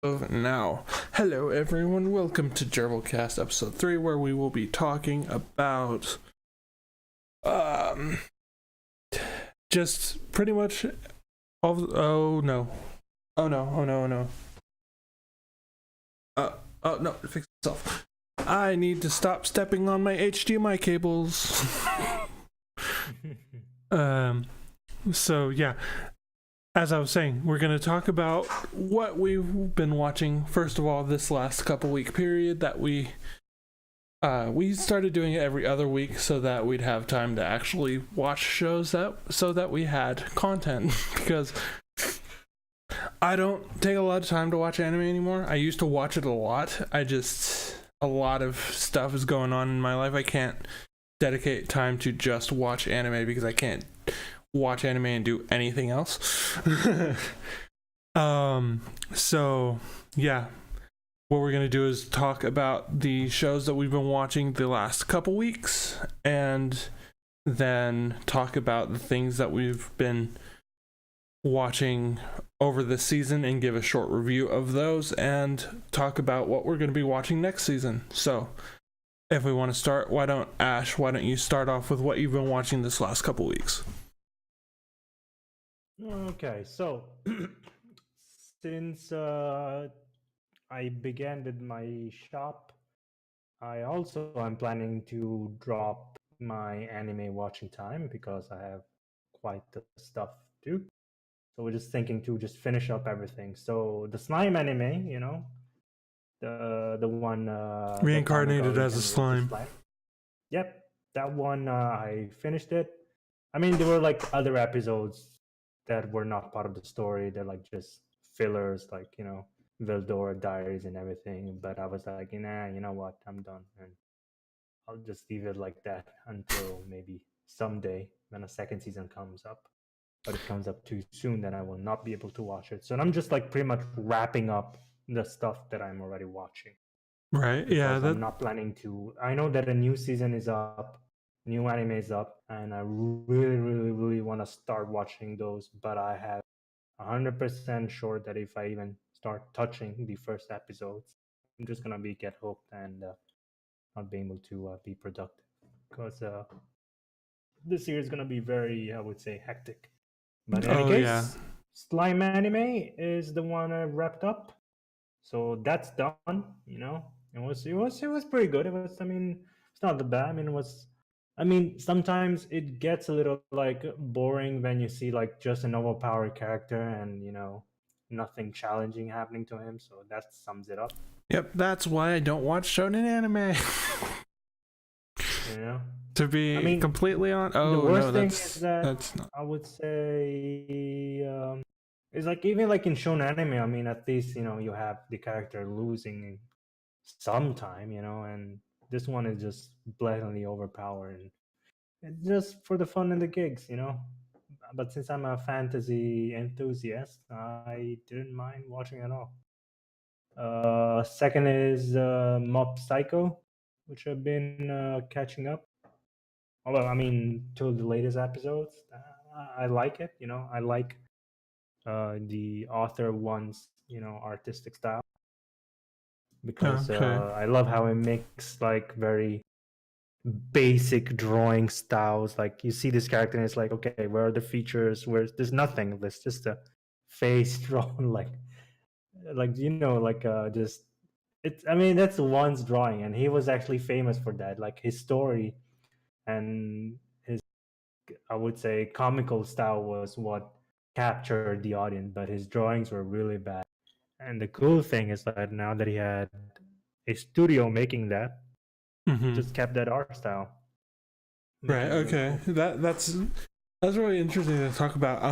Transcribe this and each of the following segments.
Of now. Hello everyone, welcome to Jerbil Cast episode 3, where we will be talking about just pretty much all oh no, it fixed itself. I need to stop stepping on my HDMI cables. So yeah, as I was saying, we're going to talk about what we've been watching. First of all, this last couple week period that we started doing it every other week so that we'd have time to actually watch shows so that we had content because I don't take a lot of time to watch anime anymore. I used to watch it a lot. A lot of stuff is going on in my life. I can't dedicate time to just watch anime because I can't watch anime and do anything else. So yeah, what we're gonna do is talk about the shows that we've been watching the last couple weeks, and then talk about the things that we've been watching over this season and give a short review of those, and talk about what we're going to be watching next season. So if we want to start, why don't you start off with what you've been watching this last couple weeks? Okay, so since I began with my shop, I'm planning to drop my anime watching time because I have quite the stuff to do. So we're just thinking to just finish up everything. So the slime anime, the one Reincarnated as a slime. Yep, that one I finished it. I mean, there were like other episodes that were not part of the story. They're like just fillers, like Vildor Diaries and everything. But I was like, nah, you know what? I'm done, and I'll just leave it like that until maybe someday when a second season comes up. But it comes up too soon, then I will not be able to watch it. So I'm just like pretty much wrapping up the stuff that I'm already watching. Right. Yeah. I'm not planning to. I know that a new season is up, new anime is up, and I really want to start watching those. But I have 100% sure that if I even start touching the first episodes, I'm just gonna get hooked and not be able to be productive because this year is gonna be very, I would say, hectic. But in any case, Slime anime is the one I wrapped up, so that's done. It was pretty good. It's not that bad. Sometimes it gets a little like boring when you see like just an overpowered character and nothing challenging happening to him. So that sums it up. Yep, that's why I don't watch shonen anime. To be completely honest, the worst thing is that I would say it's like even like in shonen anime. At least you have the character losing sometime, and this one is just blatantly overpowered. And it's just for the fun and the gigs. But since I'm a fantasy enthusiast, I didn't mind watching it all. Second is Mob Psycho, which I've been catching up. Although, till the latest episodes, I like it. I like the author one's, artistic style because I love how it makes like very basic drawing styles. Like you see this character and it's like, okay, where are the features? There's nothing. There's just a face drawn just it's. That's one's drawing, and he was actually famous for that. Like his story and his, I would say, comical style was what captured the audience, but his drawings were really bad. And the cool thing is that now that he had a studio making that, just kept that art style. Right. Okay. Cool. That's really interesting to talk about.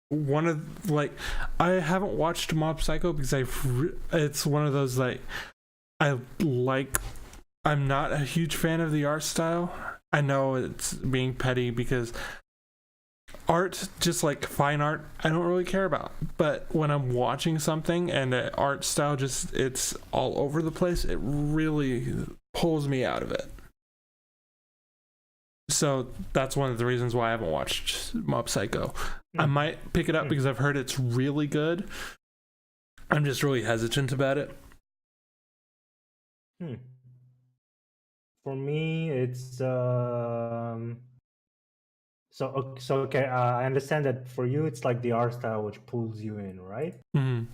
One of like I haven't watched Mob Psycho because it's one of those like I'm not a huge fan of the art style. I know it's being petty because art, just like fine art, I don't really care about. But when I'm watching something and the art style it's all over the place, it really pulls me out of it. So that's one of the reasons why I haven't watched Mob Psycho. I might pick it up because I've heard it's really good. I'm just really hesitant about it. For me, it's so okay. I understand that for you, it's like the art style which pulls you in, right? Mm-hmm.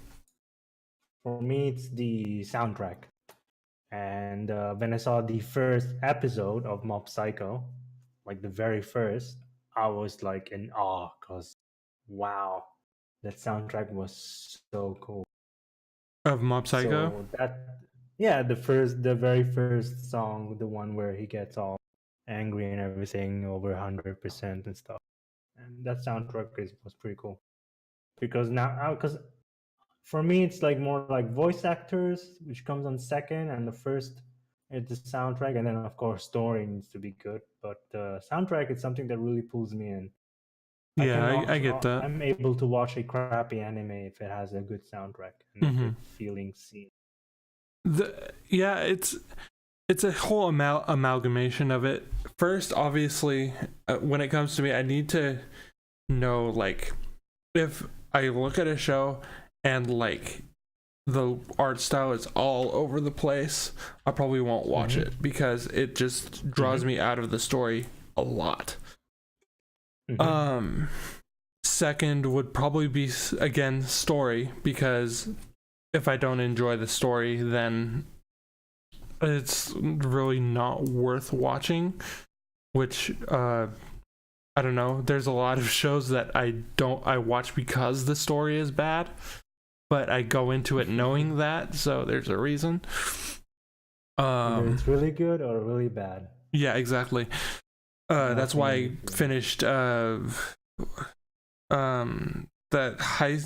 For me, it's the soundtrack. And when I saw the first episode of Mob Psycho, like the very first, I was like in awe because wow, that soundtrack was so cool. Of Mob Psycho? So that, yeah, the very first song, the one where he gets all angry and everything over 100% and stuff, and that soundtrack was pretty cool. Because now, because for me, it's like more like voice actors, which comes on second, and the first is the soundtrack, and then of course story needs to be good. But soundtrack is something that really pulls me in. Yeah, I get that. I'm able to watch a crappy anime if it has a good soundtrack and a good feeling scene. Yeah, it's a whole amalgamation of it. First, obviously, when it comes to me, I need to know, like, if I look at a show and like the art style is all over the place, I probably won't watch it because it just draws me out of the story a lot. Second would probably be, again, story, because if I don't enjoy the story, then it's really not worth watching. Which I don't know, there's a lot of shows that I watch because the story is bad, but I go into it knowing that, so there's a reason. Either it's really good or really bad. Yeah, exactly. That's why I finished the high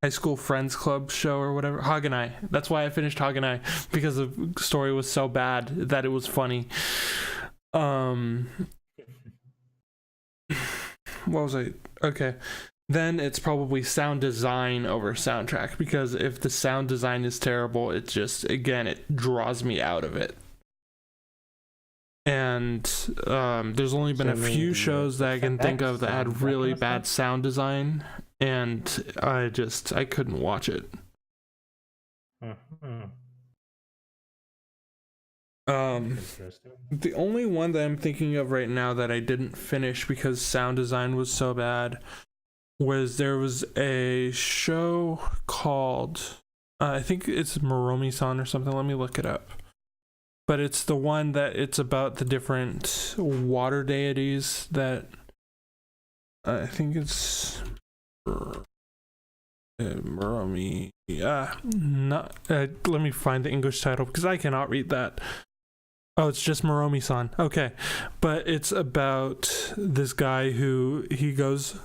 school friends club show or whatever, Haganai. That's why I finished Haganai, because the story was so bad that it was funny. What was I? Okay. Then it's probably sound design over soundtrack, because if the sound design is terrible, it just, again, it draws me out of it. And there's only been a few shows that I can think of that had really bad sound design, and I couldn't watch it. The only one that I'm thinking of right now that I didn't finish because sound design was so bad there was a show called I think it's Moromi-san or something. Let me look it up. But it's the one that it's about the different water deities that I think it's Moromi. Let me find the English title because I cannot read that. Oh, it's just Moromi-san. Okay. But it's about this guy who he goes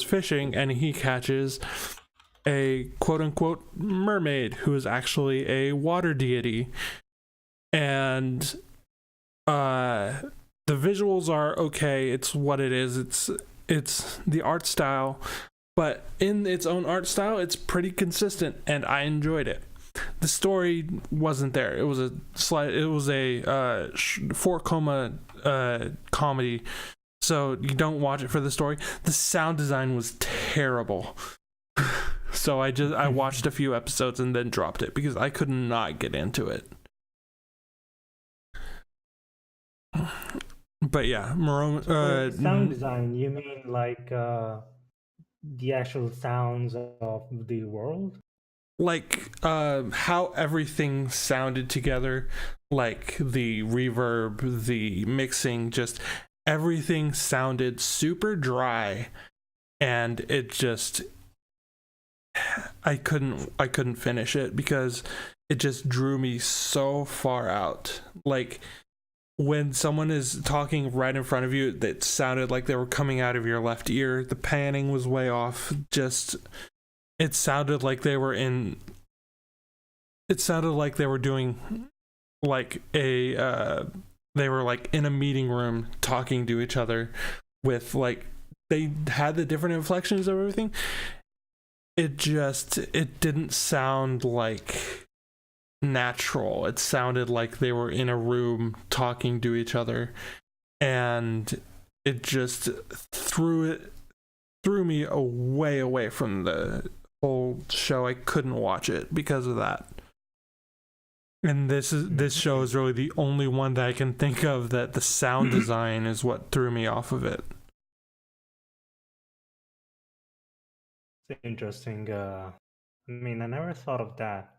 fishing and he catches a quote-unquote mermaid who is actually a water deity. And the visuals are okay. It's what it is. It's the art style, but in its own art style, it's pretty consistent, and I enjoyed it. The story wasn't there. It was a 4-coma comedy, so you don't watch it for the story. The sound design was terrible. So I watched a few episodes and then dropped it because I could not get into it. But yeah, sound design, you mean like the actual sounds of the world? Like how everything sounded together, like the reverb, the mixing, just everything sounded super dry, and it just I couldn't finish it because it just drew me so far out. Like when someone is talking right in front of you, that sounded like they were coming out of your left ear. The panning was way off. Just it sounded like they were doing like they were like in a meeting room talking to each other with like they had the different inflections of everything. It didn't sound like natural. It sounded like they were in a room talking to each other, and it just threw me way away from the whole show, I couldn't watch it because of that. And this show is really the only one that I can think of that the sound design is what threw me off of it. It's interesting. I mean, I never thought of that.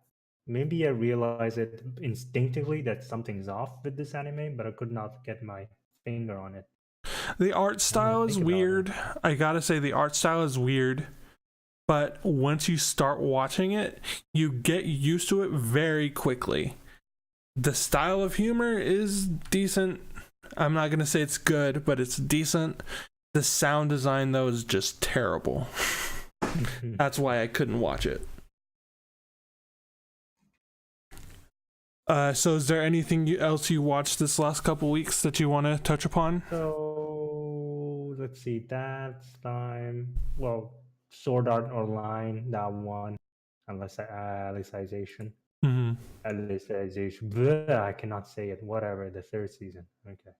Maybe I realized it instinctively that something's off with this anime, but I could not get my finger on it. The art style is weird. I gotta say, the art style is weird. But once you start watching it, you get used to it very quickly. The style of humor is decent. I'm not going to say it's good, but it's decent. The sound design, though, is just terrible. That's why I couldn't watch it. So is there anything else you watched this last couple weeks that you want to touch upon? So, let's see. That's time. Well, Sword Art Online, that one. Alicization. Mm-hmm. Alicization. Bleh, I cannot say it. Whatever. The third season. Okay.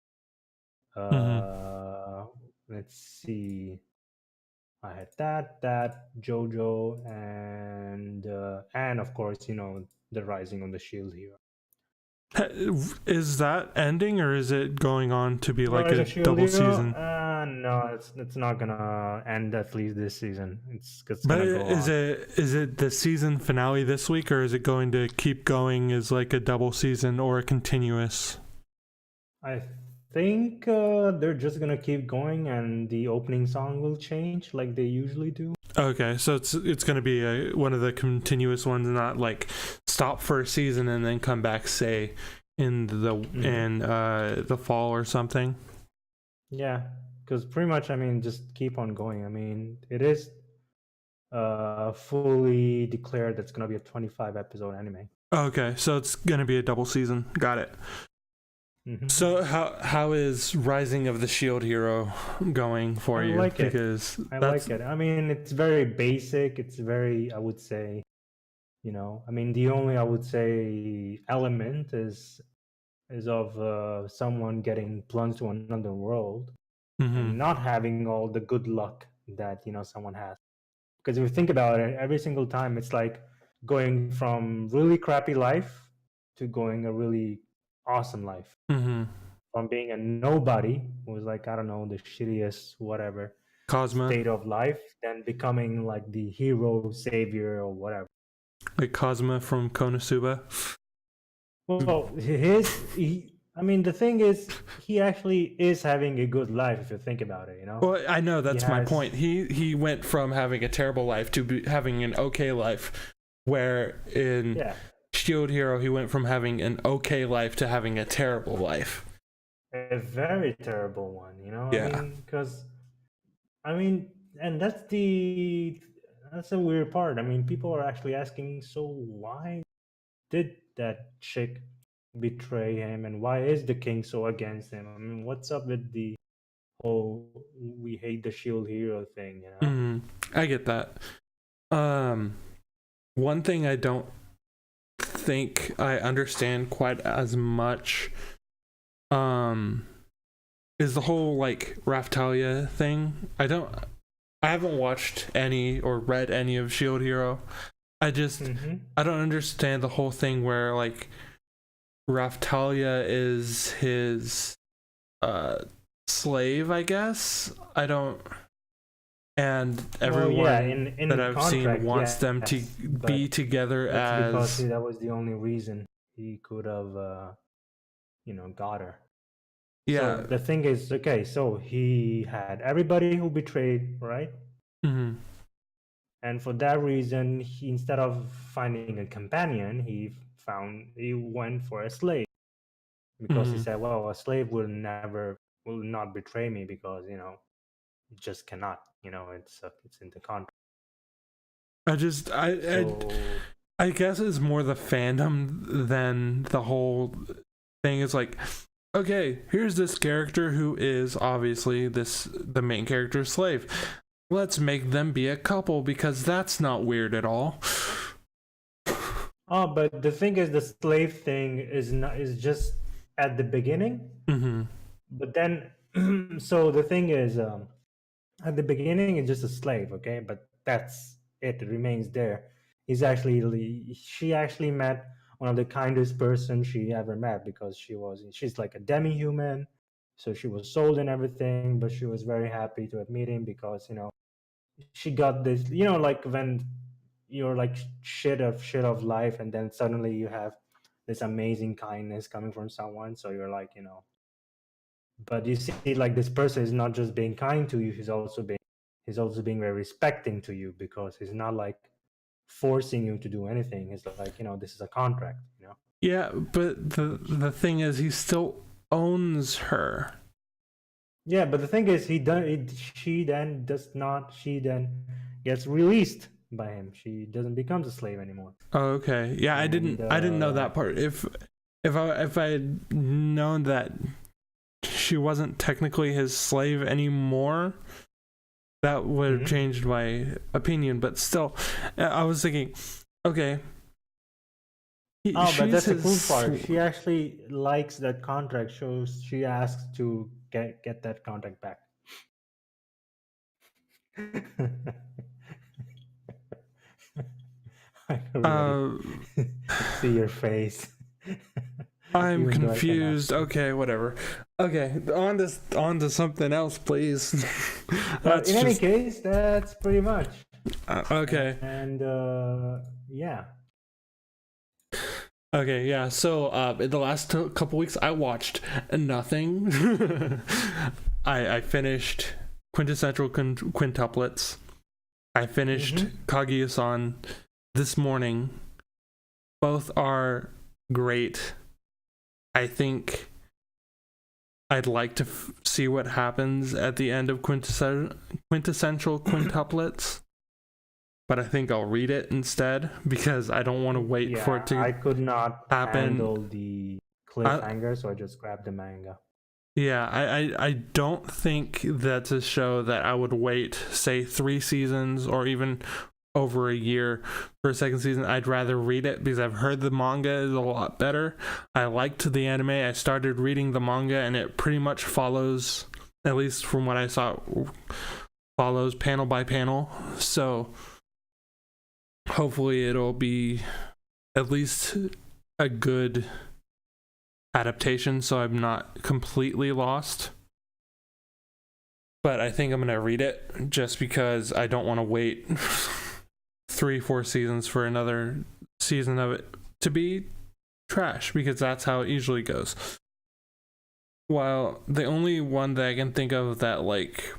Let's see. I had that JoJo, and of course, the Rising of the Shield Hero. Is that ending, or is it going on to be like a double season? No, it's not gonna end at least this season. It's but gonna go is on. Is it the season finale this week, or is it going to keep going as like a double season or a continuous? I think they're just gonna keep going, and the opening song will change like they usually do. Okay, so it's gonna be one of the continuous ones, not like stop for a season and then come back, say in the fall or something. Yeah, because pretty much, I mean, just keep on going. I mean, it is fully declared that's gonna be a 25 episode anime. Okay, so it's gonna be a double season. Got it. Mm-hmm. So how is Rising of the Shield Hero going for you? Like because I like it. I mean, it's very basic. It's very, I would say, I mean, the only, I would say, element is of someone getting plunged to another world and not having all the good luck that someone has. Because if you think about it, every single time it's like going from really crappy life to going a really awesome life. From being a nobody who was like, I don't know, the shittiest whatever Cosma state of life, then becoming like the hero, savior, or whatever. Like Cosma from Konosuba. Well, I mean, the thing is, he actually is having a good life if you think about it, Well, I know that's my point. He went from having a terrible life to having an okay life, where in Shield Hero he went from having an okay life to having a terrible life. A very terrible one, Yeah. I mean, and that's the weird part. I mean, people are actually asking, so why did that chick betray him, and why is the king so against him? I mean, what's up with the whole we hate the Shield Hero thing, I get that. One thing I don't think I understand quite as much is the whole like Raftalia thing. I haven't watched any or read any of Shield Hero. I don't understand the whole thing where like Raftalia is his slave, I guess. I don't, and everyone that I've seen wants them to be together because that was the only reason he could have got her. Yeah. So the thing is, okay, so he had everybody who betrayed, right? And for that reason, instead of finding a companion, he went for a slave, because he said, well, a slave will not betray me, because it just cannot, it's in the contract. I guess it's more the fandom than the whole thing. Is like, okay, here's this character who is obviously the main character's slave. Let's make them be a couple, because that's not weird at all. Oh, but the thing is, the slave thing is just at the beginning. But then, so the thing is, at the beginning, it's just a slave, okay? But that's it remains there. She actually met one of the kindest person she ever met, because she's like a demi-human, so she was sold and everything, but she was very happy to meet him, because she got this, like when you're like shit of life, and then suddenly you have this amazing kindness coming from someone, so you're like, but you see, like, this person is not just being kind to you, he's also being very respecting to you, because he's not like forcing you to do anything. It's like, this is a contract. Yeah, but the thing is, he still owns her. Yeah, but the thing is, she then gets released by him. She doesn't become a slave anymore. Oh, okay. Yeah, I didn't know that part. If I had known that she wasn't technically his slave anymore, that would have changed my opinion. But still, I was thinking, okay. But that's the cool part. She actually likes that contract. She asks to get that contract back. I can see your face. I'm confused. Okay, whatever. Okay, on to something else, please. In any case, that's pretty much. Okay. And yeah. Okay, yeah. So in the last couple weeks, I watched nothing. I finished Quintessential Quintuplets. I finished Kaguya-san this morning. Both are great. I think I'd like to see what happens at the end of Quintessential Quintuplets, but I think I'll read it instead, because I don't want to wait for it to happen. I could not handle the cliffhanger, so I just grabbed the manga. Yeah, I don't think that's a show that I would wait, say, 3 seasons or even over a year for a second season. I'd rather read it, because I've heard the manga is a lot better. I liked the anime. I started reading the manga, and it pretty much follows, at least from what I saw, follows panel by panel. So hopefully it'll be at least a good adaptation, so I'm not completely lost. But I think I'm gonna read it, just because I don't want to wait 3-4 seasons for another season of it to be trash, because that's how it usually goes. While the only one that I can think of that, like,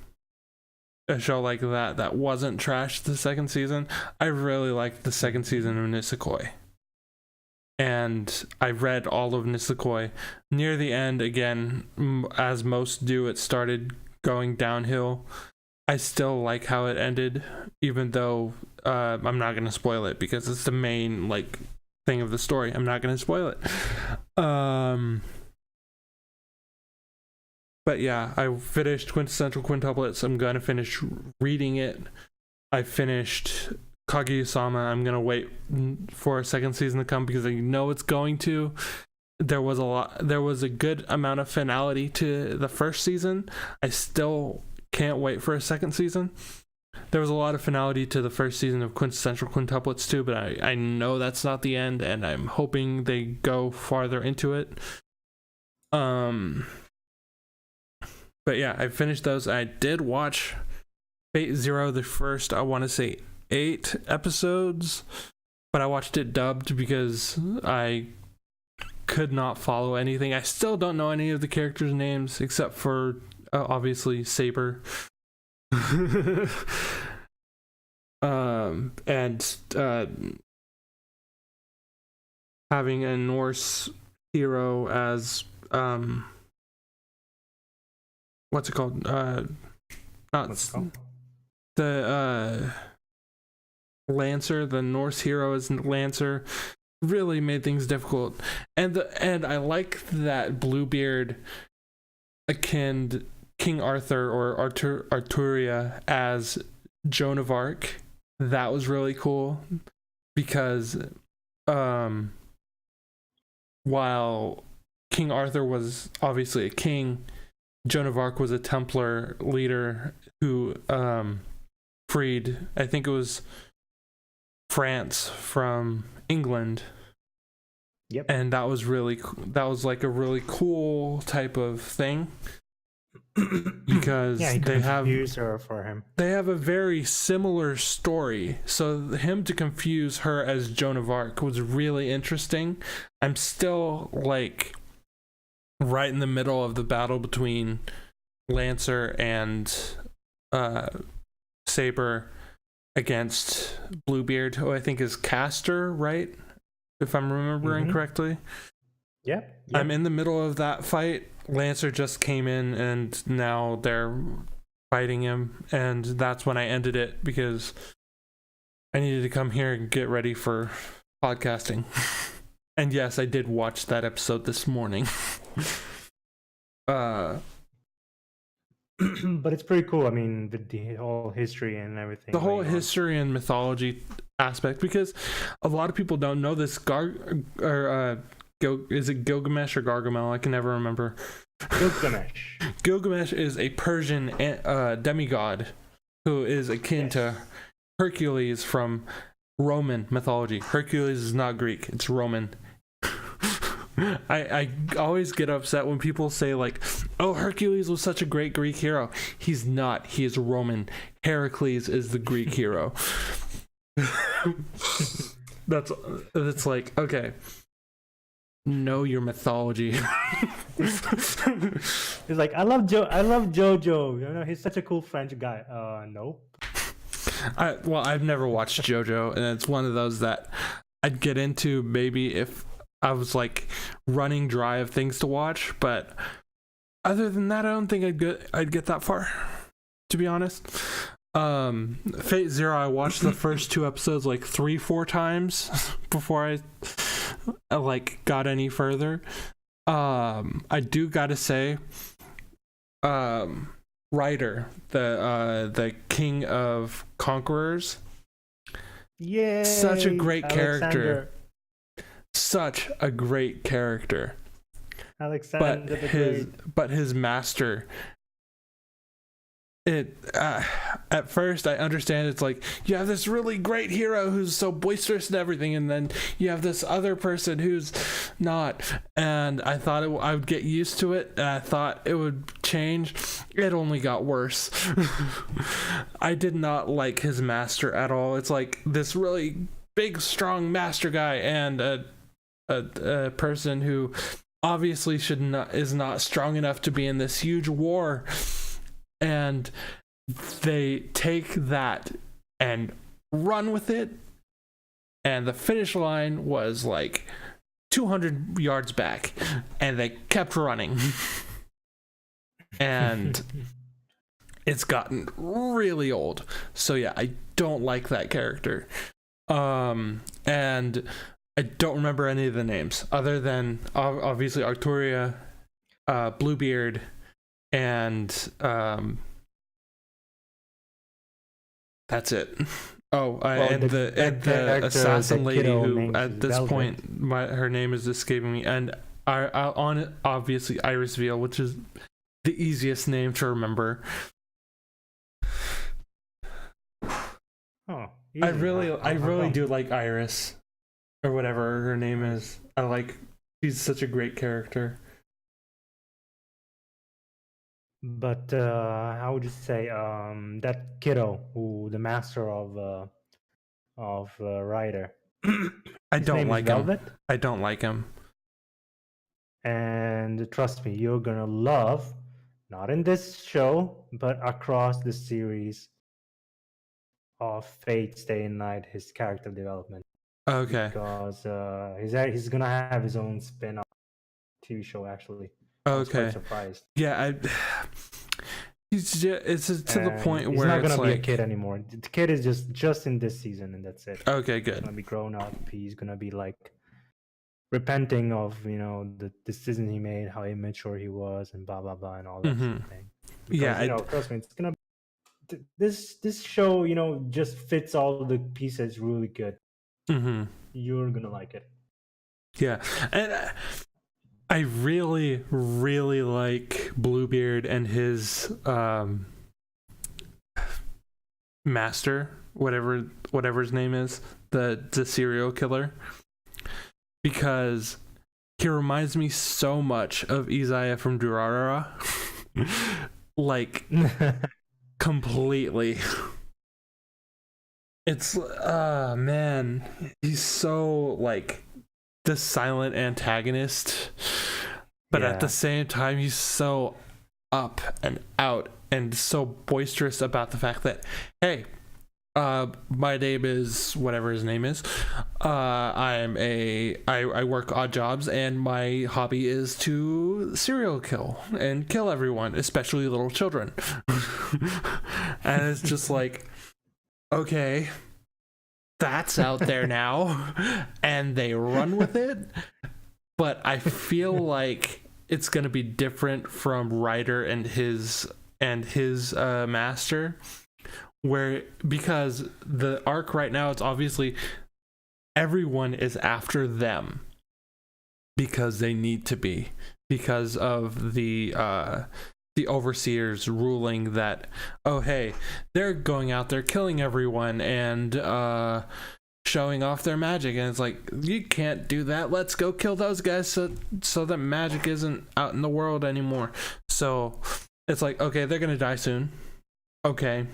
a show like that wasn't trash the second season, I really liked the second season of Nisekoi. And I read all of Nisekoi. Near the end, again, as most do, it started going downhill. I still like how it ended, even though I'm not going to spoil it, because it's the main, like, thing of the story. I'm not going to spoil it. But yeah, I finished Quintessential Quintuplets. I'm going to finish reading it. I finished Kaguya-sama. I'm going to wait for a second season to come, because I know it's going to. There was a good amount of finality to the first season. I still can't wait for a second season. There was a lot of finality to the first season of Quintessential Quintuplets too, but I know that's not the end, and I'm hoping they go farther into it. But yeah, I finished those. I did watch Fate Zero, the first, I want to say 8 episodes, but I watched it dubbed because I could not follow anything. I still don't know any of the characters' names, except for obviously Saber. And having a Norse hero as what's it called? The Lancer, the Norse hero is Lancer, really made things difficult. And I like that Bluebeard akin King Arthur or Arturia as Joan of Arc. That was really cool, because while King Arthur was obviously a king, Joan of Arc was a Templar leader who freed, I think it was France from England. Yep. And that was like a really cool type of thing. Because they have her for him. They have a very similar story, so him to confuse her as Joan of Arc was really interesting. I'm still like right in the middle of the battle between Lancer and Saber against Bluebeard, who I think is Castor, right? If I'm remembering correctly. Yep. I'm in the middle of that fight. Lancer just came in and now they're fighting him, and that's when I ended it because I needed to come here and get ready for podcasting. And yes, I did watch that episode this morning. But it's pretty cool. I mean, the whole history and everything. The whole history and mythology aspect, because a lot of people don't know this. Is it Gilgamesh or Gargamel? I can never remember. Gilgamesh. Gilgamesh is a Persian demigod who is akin to Hercules from Roman mythology. Hercules is not Greek, it's Roman. I always get upset when people say like, oh, Hercules was such a great Greek hero. He's not. He is Roman. Heracles is the Greek hero. That's like, okay. Know your mythology. He's like, I love Jojo. You know, he's such a cool French guy. Nope. I've never watched JoJo, and it's one of those that I'd get into maybe if I was like running dry of things to watch, but other than that, I don't think I'd get that far, to be honest. Fate Zero, I watched the first 2 episodes like 3-4 times before I like got any further. I do gotta say, Ryder, the king of conquerors, such a great character. Such a great character. Alexander but his master, at first I understand it's like you have this really great hero who's so boisterous and everything, and then you have this other person who's not, and I thought I would get used to it, and I thought it would change. It only got worse. I did not like his master at all. It's like this really big strong master guy and a person who obviously is not strong enough to be in this huge war, and they take that and run with it, and the finish line was like 200 yards back, and they kept running. And it's gotten really old, so yeah, I don't like that character. And I don't remember any of the names other than obviously Arturia, Bluebeard, and that's it. And the assassin lady who at this point her name is escaping me, and on obviously Iris Veal, which is the easiest name to remember. Oh, I really do like Iris, or whatever her name is. She's such a great character. But how would you say that kiddo, who the master of Ryder? I don't like him. I don't like him. And trust me, you're gonna love, not in this show, but across the series of Fate Stay Night, his character development. Okay. Because he's gonna have his own spin-off TV show actually. Okay. I was quite surprised. Yeah, it's to the point where he's not gonna it's be a kid anymore. The kid is just in this season, and that's it. Okay, good. He's gonna be grown up. He's gonna be like repenting of the decision he made, how immature he was, and blah blah blah, and all that sort of thing. Because, trust me, it's gonna. This show, just fits all the pieces really good. Mm-hmm. You're gonna like it. Yeah, and I really, really like Bluebeard and his master. whatever his name is, the serial killer, because he reminds me so much of Isaiah from Durarara. Like completely. It's man, he's so like the silent antagonist, but at the same time he's so up and out and so boisterous about the fact that, hey, my name is whatever his name is. I work odd jobs and my hobby is to serial kill and kill everyone, especially little children. And it's just like, okay, that's out there now, and they run with it. But I feel like it's gonna be different from Ryder and his master, where, because the arc right now, it's obviously everyone is after them because they need to be, because of the overseers ruling that, oh hey, they're going out there killing everyone and showing off their magic, and it's like, you can't do that, let's go kill those guys so that magic isn't out in the world anymore. So it's like, okay, they're gonna die soon. Okay,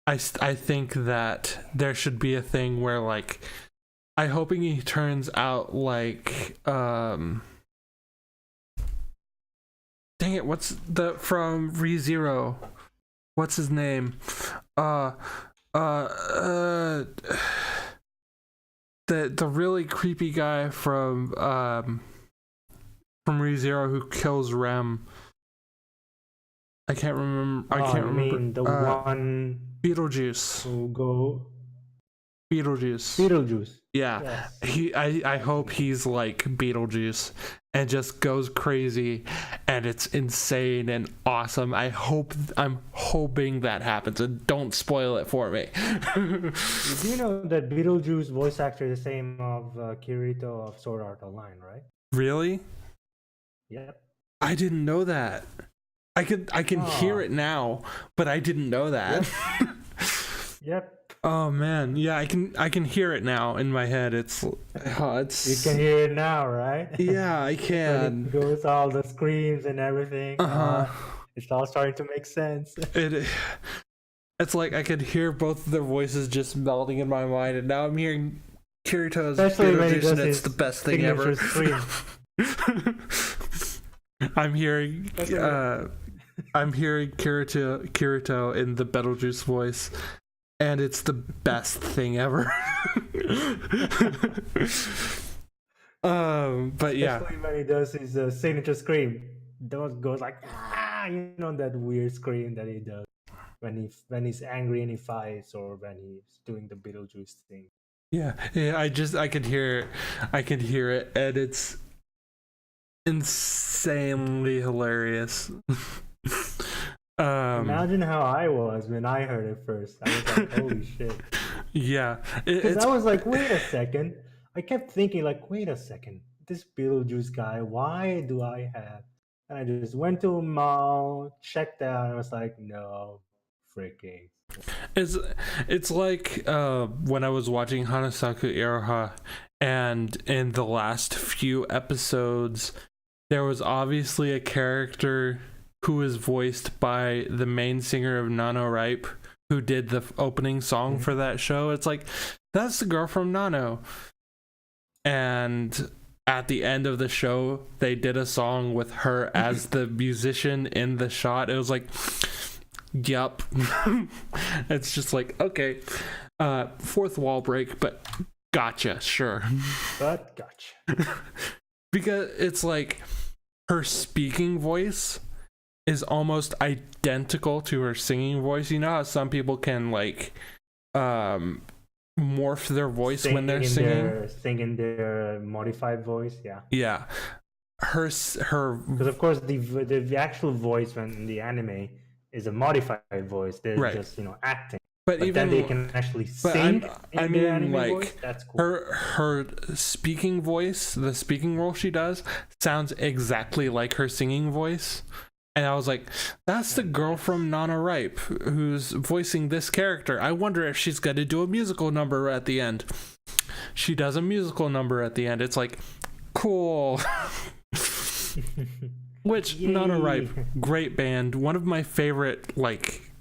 I think that there should be a thing where, like, I'm hoping he turns out like dang it, what's the from ReZero, what's his name, the really creepy guy from ReZero who kills Rem. I can't remember. The one Beetlejuice. Beetlejuice. Yeah. Yes. I hope he's like Beetlejuice and just goes crazy and it's insane and awesome. I'm hoping that happens, and don't spoil it for me. Do you know that Beetlejuice voice actor is the same of Kirito of Sword Art Online, right? Really? Yep. I didn't know that. I can hear it now, but I didn't know that. Yep. Oh man, yeah, I can hear it now in my head. It's You can hear it now, right? Yeah, I can. It goes all the screams and everything. It's all starting to make sense. It's like I could hear both of their voices just melding in my mind, and now I'm hearing Kirito's Beetlejuice, and it's the best thing ever. I'm hearing Kirito in the Beetlejuice voice, and it's the best thing ever. But yeah, especially when he does his signature scream, goes like, that weird scream that he does when he's angry and he fights, or when he's doing the Beetlejuice thing. Yeah. I can hear it, and it's insanely hilarious. Imagine how I was when I heard it first. I was like, holy shit. Yeah. Because I was like, wait a second. I kept thinking, like, wait a second. This Beetlejuice guy, why do I have? And I just went to a mall, checked out, and I was like, no freaking. It's like when I was watching Hanasaku Iroha, and in the last few episodes, there was obviously a character who was voiced by the main singer of Nano Ripe, who did the opening song for that show. It's like, that's the girl from Nano. And at the end of the show, they did a song with her as the musician in the shot. It was like, yup. It's just like, okay, fourth wall break, but gotcha, sure. But gotcha. Because it's like, her speaking voice is almost identical to her singing voice. You know how some people can like morph their voice when they're singing? Singing their modified voice, yeah. Her because of course the actual voice when in the anime is a modified voice. They're just acting. But even then they can actually sing. I mean, like, voice. That's cool. Her speaking voice, the speaking role she does, sounds exactly like her singing voice. And I was like, that's the girl from Nana Ripe who's voicing this character. I wonder if she's going to do a musical number at the end. She does a musical number at the end. It's like, cool. Which, Yay. Nana Ripe, great band. One of my favorite, like,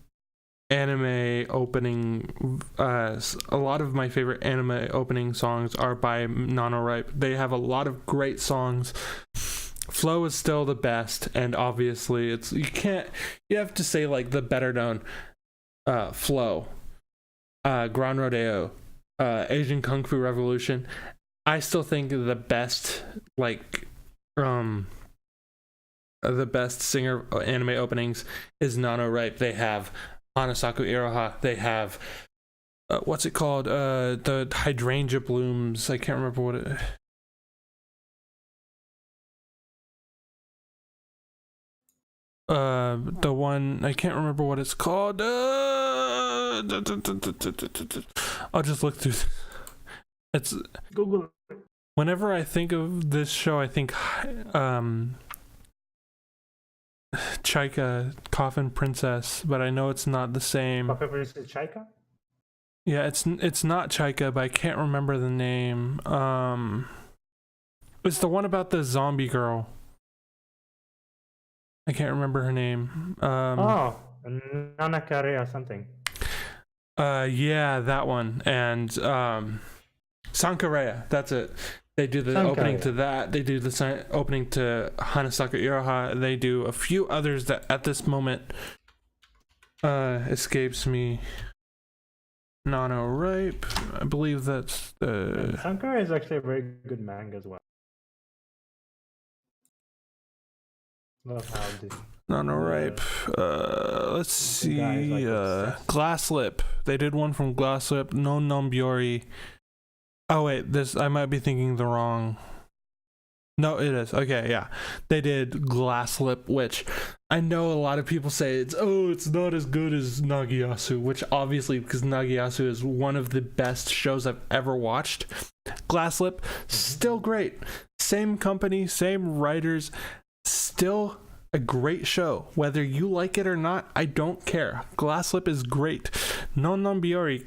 anime opening, a lot of my favorite anime opening songs are by Nana Ripe. They have a lot of great songs. Flow is still the best, and obviously you have to say like the better known Flow, Grand Rodeo, Asian Kung Fu Revolution. I still think the best the best singer anime openings is Nana Ripe. They have Hanasaku Iroha, they have what's it called, the hydrangea blooms, I can't remember what it. The one, I can't remember what it's called. I'll just look through. It's Google. Whenever I think of this show, I think Chaika, Coffin Princess, but I know it's not the same. Coffin Princess Chaika? Yeah, it's not Chaika, but I can't remember the name. It's the one about the zombie girl. I can't remember her name. Nanakare or something. Yeah, that one. And Sankareya, that's it. They do the opening to that. They do the opening to Hanasaku Iroha. They do a few others that at this moment escapes me. Nana Ripe, I believe that's the... Sankara is actually a very good manga as well. Love how this... Nana Ripe. Let's see. Glasslip. They did one from Glasslip. No Nombiori. Oh wait, I might be thinking the wrong. No, it is. Okay, yeah. They did Glasslip, which I know a lot of people say it's not as good as Nagiyasu, which obviously, because Nagiyasu is one of the best shows I've ever watched. Glasslip, still great. Same company, same writers, still a great show. Whether you like it or not, I don't care. Glasslip is great. No Nombiori,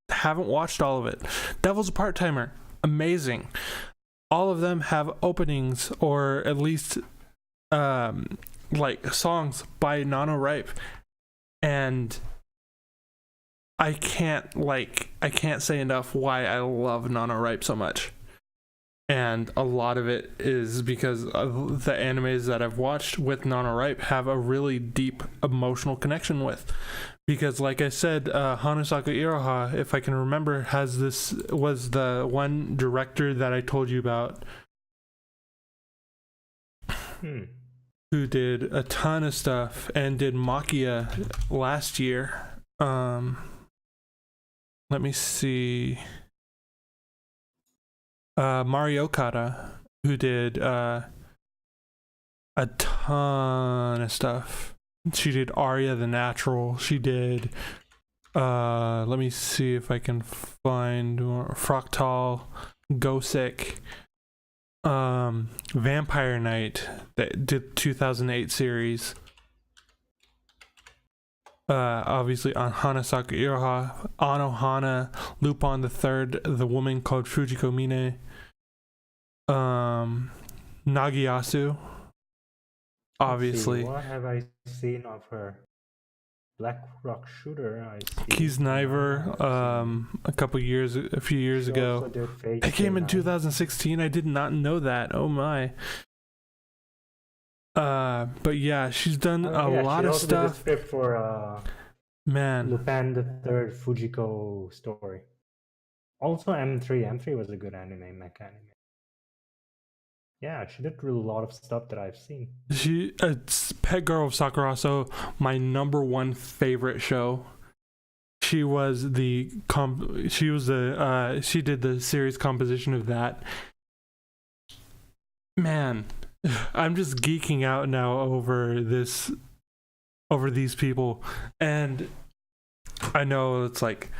haven't watched all of it. Devil's a Part-Timer, amazing. All of them have openings, or at least like songs by Nana Ripe, and I can't say enough why I love Nana Ripe so much. And a lot of it is because of the animes that I've watched with Nana Ripe have a really deep emotional connection with. Because like I said, Hanasaku Iroha, if I can remember, was the one director that I told you about who did a ton of stuff and did Makia last year. Let me see. Mari Okada, who did a ton of stuff. She did Arya the Natural. She did let me see if I can find Fractal, Gosek, Vampire Knight, that did 2008 series. Obviously on Hanasaku Iroha, Anohana, Lupin the Third, The Woman Called Fujiko Mine, Nagiyasu, obviously. What have I seen of her? Black Rock Shooter, I see. Kiznaiver, a few years ago. It came in 2016. I did not know that. Oh my. But yeah, she's done a lot of stuff. Did the script for Lupin the Third Fujiko story. Also M3. M3 was a good anime, mecha anime. Yeah, she did a lot of stuff that I've seen. It's Pet Girl of Sakuraso, my number one favorite show. She did the series composition of that. Man, I'm just geeking out now over these people, and I know it's like,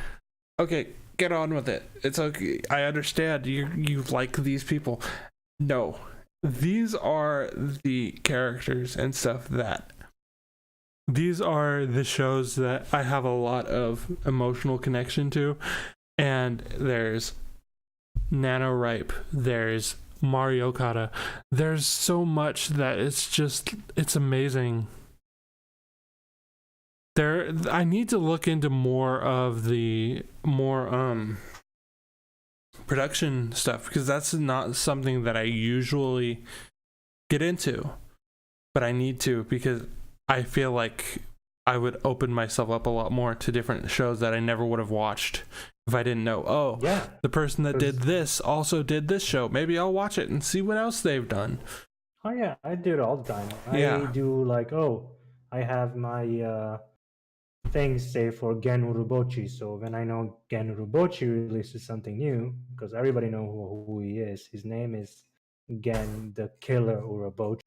okay, get on with it. It's okay. I understand you like these people. No, these are the characters and stuff that these are the shows that I have a lot of emotional connection to. And there's NaNoWriMo, there's Mario Kata. There's so much that it's amazing. I need to look into more of the production stuff, because that's not something that I usually get into, but I need to, because I feel like I would open myself up a lot more to different shows that I never would have watched if I didn't know. Oh, yeah, the person that did this also did this show. Maybe I'll watch it and see what else they've done. Oh yeah, I do it all the time. Yeah. I do like, I have my things say for Gen Urobuchi. So when I know Gen Urobuchi releases something new, because everybody know who he is. His name is Gen the Killer Urobuchi.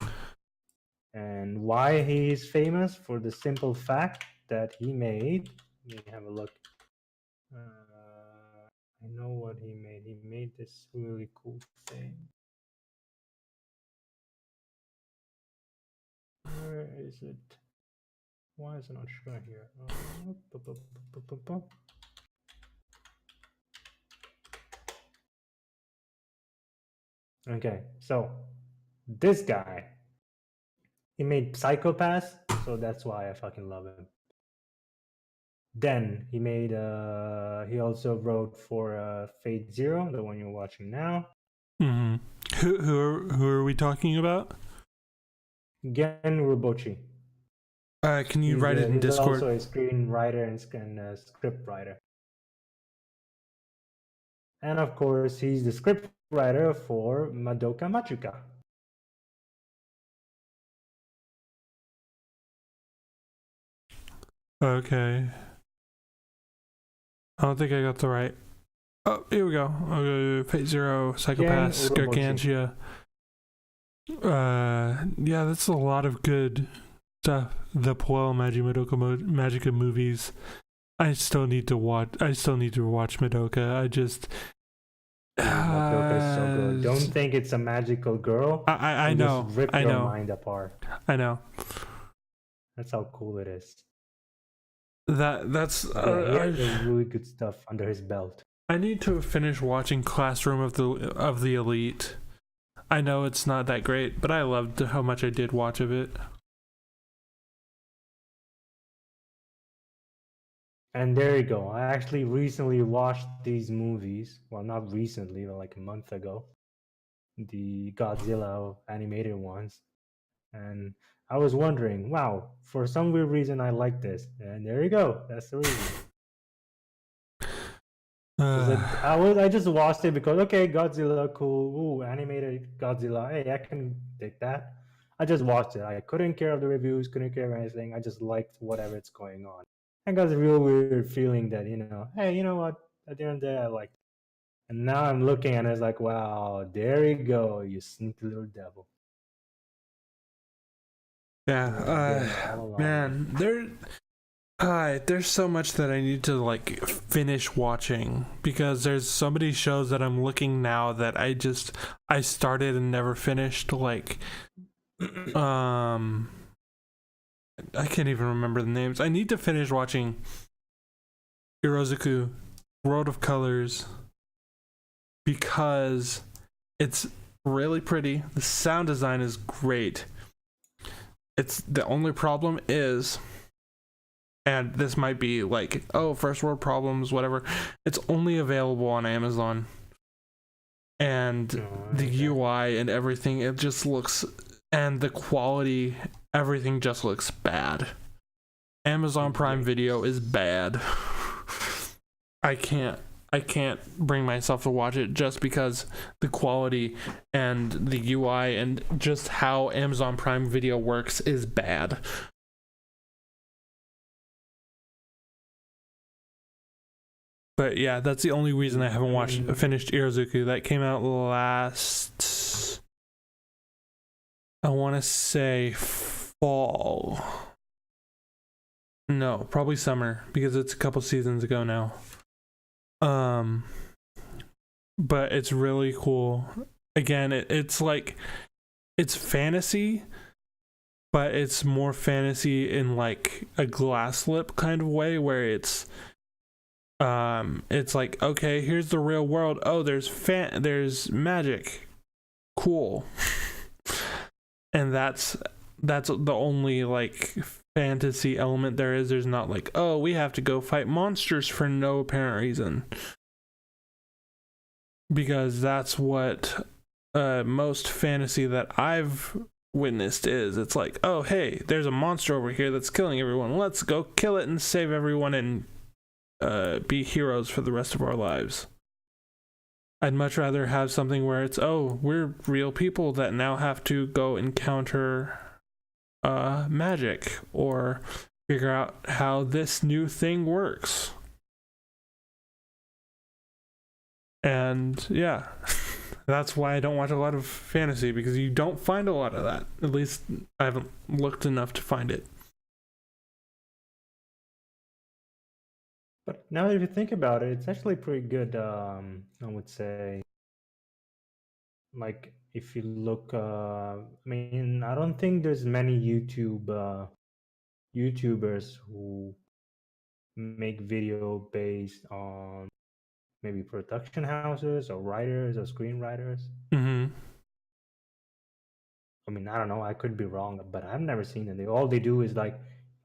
And why he's famous? For the simple fact that he made. Let me have a look. I know what he made. He made this really cool thing. Where is it? Why is it not showing here? Okay, so this guy, he made Psychopaths, so that's why I fucking love him. Then he made he also wrote for Fate Zero, the one you're watching now. Mm-hmm. Who are we talking about? Gen Urobuchi. Can you write it in Discord? He's also a screenwriter and script writer. And of course, he's the script writer for Madoka Magica. Okay. I don't think I got the right. Oh, here we go. Okay, Fate Zero, Psychopaths, Gargantia. Yeah, that's a lot of good stuff. The Puel Magica movies. I still need to watch Madoka. Madoka is so good. Don't think it's a magical girl. I know. Just rip your mind apart. I know. That's how cool it is. That's he has really good stuff under his belt. I need to finish watching Classroom of the Elite. I know it's not that great, but I loved how much I did watch of it. And there you go. I actually recently watched these movies. Well, not recently, but like a month ago. The Godzilla animated ones. And I was wondering, wow, for some weird reason I like this. And there you go. That's the reason. I just watched it because, okay, Godzilla, cool. Ooh, animated Godzilla. Hey, I can dig that. I just watched it. I couldn't care of the reviews, couldn't care of anything. I just liked whatever it's going on. I got a real weird feeling that, hey, you know what? At the end of the day, I liked it. And now I'm looking and it's like, wow, there you go, you sneaky little devil. Yeah, man, there's so much that I need to like finish watching, because there's so many shows that I'm looking now that I started and never finished. Like, I can't even remember the names. I need to finish watching Irozuku, World of Colors, because it's really pretty. The sound design is great. It's the only problem is, and this might be like, first world problems, whatever. It's only available on Amazon. And the UI and everything, it just looks, and the quality, everything just looks bad. Amazon Prime Video is bad. I can't bring myself to watch it just because the quality and the UI and just how Amazon Prime Video works is bad. But yeah, that's the only reason I haven't finished Irozuku. That came out last, I want to say fall. No, probably summer, because it's a couple seasons ago now. But it's really cool. Again, it's like, it's fantasy, but it's more fantasy in like a glass slip kind of way, where it's like, okay, here's the real world. Oh, there's magic. Cool. And that's the only like fantasy element there is. There's not like, oh, we have to go fight monsters for no apparent reason. Because that's what most fantasy that I've witnessed is. It's like, oh, hey, there's a monster over here that's killing everyone. Let's go kill it and save everyone and be heroes for the rest of our lives. I'd much rather have something where it's, oh, we're real people that now have to go encounter magic or figure out how this new thing works. And yeah, that's why I don't watch a lot of fantasy, because you don't find a lot of that. At least I haven't looked enough to find it. But now that you think about it, it's actually pretty good. I would say, like, if you look, I mean, I don't think there's many YouTubers who make video based on maybe production houses or writers or screenwriters. Mm-hmm. I mean, I don't know. I could be wrong, but I've never seen it. All they do is like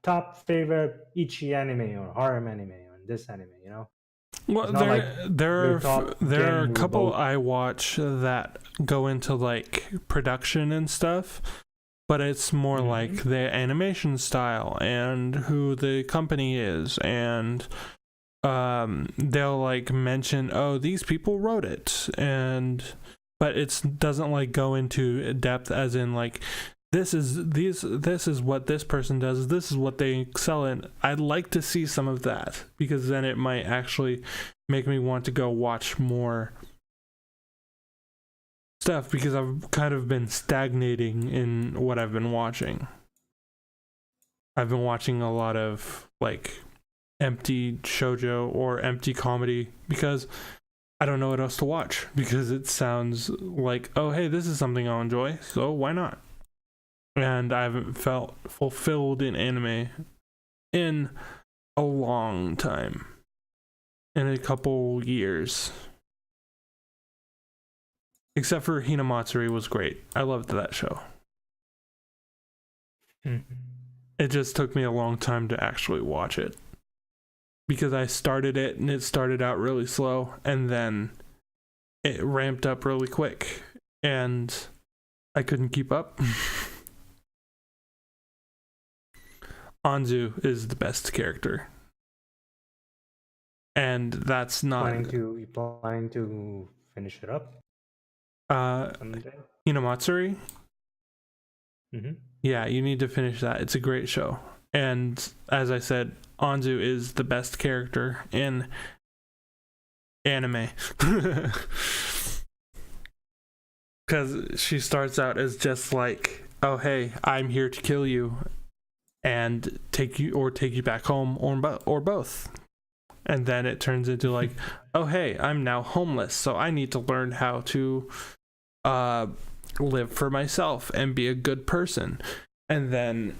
top favorite ichi anime or horror anime or this anime, you know. Well, there are a couple I watch that go into like production and stuff, but it's more like the animation style and who the company is, and they'll like mention, oh, these people wrote it, but it doesn't like go into depth as in like, this is what this person does, this is what they excel in. I'd like to see some of that, because then it might actually make me want to go watch more stuff, because I've kind of been stagnating in what I've been watching. I've been watching a lot of like empty shoujo or empty comedy, because I don't know what else to watch, because it sounds like, oh, hey, this is something I'll enjoy, so why not? And I haven't felt fulfilled in anime in a long time. In a couple years. Except for Hinamatsuri was great. I loved that show. It just took me a long time to actually watch it. Because I started it and it started out really slow, and then it ramped up really quick. And I couldn't keep up. Anzu is the best character, and that's not planning to finish it up. Hinamatsuri. Yeah, you need to finish that. It's a great show, and as I said, Anzu is the best character in anime. Because she starts out as just like, oh, hey, I'm here to kill you and take you back home, or both. And then it turns into like, oh, hey, I'm now homeless, so I need to learn how to live for myself and be a good person. And then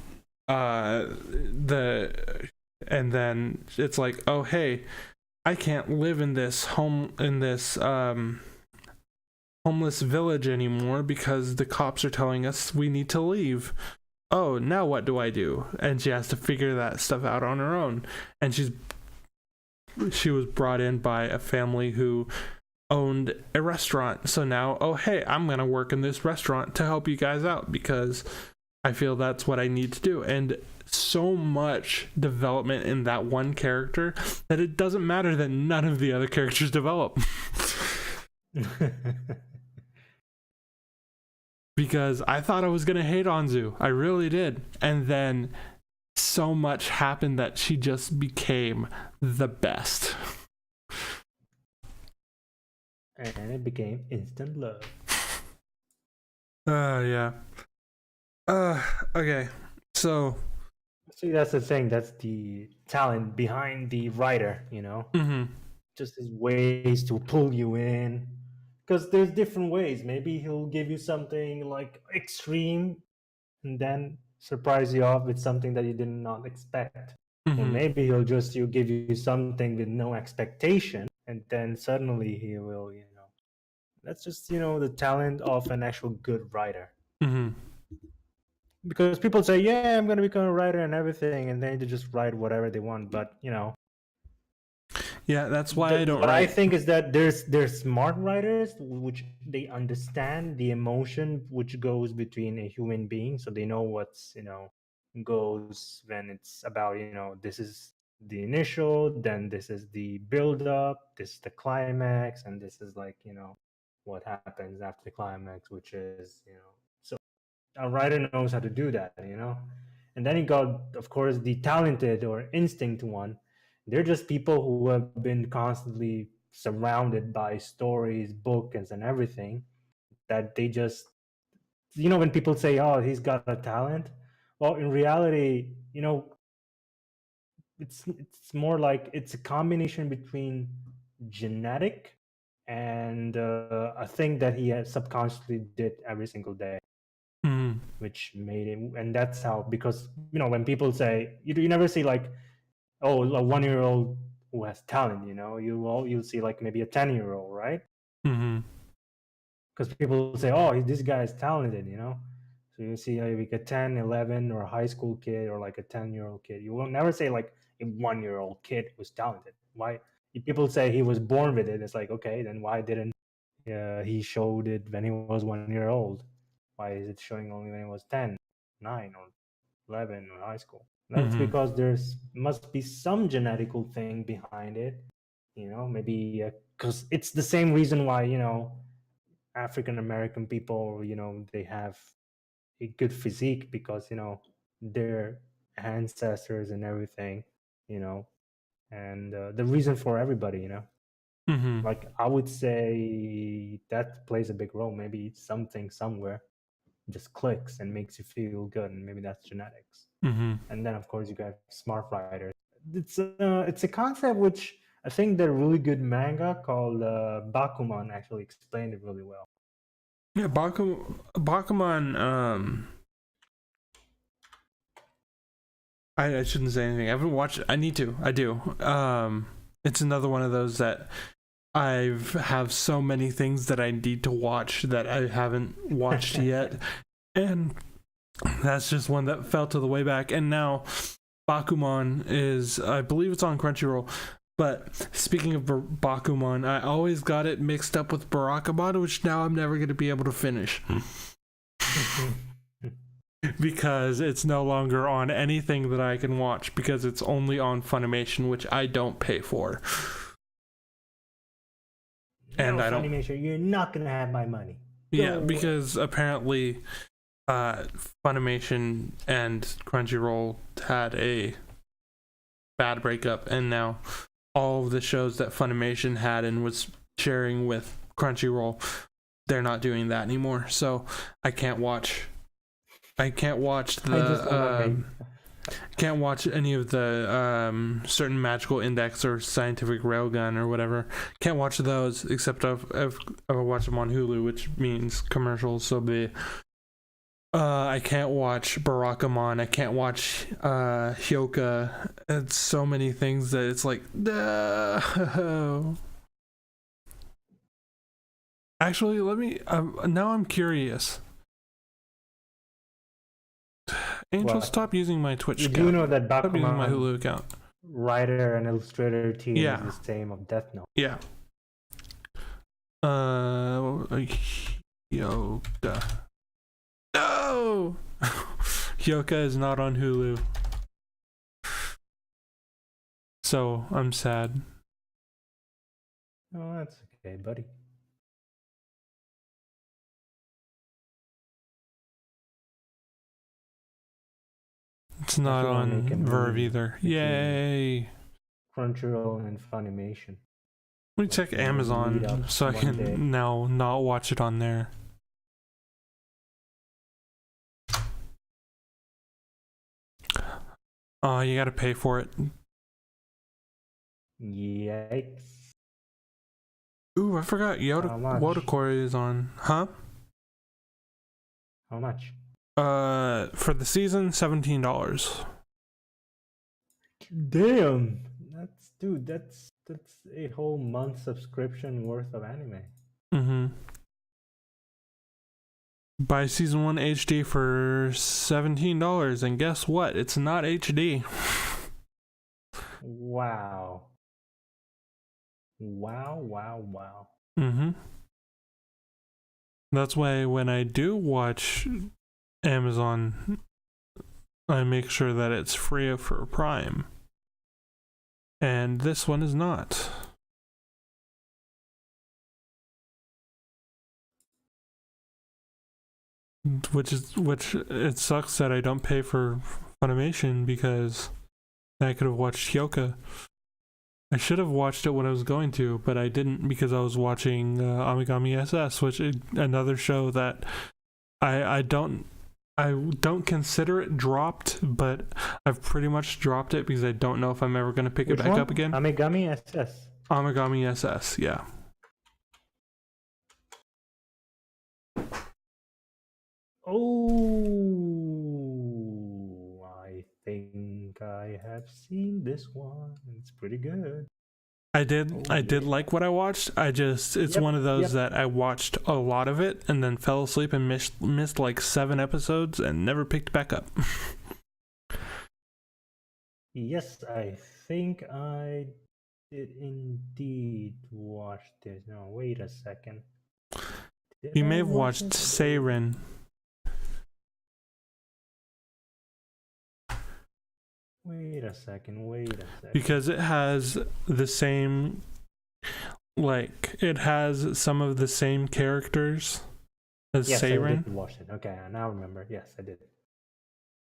it's like, oh, hey, I can't live in this homeless village anymore because the cops are telling us we need to leave. Oh, now what do I do? And she has to figure that stuff out on her own. And she was brought in by a family who owned a restaurant. So now, oh, hey, I'm going to work in this restaurant to help you guys out because I feel that's what I need to do. And so much development in that one character that it doesn't matter that none of the other characters develop. Because I thought I was going to hate Anzu. I really did. And then so much happened that she just became the best. And it became instant love. Yeah. Okay. So. See, that's the thing. That's the talent behind the writer, you know? Mm-hmm. Just his ways to pull you in. Because there's different ways. Maybe he'll give you something like extreme, and then surprise you off with something that you did not expect. Or maybe he'll just give you something with no expectation, and then suddenly he will, that's just the talent of an actual good writer. Because people say, yeah, I'm going to become a writer and everything, and then they just write whatever they want. But yeah, that's why I don't what write. I think is that there's smart writers which they understand the emotion which goes between a human being, so they know what's goes when it's about this is the initial, then this is the build up, this is the climax, and this is like what happens after the climax, which is so a writer knows how to do that, and then you got, of course, the talented or instinct one. They're just people who have been constantly surrounded by stories, books, and everything, that they just, when people say, oh, he's got a talent, well, in reality, it's more like it's a combination between genetic and a thing that he has subconsciously did every single day, which made him. And that's how, because when people say, you never see like, oh, a 1-year-old who has talent, you'll see like maybe a 10-year-old, right? Because people say, oh, this guy is talented, so you see like a 10, 11, or a high school kid, or like a 10-year-old kid. You will never say like a 1-year-old kid was talented. Why? If people say he was born with it, it's like, okay, then why didn't he showed it when he was 1 year old? Why is it showing only when he was 10, 9, or 11, or high school? That's because there's must be some genetical thing behind it, maybe because it's the same reason why African American people, they have a good physique, because their ancestors and everything, and the reason for everybody, like I would say that plays a big role. Maybe something somewhere just clicks and makes you feel good, and maybe that's genetics. And then of course you got smart writers. It's a concept which I think the really good manga called Bakuman actually explained it really well. Yeah, Bakuman. I shouldn't say anything. I haven't watched it. I need to. I do. It's another one of those that I have so many things that I need to watch that I haven't watched yet, and that's just one that fell to the way back. And now Bakuman is, I believe it's on Crunchyroll. But speaking of Bakuman, I always got it mixed up with Barakamon, which now I'm never going to be able to finish. Because it's no longer on anything that I can watch, because it's only on Funimation, which I don't pay for. And I don't. Funimation, you're not going to have my money. Yeah, because apparently Funimation and Crunchyroll had a bad breakup, and now all of the shows that Funimation had and was sharing with Crunchyroll, they're not doing that anymore. So I can't watch the can't watch any of the certain Magical Index or Scientific Railgun or whatever. Can't watch those, except I've watched them on Hulu, which means commercials. So I can't watch Barakamon. I can't watch Hyoka. It's so many things that it's like, no. Actually, let me. Now I'm curious. Angel, what? Stop using my Twitch account. You do know that Bakuman, stop using my Hulu account. Writer and illustrator team is the same of Death Note. Yeah. Hyoka. No! Hyoka is not on Hulu. So, I'm sad. Oh, that's okay, buddy. It's not on Verve either. Yay! Crunchyroll and Funimation. Let me check Amazon so I can now not watch it on there. Oh, you gotta pay for it. Yikes. Ooh, I forgot Wodakori is on. Huh? How much? For the season, $17. Damn, that's a whole month subscription worth of anime. Mm-hmm. Buy season 1 HD for $17, and guess what? It's not HD. Wow. Mm-hmm. That's why when I do watch Amazon, I make sure that it's free for Prime. And this one is not. Which it sucks that I don't pay for Funimation, because I could have watched Hyoka. I should have watched it when I was going to, but I didn't, because I was watching Amigami SS, which is another show that I don't consider it dropped, but I've pretty much dropped it because I don't know if I'm ever going to pick it back up again. Amigami SS. Amigami SS, yeah. Oh, I think I have seen this one. It's pretty good. I did like what I watched. It's one of those that I watched a lot of it and then fell asleep and missed like 7 episodes and never picked back up. Yes, I think I did indeed watch this. No, wait a second. You may have watched Seiren. Wait a second. Because it has the same, like, it has some of the same characters as Seiren. Yes, I did watch it. Okay, I now remember. Yes, I did.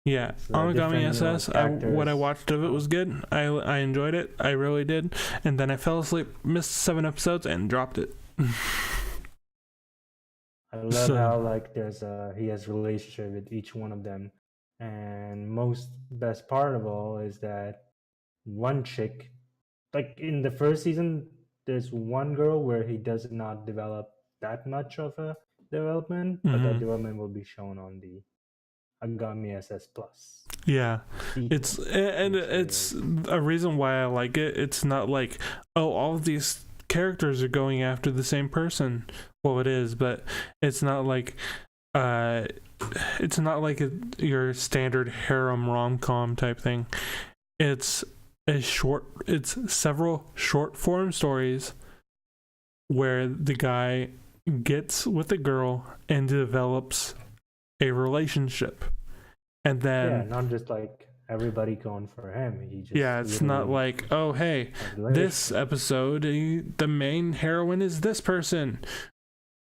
Yeah, Amigami SS, what I watched of it was good. I enjoyed it. I really did. And then I fell asleep, missed 7 episodes, and dropped it. I love how, like, he has a relationship with each one of them. And best part of all is that one chick, like in the first season, there's one girl where he does not develop that much of a development, but that development will be shown on the Agami SS Plus. Yeah, it's a reason why I like it. It's not like, oh, all of these characters are going after the same person. Well, it is, but it's not like your standard harem rom-com type thing. It's several short form stories where the guy gets with a girl and develops a relationship, and then not just like everybody going for him. It's not like, oh hey, this episode the main heroine is this person.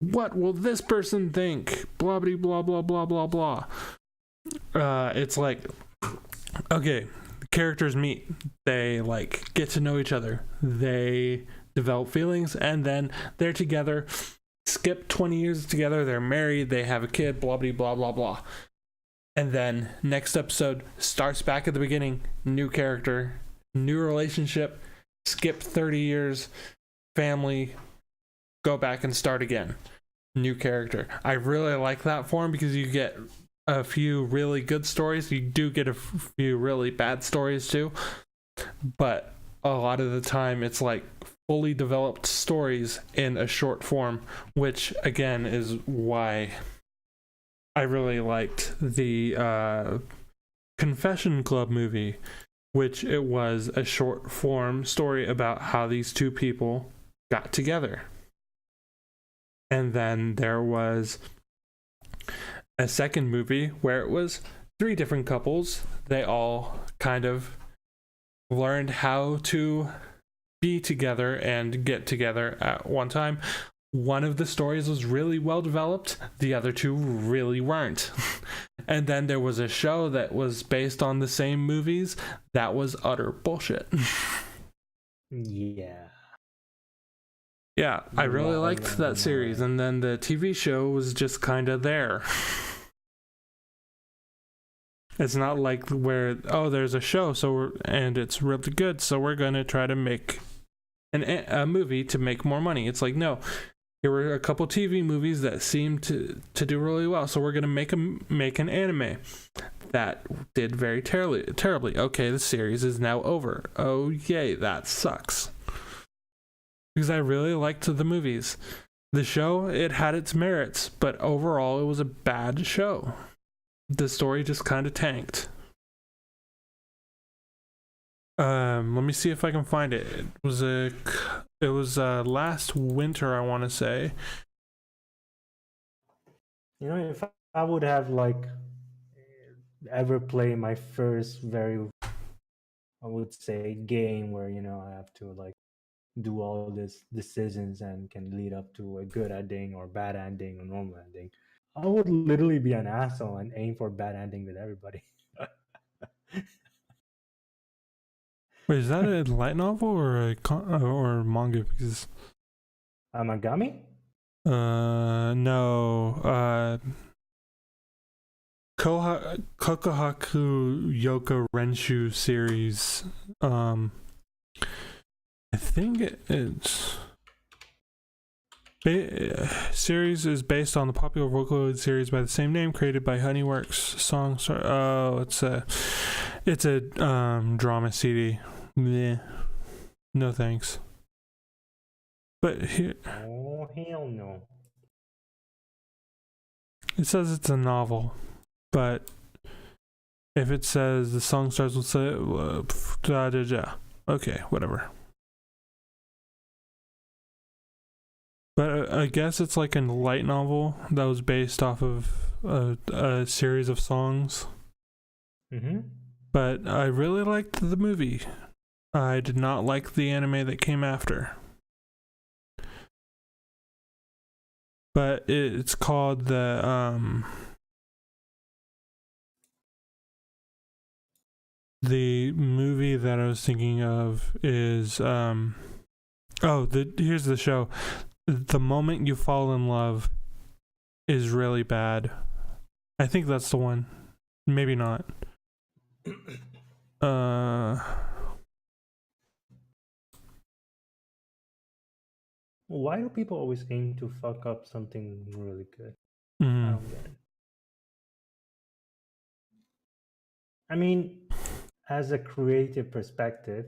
What will this person think? Blah blah blah blah blah blah blah. It's like, okay, the characters meet, they like get to know each other, they develop feelings, and then they're together. Skip 20 years together, they're married, they have a kid, blah blah blah blah blah. And then next episode starts back at the beginning, new character, new relationship, skip 30 years, family, go back and start again, new character. I really like that form because you get a few really good stories, you do get a few really bad stories too, but a lot of the time it's like fully developed stories in a short form, which again is why I really liked the Confession Club movie, which it was a short form story about how these two people got together. And then there was a second movie where it was 3 different couples. They all kind of learned how to be together and get together at one time. One of the stories was really well developed, the other 2 really weren't. And then there was a show that was based on the same movies that was utter bullshit. Yeah, I really liked that series, and then the TV show was just kind of there. It's not like where, oh, there's a show, and it's really good, so we're going to try to make a movie to make more money. It's like, no, here were a couple TV movies that seemed to do really well, so we're gonna make an anime that did very terribly. Okay, the series is now over. Oh yay, that sucks. Because I really liked the movies. The show, it had its merits, but overall it was a bad show. The story just kind of tanked. Let me see if I can find it. It was last winter, I want to say. You know, if I would have like ever play my first very, I would say, game where, you know, I have to like do all these decisions and can lead up to a good ending or bad ending or normal ending, I would literally be an asshole and aim for bad ending with everybody. Wait, is that a light novel or or manga? Because Amagami? No. Kokohaku Yoka Renshu series. I think it's series is based on the popular Vocaloid series by the same name, created by Honeyworks Songs. Oh, it's a drama CD. Meh. No thanks. But here, oh hell no. It says it's a novel, but if it says the song starts with okay, whatever. But I guess it's like a light novel that was based off of a series of songs. Mm-hmm. But I really liked the movie. I did not like the anime that came after. But it's called the movie that I was thinking of is here's the show. The Moment You Fall in Love is really bad. I think that's the one. Maybe not. Why do people always aim to fuck up something really good? Mm-hmm. I don't get it. I mean, as a creative perspective,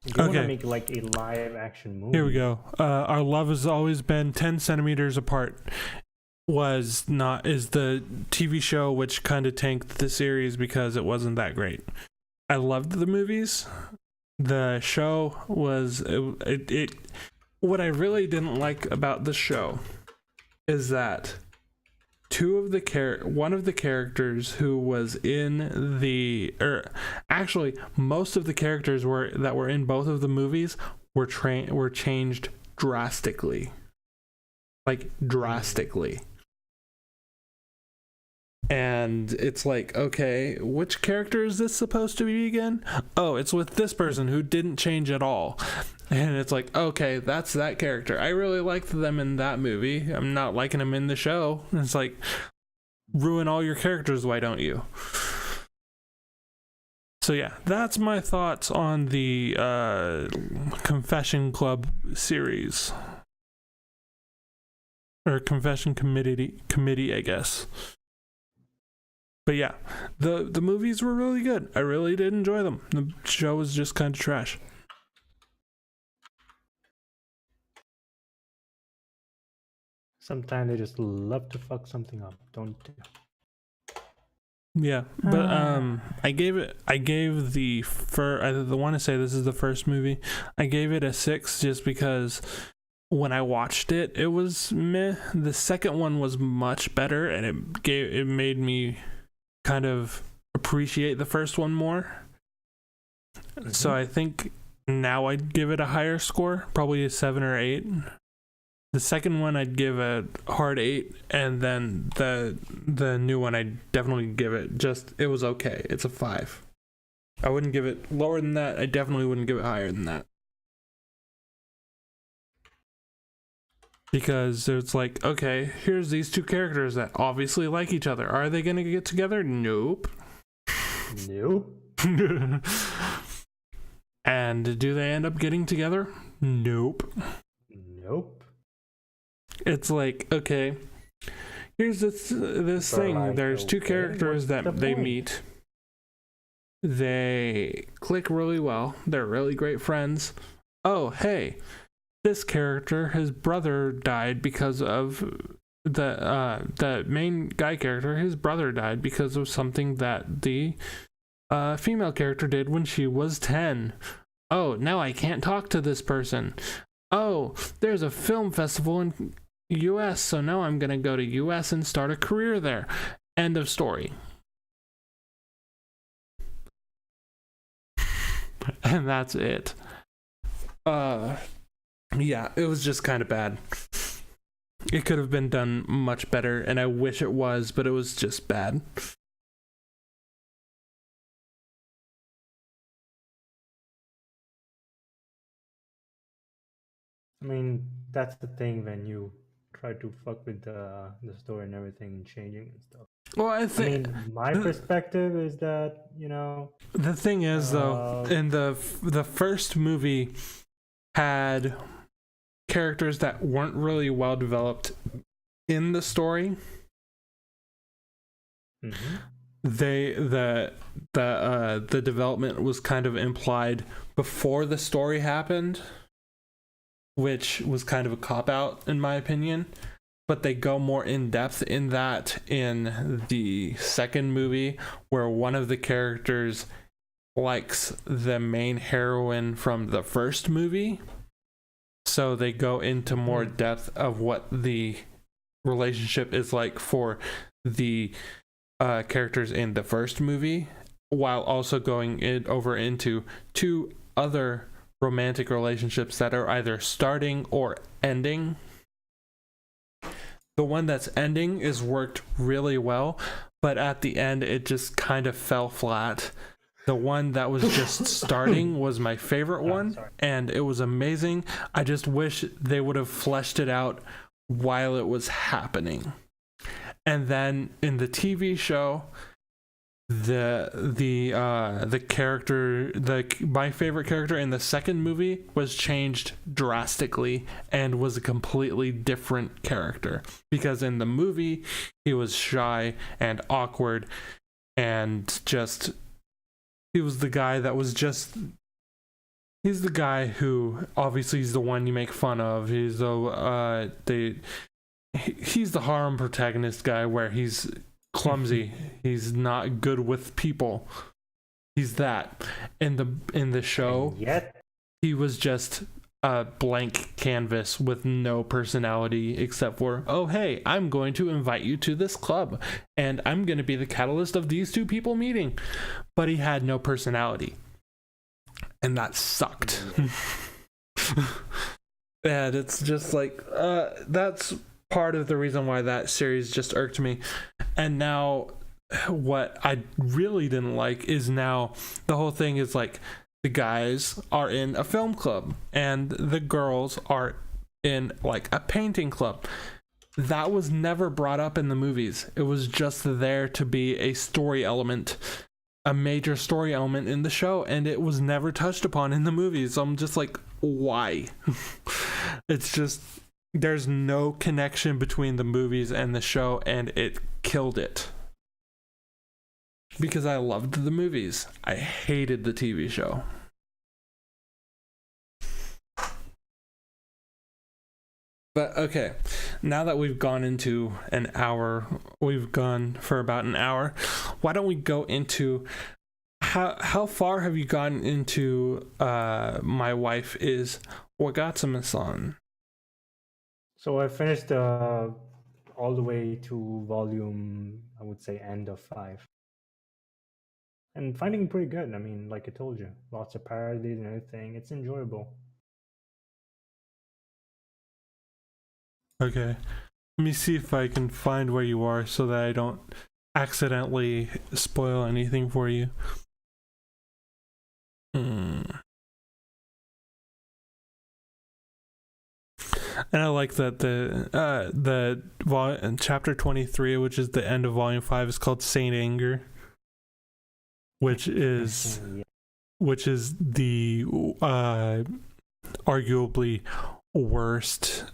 if you want to make like a live action movie. Here we go. Our Love Has Always Been 10 centimeters apart is the TV show, which kind of tanked the series because it wasn't that great. I loved the movies. The show was it what I really didn't like about the show is that one of the characters who was in most of the characters that were in both of the movies were changed drastically. Like drastically. And it's like, okay, which character is this supposed to be again? Oh, it's with this person who didn't change at all. And it's like, okay, that's that character. I really liked them in that movie. I'm not liking them in the show. And it's like, ruin all your characters, why don't you? So yeah, that's my thoughts on the Confession Club series. Or Confession Committee, I guess. But yeah, the movies were really good. I really did enjoy them. The show was just kind of trash. Sometimes they just love to fuck something up, don't they? Yeah, but I want to say this is the first movie. I gave it a 6 just because when I watched it, it was meh. The second one was much better, and it made me kind of appreciate the first one more. Mm-hmm. So I think now I'd give it a higher score, probably a 7 or 8. The second one I'd give a hard 8, and then the new one I'd definitely give it it was okay. It's a 5. I wouldn't give it lower than that. I definitely wouldn't give it higher than that. Because it's like, okay, here's these two characters that obviously like each other. Are they going to get together? Nope. Nope. And do they end up getting together? Nope. Nope. It's like, okay, here's this thing. Like, There's two characters that they meet. They click really well. They're really great friends. Oh, hey, this character, his brother died because of the main guy character. His brother died because of something that the female character did when she was 10. Oh, now I can't talk to this person. Oh, there's a film festival in US, so now I'm gonna go to US and start a career there. End of story. And that's it. Yeah, it was just kind of bad. It could have been done much better, and I wish it was, but it was just bad. I mean, that's the thing when you try to fuck with the story and everything and changing and stuff. Well, I think my perspective is that, the thing is though, in the first movie had characters that weren't really well developed in the story. Mm-hmm. The development was kind of implied before the story happened, which was kind of a cop-out in my opinion, but they go more in depth in that in the second movie, where one of the characters likes the main heroine from the first movie, so they go into more depth of what the relationship is like for the characters in the first movie, while also going over into two other romantic relationships that are either starting or ending. The one that's ending is worked really well, but at the end it just kind of fell flat. The one that was just starting was my favorite one, and it was amazing. I just wish they would have fleshed it out while it was happening. And then in the TV show, the character, my favorite character in the second movie was changed drastically and was a completely different character, because in the movie he was shy and awkward and just, he was the guy that was just, he's the guy who obviously he's the one you make fun of. He's he's the harem protagonist guy, where he's clumsy, he's not good with people. He's that. In the show, yet he was just a blank canvas with no personality except for, oh hey, I'm going to invite you to this club and I'm going to be the catalyst of these two people meeting. But he had no personality, and that sucked. And it's just like that's part of the reason why that series just irked me. And now what I really didn't like is now the whole thing is like the guys are in a film club and the girls are in like a painting club. That was never brought up in the movies. It was just there to be a story element, a major story element in the show, and it was never touched upon in the movies. So I'm just like, why? It's just, there's no connection between the movies and the show, and it killed it. Because I loved the movies. I hated the TV show. But okay, now that we've gone into an hour, we've gone for about an hour, why don't we go into how far have you gotten into My Wife is Wagatsuma-san? So I finished all the way to volume, I would say, end of 5. And finding it pretty good. I mean, like I told you, lots of parodies and everything. It's enjoyable. Okay. Let me see if I can find where you are so that I don't accidentally spoil anything for you. And I like that the chapter 23, which is the end of volume 5, is called Saint Anger, which is the arguably worst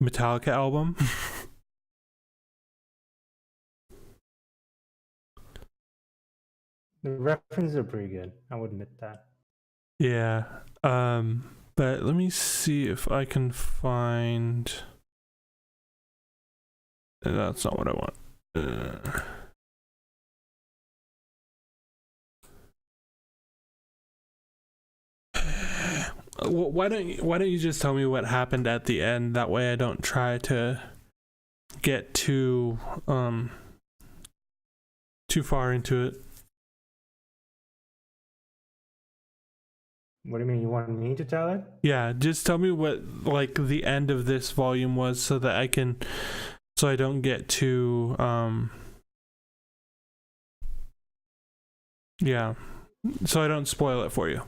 Metallica album. The references are pretty good. I would admit that. Yeah. But let me see if I can find. That's not what I want. Why don't you just tell me what happened at the end? That way I don't try to get too far into it. What do you mean? You want me to tell it? Yeah, just tell me what like the end of this volume was so that I don't get too yeah. So I don't spoil it for you.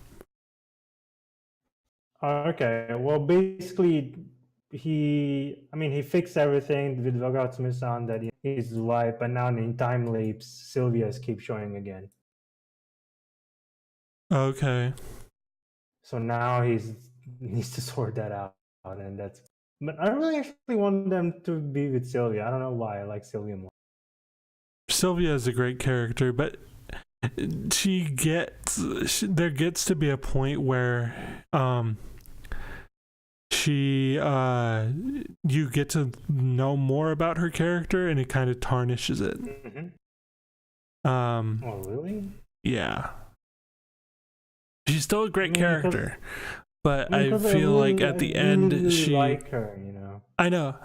Okay. Well, basically, he fixed everything with regards to his son that his wife, but now in time lapse, Sylvia's keep showing again. Okay. So now he needs to sort that out, and that's. But I don't really actually want them to be with Sylvia. I don't know why I like Sylvia more. Sylvia is a great character, but there gets to be a point where you get to know more about her character and it kind of tarnishes it. Oh really? Yeah, she's still a great character, but I feel like at the end she like her, you know. I know,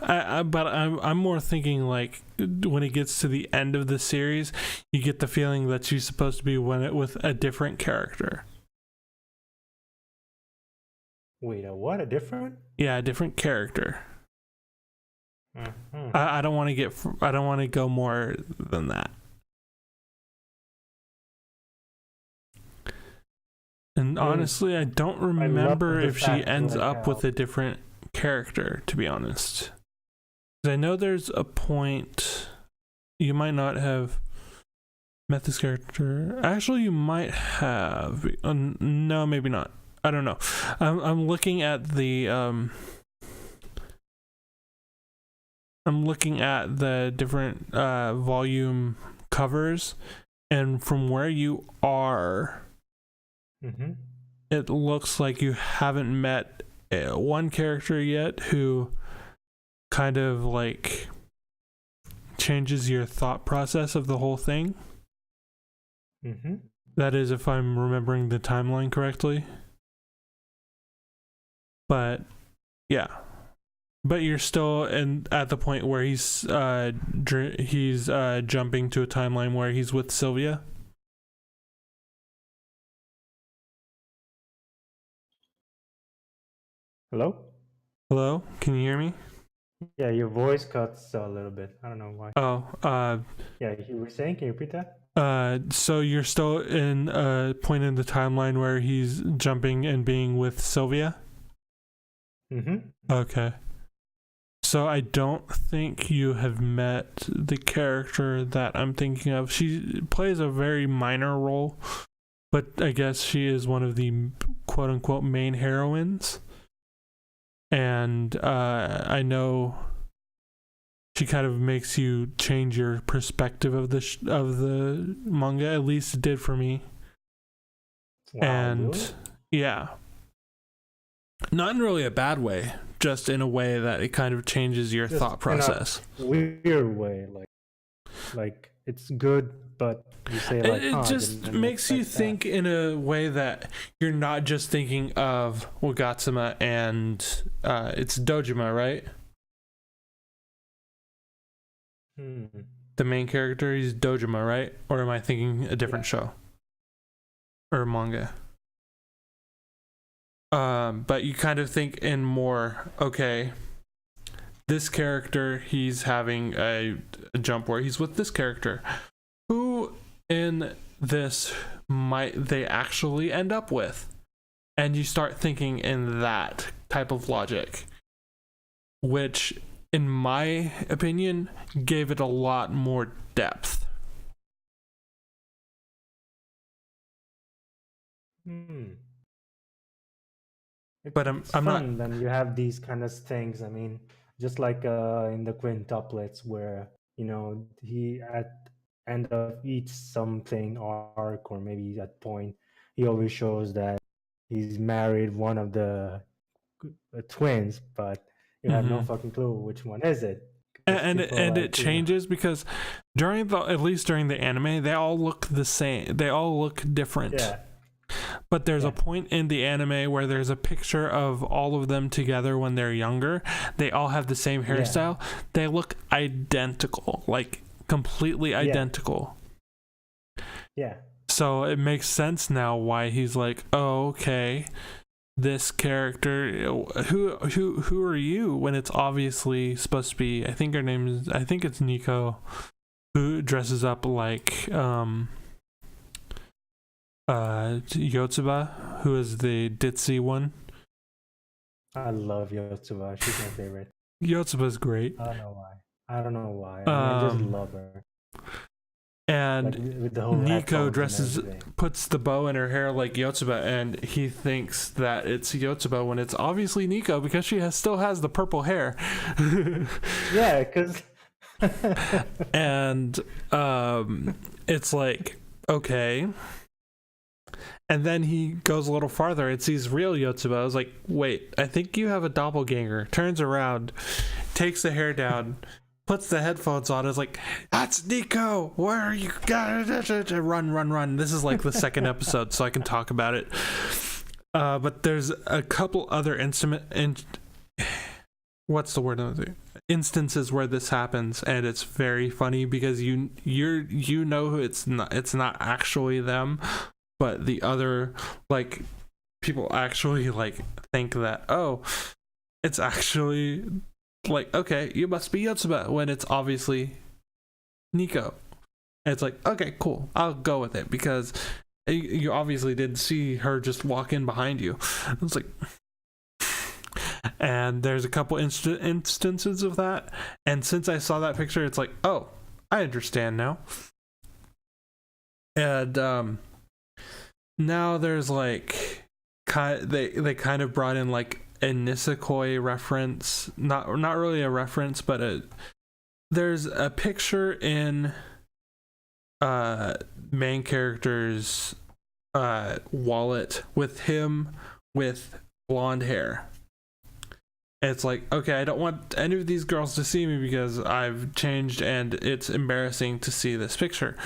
but I'm more thinking like when it gets to the end of the series, you get the feeling that she's supposed to be with a different character. Wait, what? A different? Yeah, a different character. Mm-hmm. I don't want to go more than that. And honestly, I don't remember if she ends up with a different character, to be honest. I know there's a point you might not have met this character. Actually, you might have. No, maybe not. I don't know. I'm looking at the different volume covers, and from where you are, it looks like you haven't met one character yet who kind of like changes your thought process of the whole thing. That is, if I'm remembering the timeline correctly. But yeah, but you're still at the point where he's jumping to a timeline where he's with Sylvia. Hello, can you hear me? Yeah, your voice cuts a little bit. I don't know why. Yeah, you were saying, can you repeat that? So you're still in a point in the timeline where he's jumping and being with Sylvia? Okay. So I don't think you have met the character that I'm thinking of. She plays a very minor role, but I guess she is one of the quote-unquote main heroines. And I know she kind of makes you change your perspective of the manga. At least it did for me. Wow, and really? Yeah, not in really a bad way, just in a way that it kind of changes your thought process. In a weird way, like it's good, but you say like it just makes you think in a way that you're not just thinking of Wagatsuma and it's Dojima, right? The main character, he's Dojima, right? Or am I thinking a different show or manga? But you kind of think in more, okay, this character, he's having a jump where he's with this character. Who in this might they actually end up with? And you start thinking in that type of logic, which, in my opinion, gave it a lot more depth. It's But I'm fun not. when you have these kind of things. I mean, just like in the quintuplets where he at end of each something arc, or maybe at point, he always shows that he's married one of the twins, but you have no Mm-hmm. fucking clue which one is it. And it changes because at least during the anime, they all look the same. They all look different. Yeah. But there's a point in the anime where there's a picture of all of them together when they're younger. They all have the same hairstyle. Yeah. They look identical, like completely identical. Yeah. So it makes sense now why he's like, oh, okay, this character, who are you? When it's obviously supposed to be, I think it's Nico, who dresses up like Yotsuba, who is the ditzy one. I love Yotsuba. She's my favorite. Yotsuba's great. I don't know why. I just love her. And like Nico puts the bow in her hair like Yotsuba, and he thinks that it's Yotsuba when it's obviously Nico because she still has the purple hair. Yeah, because. And it's like, okay. And then he goes a little farther and sees real Yotsuba. I was like, wait, I think you have a doppelganger. Turns around, takes the hair down, puts the headphones on. Is like, that's Nico. Where are you? Run. This is like the second episode, so I can talk about it. But there's a couple other instances where this happens, and it's very funny because you know it's not actually them, but the other like people actually like think that, oh, it's actually like, okay, you must be Yotsuba when it's obviously Nico. And it's like, okay, cool, I'll go with it because you obviously didn't see her just walk in behind you. It's like, and there's a couple instances of that, and since I saw that picture, it's like, oh, I understand now. And now there's like they kind of brought in like a Nisekoi reference, not really a reference, but there's a picture in main character's wallet with him with blonde hair. It's like, okay, I don't want any of these girls to see me because I've changed and it's embarrassing to see this picture.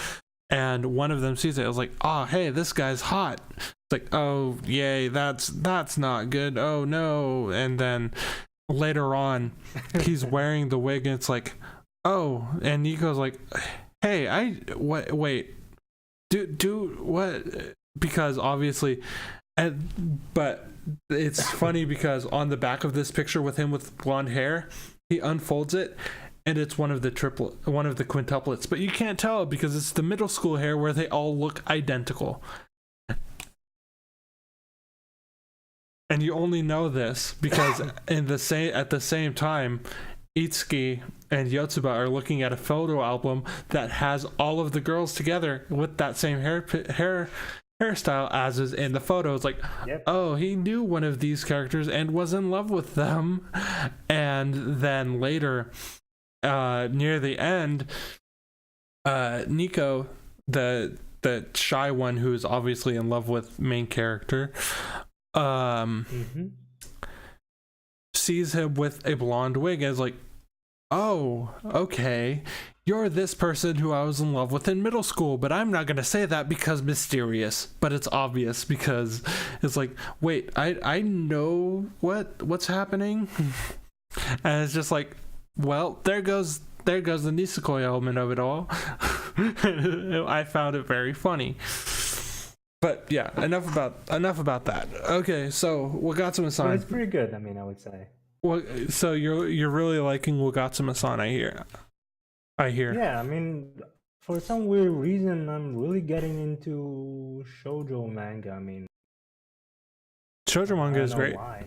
And one of them sees it. I was like, oh, hey, this guy's hot. It's like, oh, yay, that's not good. Oh, no. And then later on, he's wearing the wig, and it's like, oh. And Nico's like, hey, wait. Do what? Because obviously, but it's funny because on the back of this picture with him with blonde hair, he unfolds it, and it's one of the quintuplets, but you can't tell it because it's the middle school hair where they all look identical. And you only know this because at the same time, Itsuki and Yotsuba are looking at a photo album that has all of the girls together with that same hairstyle as is in the photo. It's like, yep. Oh, he knew one of these characters and was in love with them. And then later, near the end, Nico, the shy one who is obviously in love with main character, sees him with a blonde wig and is like, oh, okay, you're this person who I was in love with in middle school, but I'm not gonna say that because mysterious. But it's obvious because it's like, wait, I know what's happening. And it's just like, well, there goes the Nisekoi element of it all. I found it very funny. But yeah, enough about that. Okay, so Wagatsuma-san. Well, it's pretty good, I mean, I would say. Well, so you're really liking Wagatsuma-san, I hear. Yeah, I mean, for some weird reason, I'm really getting into shoujo manga. I mean, shoujo manga is great. Why.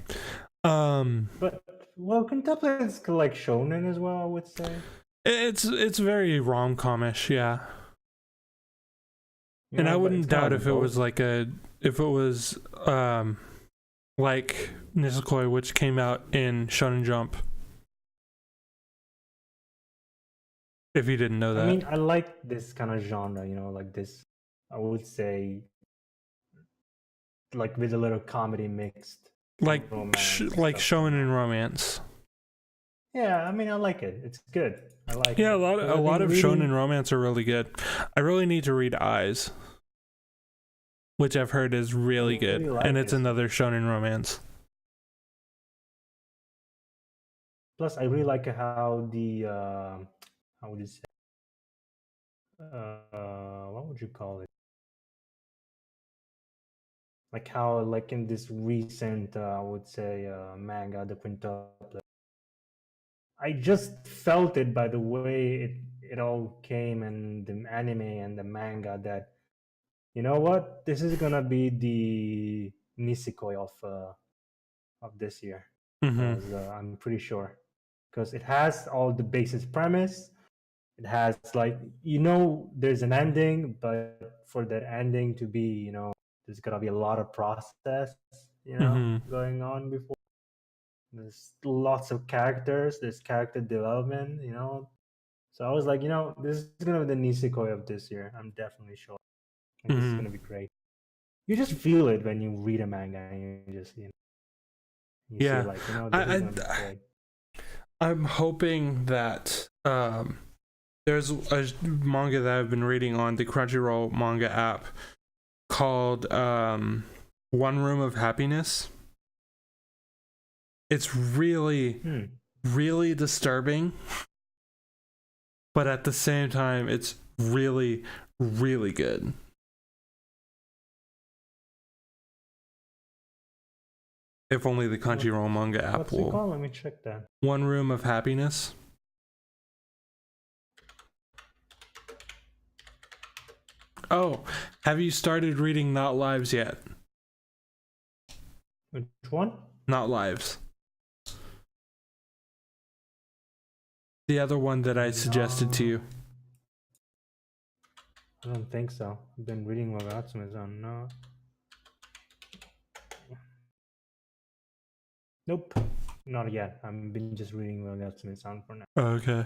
But quintuplet is like shonen as well, I would say. It's very rom-comish, yeah. And I wouldn't doubt if it was like like Nisekoi, which came out in Shonen Jump. If you didn't know that. I mean, I like this kind of genre, like this, I would say, like with a little comedy mixed. Like like shonen romance. Yeah, I mean, I like it. It's good. I like it. Yeah, a lot of shonen romance are really good. I really need to read Eyes, which I've heard is really good, and it's another shonen romance. Plus, I really like how the how would you say? What would you call it? Like how, like in this recent, I would say, manga, the quintuplet. I just felt it by the way it all came, and the anime and the manga, that you know what, this is gonna be the Nisekoi of this year. Because I'm pretty sure, because it has all the basic premise. It has, like, there's an ending, but for that ending to be, there's gonna be a lot of process, going on before. There's lots of characters. There's character development, So I was like, this is gonna be the Nisekoi of this year. I'm definitely sure. And this is gonna be great. You just feel it when you read a manga, and you just, you see, like, this is gonna be great. I'm hoping that there's a manga that I've been reading on the Crunchyroll manga app called One Room of Happiness. It's really, really disturbing, but at the same time, it's really, really good. If only the Crunchyroll manga app What's it called? Let me check that. One Room of Happiness. Oh, have you started reading Not Lives yet? Which one? Not Lives. The other one that I suggested to you. I don't think so. I've been reading Mogatsume-san. No. Nope. Not yet. I've been just reading Mogatsume-san for now. Okay.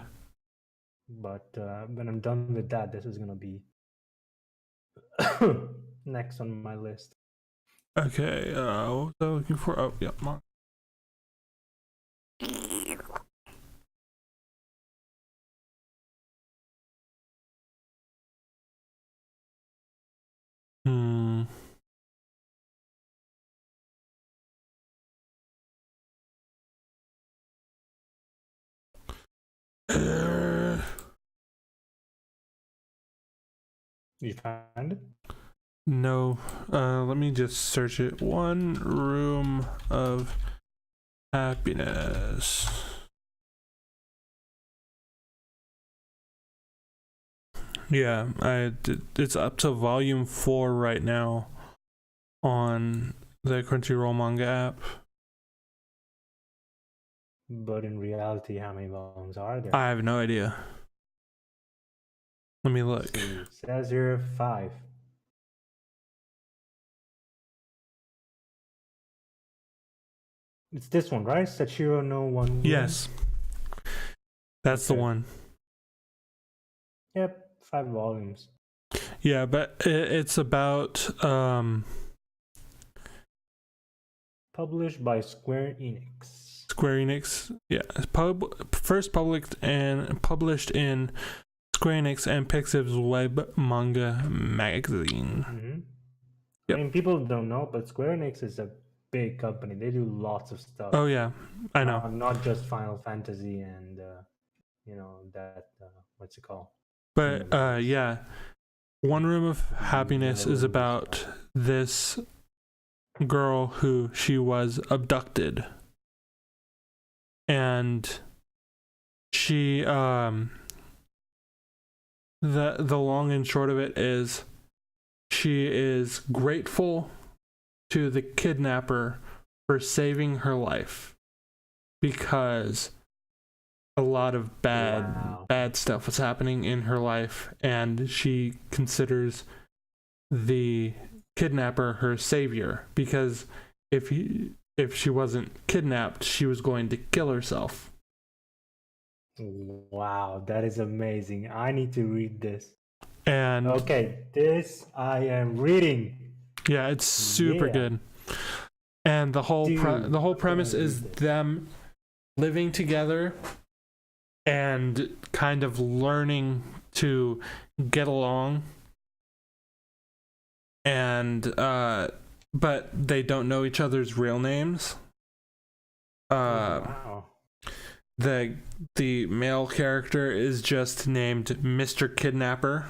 But when I'm done with that, this is gonna be next on my list. Okay. What was I looking for? Oh, yeah. You find it? No. Let me just search it. One Room of Happiness. Yeah, it's up to volume 4 right now on the Crunchyroll manga app. But in reality, how many volumes are there? I have no idea. Let me look. It says here 5. It's this one, right? Sachiro no One. Yes. That's the one. Yep, 5 volumes. Yeah, but it's about published by Square Enix. Square Enix, yeah. First published in Square Enix and Pixiv's web manga magazine. Mm-hmm. Yep. I mean, people don't know, but Square Enix is a big company. They do lots of stuff. Oh yeah, I know. Not just Final Fantasy and that what's it called? But yeah, One Room of Happiness is about this girl who she was abducted, and she the long and short of it is she is grateful to the kidnapper for saving her life, because a lot of bad stuff was happening in her life, and she considers the kidnapper her savior, because if she wasn't kidnapped, she was going to kill herself. Wow, that is amazing. I need to read this. And okay, this I am reading. Yeah, it's super good. And the whole premise is them living together and kind of learning to get along, and but they don't know each other's real names. Wow. The male character is just named Mr. Kidnapper,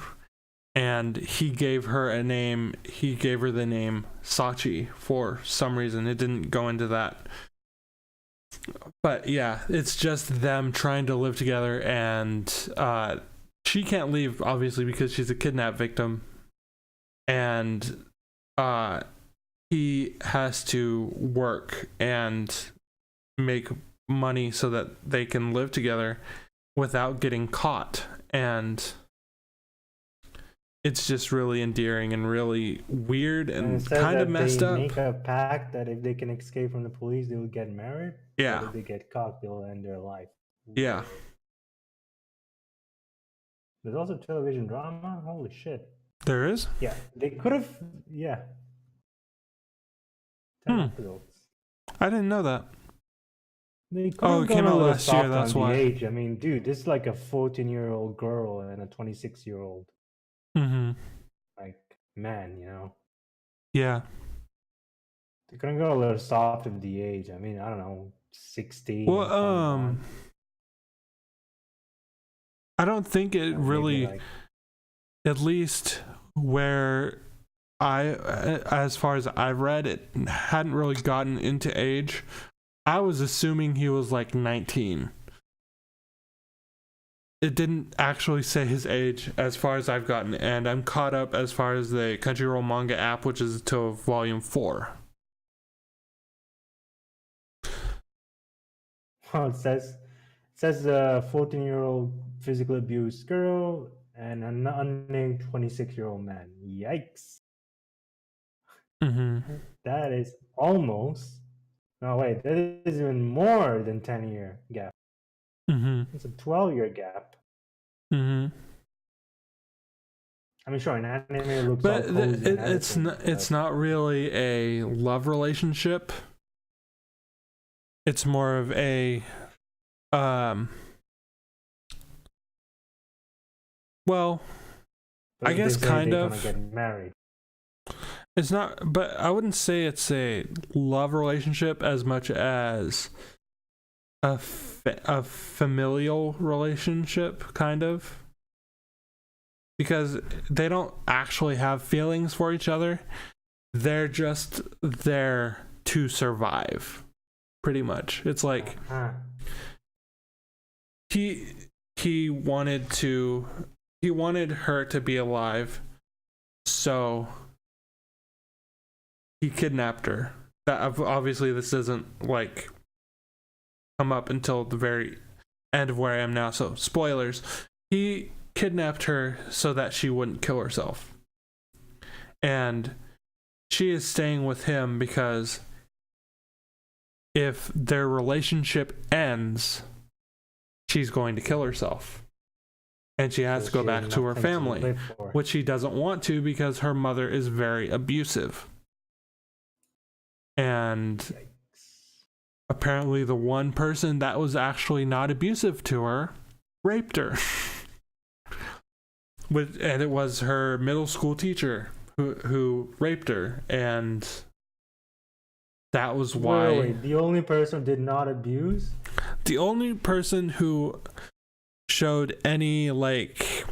and he gave her the name Sachi for some reason. It didn't go into that. But yeah, it's just them trying to live together, and she can't leave, obviously, because she's a kidnap victim. And he has to work and make money so that they can live together without getting caught. And it's just really endearing and really weird and kind of messed up. They make a pact that if they can escape from the police, they will get married. Yeah. But if they get caught, they'll end their life. Yeah. There's also television drama. Holy shit. There is? Yeah. They could have. Yeah. 10 episodes. I didn't know that. It came out last year. That's why. Age. I mean, dude, this is like a 14-year-old girl and a 26-year-old. Mm-hmm. Like, man, you know. Yeah. They couldn't go a little soft with the age. I mean, I don't know, 16. Well, I don't think it really, like, at least where as far as I've read, it hadn't really gotten into age. I was assuming he was like 19. It didn't actually say his age as far as I've gotten, and I'm caught up as far as the Crunchyroll manga app, which is till volume 4. Oh, it says a 14-year-old physically abused girl and an unnamed 26-year-old man. Yikes. Mm-hmm. That is almost. No, wait, that is even more than 10-year gap. Mm-hmm. It's a 12-year gap. Mm-hmm. I mean, sure, an anime looks, but it's not really a love relationship. It's more of a well, I guess kind of get married. It's not, but I wouldn't say it's a love relationship as much as a familial relationship, kind of. Because they don't actually have feelings for each other. They're just there to survive, pretty much. It's like he wanted her to be alive, so he kidnapped her. That obviously this doesn't like come up until the very end of where I am now, so spoilers. He kidnapped her so that she wouldn't kill herself, and she is staying with him because if their relationship ends, she's going to kill herself, and she has to go back to her family, which she doesn't want to because her mother is very abusive. And apparently the one person that was actually not abusive to her raped her. And it was her middle school teacher who raped her, and that was why. Wait, the only person who did not abuse? The only person who showed any like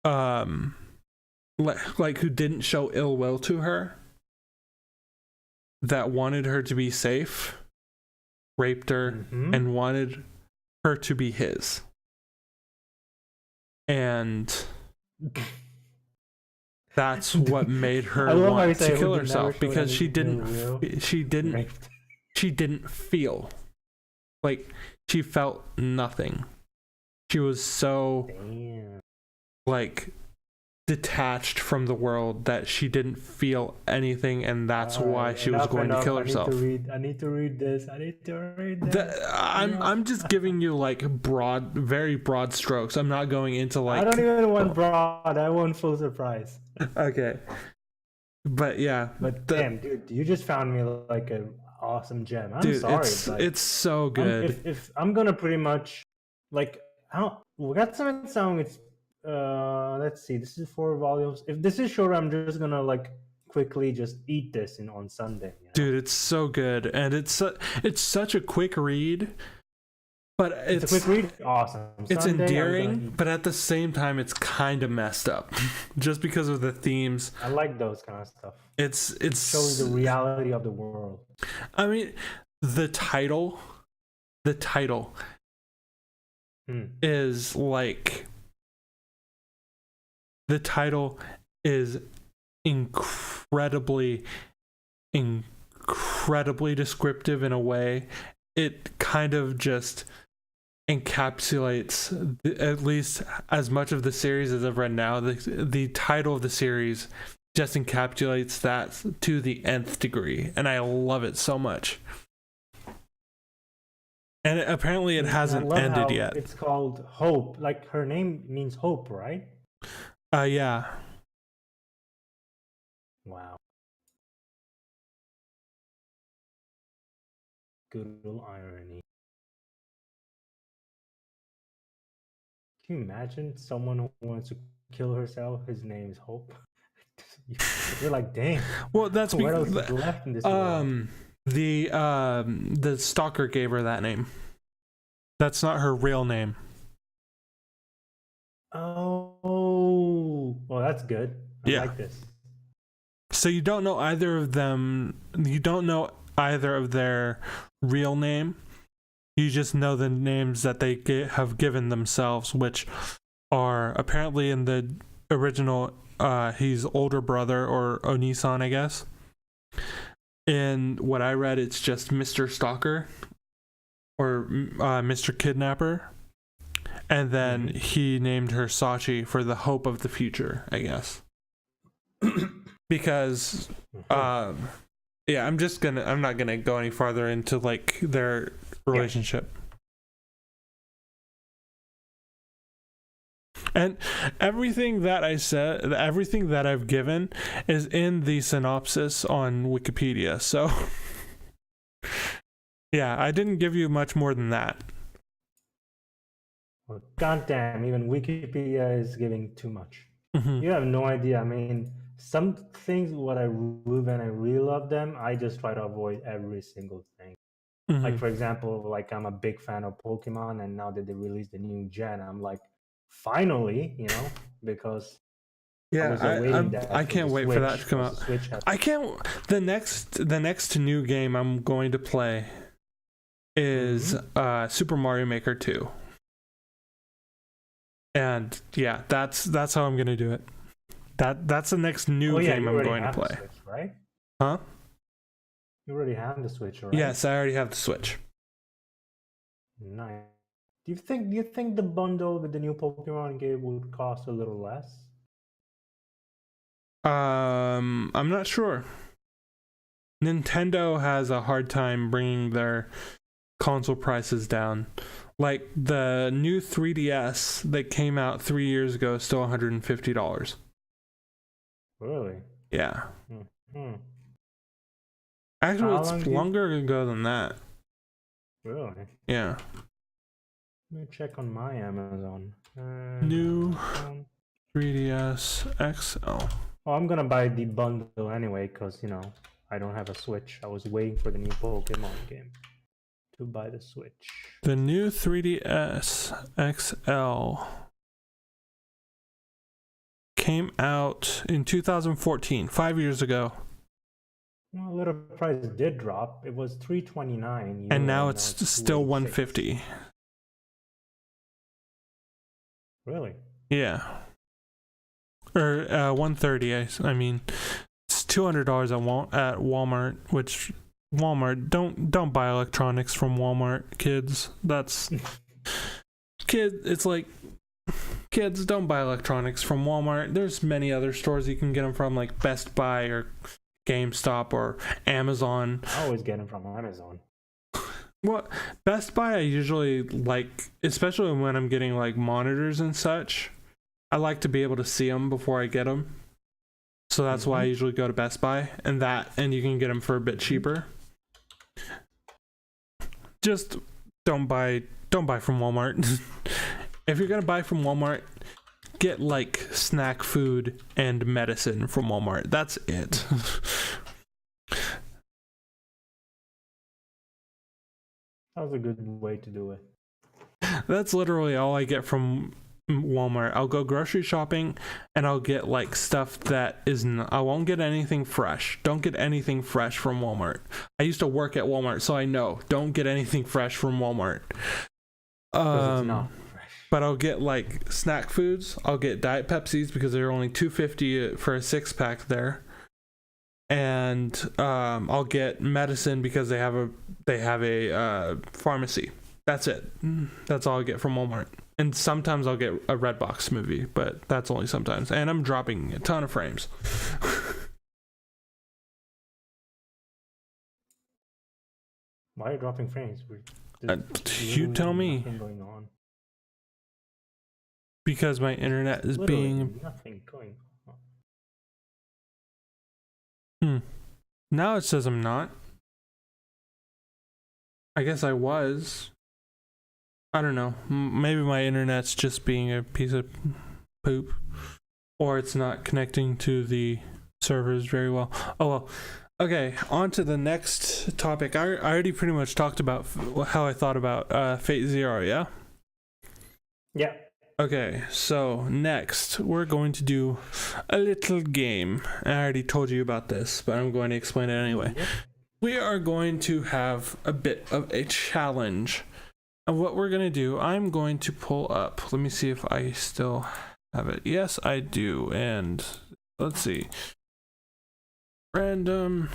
who didn't show ill will to her, that wanted her to be safe, raped her, and wanted her to be his. And that's what made her want to kill herself, because she didn't feel like, she felt nothing. She was so like detached from the world that she didn't feel anything, and that's why she was going to kill herself. I need to read this. I'm just giving you like very broad strokes. I'm not going into like. I don't even want broad. I want full surprise. Okay. But yeah. But damn, dude, you just found me like an awesome gem. I'm sorry. It's so good. If I'm gonna pretty much like, we got some song. It's let's see. This is 4 volumes. If this is short, I'm just gonna like quickly just eat this on Sunday. You know? Dude, it's so good, and it's such a quick read. But it's a quick read. Awesome. It's Sunday, endearing, but at the same time, it's kind of messed up, just because of the themes. I like those kind of stuff. It shows the reality of the world. I mean, the title is like. The title is incredibly descriptive in a way. It kind of just encapsulates at least as much of the series as I've read now. The title of the series just encapsulates that to the nth degree, and I love it so much. And apparently it hasn't ended yet. It's called Hope. Like, her name means hope, right? Yeah. Wow. Good old irony. Can you imagine someone who wants to kill herself? His name is Hope. You're like, dang. Well, that's what else is left in this world? The stalker gave her that name. That's not her real name. Oh, well, that's good. I like this. So you don't know either of them. You don't know either of their real name. You just know the names that they have given themselves, which are apparently in the original. He's older brother or Onisan, I guess. In what I read, it's just Mr. Stalker or Mr. Kidnapper. And then he named her Sachi for the hope of the future, I guess. Because, I'm not gonna go any farther into like their relationship. And everything that I said, everything that I've given is in the synopsis on Wikipedia. So, yeah, I didn't give you much more than that. Well, goddamn, even Wikipedia is giving too much. You have no idea. I mean, some things, when I really love them, I just try to avoid every single thing. Like, for example, like I'm a big fan of Pokemon, and now that they released the new gen, I'm like, finally, you know, because I can't wait for that to come out. I can't. The next new game I'm going to play is Super Mario Maker 2. And yeah, that's how I'm gonna do it. That's the next new game I'm going to play. Switch, right? Huh? You already have the Switch, right? Yes, I already have the Switch. Nice. Do you think the bundle with the new Pokemon game would cost a little less? I'm not sure. Nintendo has a hard time bringing their console prices down. Like the new 3DS that came out 3 years ago is still $150. Really? Yeah. Mm-hmm. Actually, it's longer ago than that. Really? Yeah. Let me check on my Amazon. New 3DS XL. Oh, I'm gonna buy the bundle anyway, because, you know, I don't have a Switch. I was waiting for the new Pokemon game to buy the Switch. The new 3DS XL came out in 2014, 5 years ago. Well, a little price did drop. It was $329. And now it's still $150. Really? Yeah. Or $130. I mean, it's $200 at Walmart, which Walmart, don't buy electronics from Walmart, kids. That's it's like kids, don't buy electronics from Walmart. There's many other stores you can get them from, like Best Buy or GameStop or Amazon. I always get them from Amazon. Well, Best Buy I usually like, especially when I'm getting like monitors and such. I like to be able to see them before I get them. So that's why I usually go to Best Buy, and you can get them for a bit cheaper. Just don't buy from Walmart. If you're gonna buy from Walmart, get like snack food and medicine from Walmart. That's it. That was a good way to do it. That's literally all I get from Walmart. I'll go grocery shopping and I'll get like stuff that I won't get anything fresh. Don't get anything fresh from Walmart. I used to work at Walmart, so I know. Don't get anything fresh from Walmart. It's not fresh. But I'll get like snack foods. I'll get Diet Pepsis because they're only $2.50 for a 6-pack there. And I'll get medicine because they have a pharmacy. That's it. That's all I get from Walmart. And sometimes I'll get a Redbox movie, but that's only sometimes. And I'm dropping a ton of frames. Why are you dropping frames? You tell me. Going on. Because my internet is being... Nothing going on. Now it says I'm not. I guess I was. I don't know. Maybe my internet's just being a piece of poop. Or it's not connecting to the servers very well. Oh well. Okay, on to the next topic. I already pretty much talked about how I thought about Fate Zero, yeah? Yeah. Okay, so next we're going to do a little game. I already told you about this, but I'm going to explain it anyway. Yep. We are going to have a bit of a challenge. And what we're going to do, I'm going to pull up. Let me see if I still have it. Yes, I do. And let's see. randomanime.org.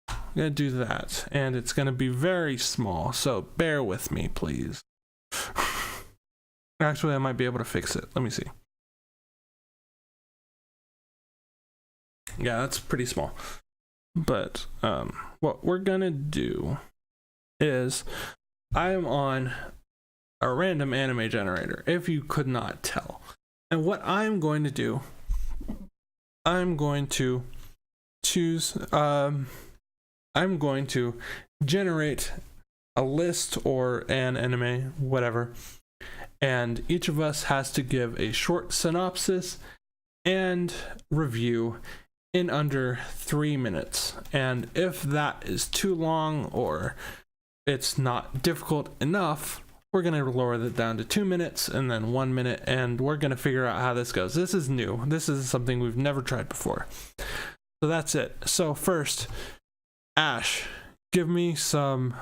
I'm going to do that. And it's going to be very small, so bear with me, please. Actually, I might be able to fix it. Let me see. Yeah, that's pretty small. But what we're gonna do is I am on a random anime generator, if you could not tell. And what I'm going to do, I'm going to choose I'm going to generate a list or an anime, whatever, and each of us has to give a short synopsis and review in under 3 minutes. And if that is too long or it's not difficult enough, we're going to lower that down to 2 minutes and then 1 minute, and we're going to figure out how this goes. This is new. This is something we've never tried before. So that's it. So first, Ash, give me some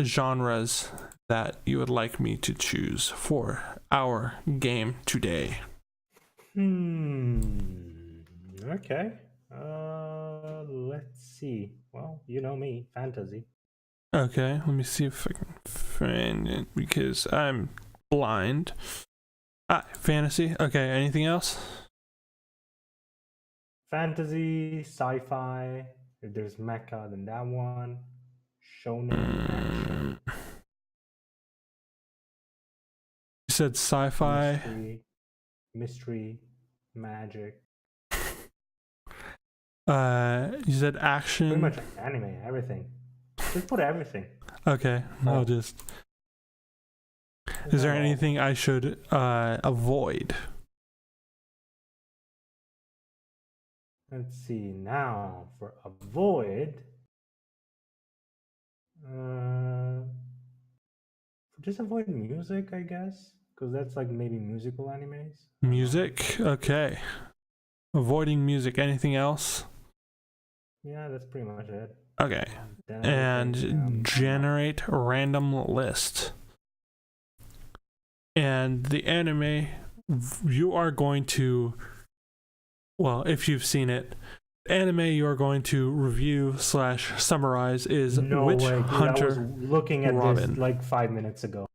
genres that you would like me to choose for our game today. Okay. Let's see. Well, you know me, fantasy. Okay, let me see if I can find it because I'm blind. Fantasy. Okay, anything else? Fantasy, sci-fi. If there's mecha, then that one. Shonen. You said sci-fi. Mystery, magic. You said action. Pretty much anime, everything. Just put everything. Okay, I'll just. Is there anything I should avoid? Let's see now for avoid. Just avoid music, I guess, because that's like maybe musical animes. Music, okay. Avoiding music. Anything else? Yeah, that's pretty much it. Okay. And generate a random list. And the anime you are going to, well, if you've seen it, anime you are going to review / summarize is Witch Hunter I was looking at Robin. this like 5 minutes ago.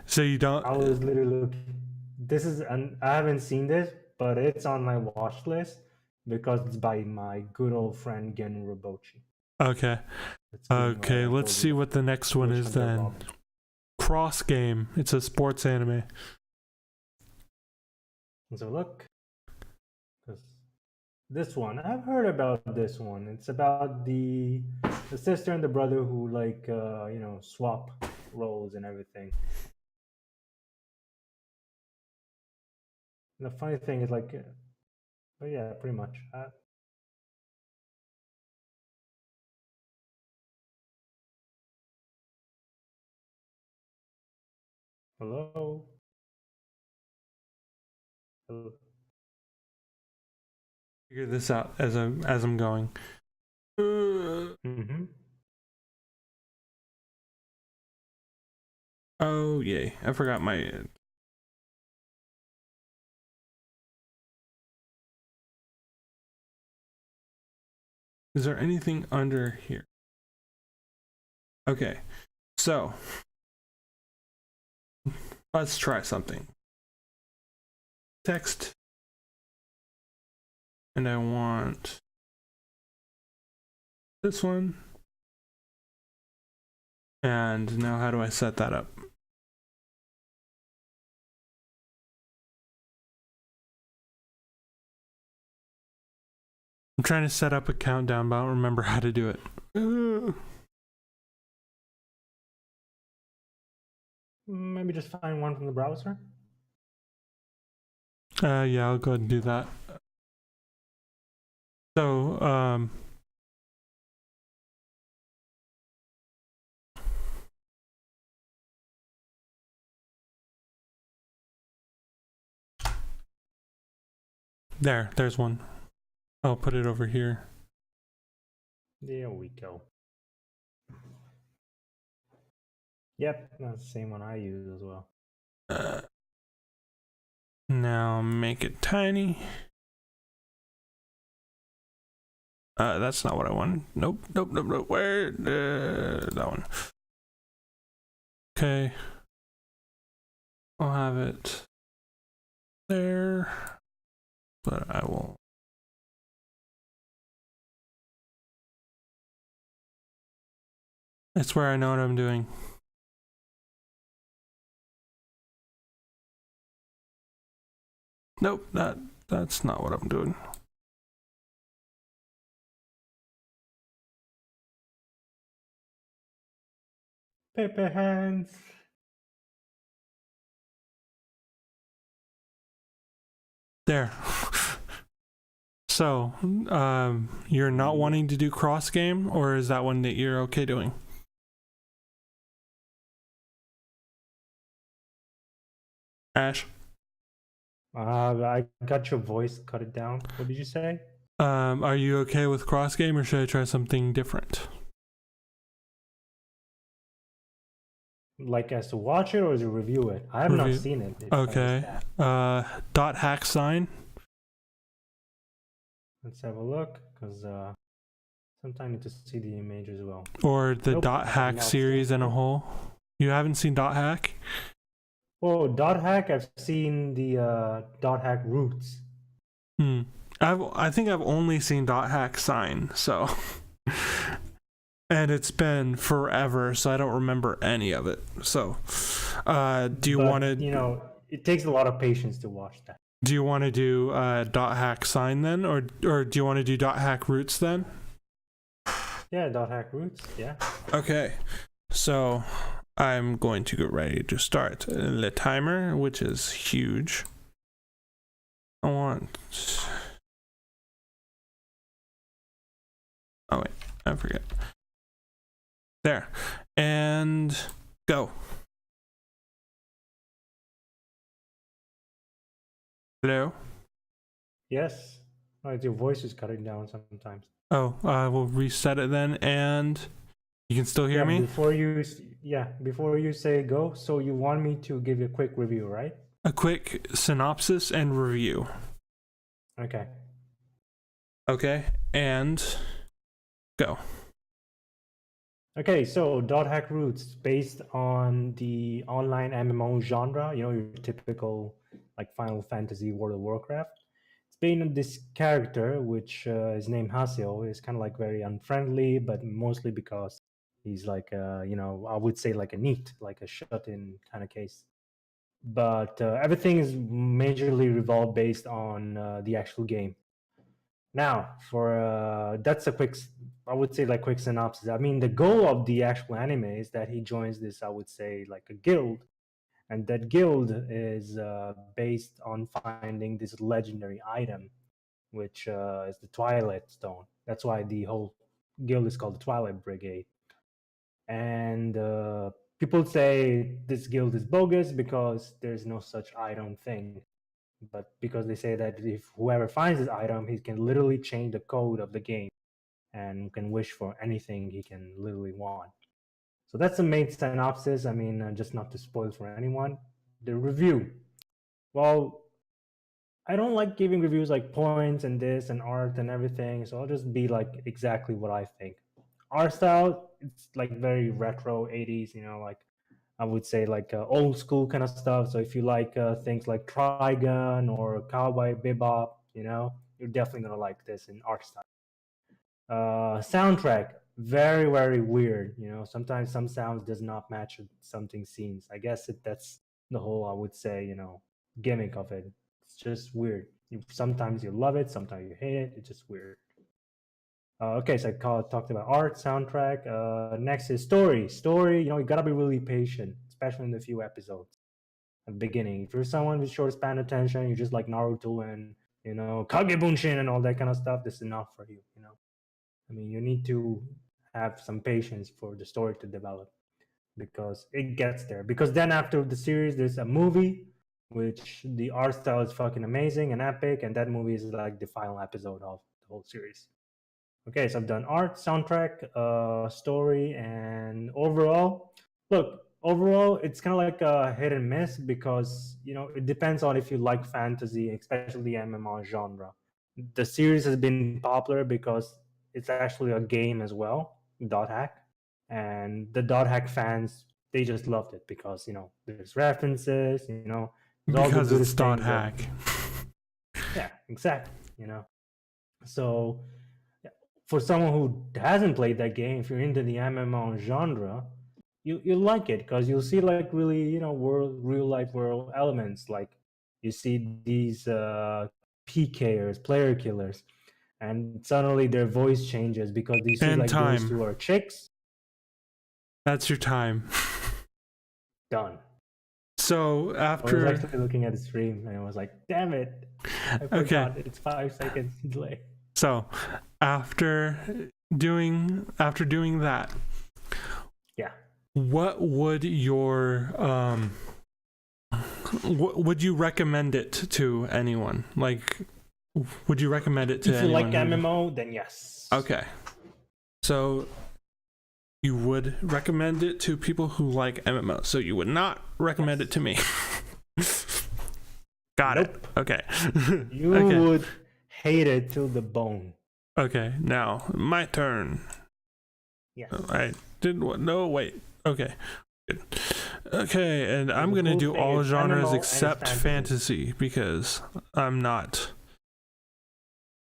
So you don't. I was literally looking. This is, and I haven't seen this, but it's on my watch list because it's by my good old friend Gen Robochi. Okay. Okay. Let's see what the next one is then. Cross Game. It's a sports anime. So look, because this one I've heard about this one. It's about the sister and the brother who like swap roles and everything. And the funny thing is like, but yeah, pretty much. Hello. Hello. Figure this out as I'm going. Mm-hmm. Oh yay! I forgot my. Is there anything under here? Okay, so let's try something. Text, and I want this one. And now how do I set that up? I'm trying to set up a countdown, but I don't remember how to do it. Maybe just find one from the browser. Yeah, I'll go ahead and do that. So, there's one. I'll put it over here. There we go. Yep, that's the same one I use as well. Now make it tiny. That's not what I want. Nope. Where? That one. Okay. I'll have it there, but I will. That's where I know what I'm doing. Nope, that's not what I'm doing. Paper hands. There. So, you're not wanting to do cross game, or is that one that you're okay doing? Ash? I got your voice. Cut it down. What did you say? Are you okay with cross game, or should I try something different? Like as to watch it or to review it? I have not seen it. Okay. Dot hack sign. Let's have a look, because sometimes I need to see the image as well. Or the dot hack series in a whole. You haven't seen dot hack? Oh, dot hack. I've seen the dot hack roots. I think I've only seen dot hack sign, so. And it's been forever, so I don't remember any of it. So, do you want to? You know, it takes a lot of patience to watch that. Do you want to do dot hack sign then, or do you want to do dot hack roots then? Yeah, dot hack roots. Yeah. Okay, so I'm going to get ready to start the timer, which is huge. I want. Oh wait, I forget. There, and go. Hello? Yes. Oh, your voice is cutting down sometimes. Oh, we'll reset it then, and you can still hear me? Before you say go, so you want me to give you a quick review, right? A quick synopsis and review. Okay. Okay, and go. Okay, so Dot Hack Roots based on the online MMO genre, your typical like Final Fantasy, World of Warcraft. It's based on this character, which is named Haseo. Is kind of like very unfriendly, but mostly because he's like, I would say like a neat, like a shut-in kind of case. But everything is majorly revolved based on the actual game. Now, for that's a quick, I would say like quick synopsis. I mean, the goal of the actual anime is that he joins this, I would say, like a guild, and that guild is based on finding this legendary item, which is the Twilight Stone. That's why the whole guild is called the Twilight Brigade. And people say this guild is bogus because there's no such item thing, but because they say that if whoever finds this item, he can literally change the code of the game and can wish for anything he can literally want. So that's the main synopsis. I mean, just not to spoil for anyone. The review. Well, I don't like giving reviews like points and this and art and everything, so I'll just be like exactly what I think. Art style, it's like very retro 80s, like I would say like old school kind of stuff. So if you like things like Trigun or Cowboy Bebop, you're definitely gonna like this in art style. Soundtrack, very very weird. Sometimes some sounds does not match with something scenes. I guess that's the whole, I would say, gimmick of it. It's just weird. Sometimes you love it, sometimes you hate it. It's just weird. Okay, so talked about art, soundtrack. Next is story. Story, you gotta be really patient, especially in the few episodes at the beginning. If you're someone with short span attention, you just like Naruto and Kagebunshin and all that kind of stuff, this is not for you. I mean, you need to have some patience for the story to develop because it gets there. Because then after the series, there's a movie, which the art style is fucking amazing and epic, and that movie is like the final episode of the whole series. Okay, so I've done art, soundtrack, story, and overall. Look, overall, it's kind of like a hit and miss because it depends on if you like fantasy, especially the MMO genre. The series has been popular because it's actually a game as well, Dot Hack, and the Dot Hack fans, they just loved it because there's references, there's all the Because good it's dot things hack. yeah, exactly. So for someone who hasn't played that game, if you're into the MMO genre, you like it because you'll see like really real life world elements. Like you see these PKers, player killers, and suddenly their voice changes because you see And like those time. two are chicks. That's your time. Done. So after I was actually looking at the stream and I was like, damn it, I forgot it's 5 seconds delay. So after doing that, yeah, what would your would you recommend it to anyone? Like, would you recommend it to if you anyone? like MMO, then yes. Okay, so you would recommend it to people who like MMO. So you would not recommend it to me. Got it. Okay. You would hate it till the bone. Okay, now my turn. Yes. I didn't want. No, wait. Okay. Good. Okay, and I'm gonna do all genres except fantasy because I'm not.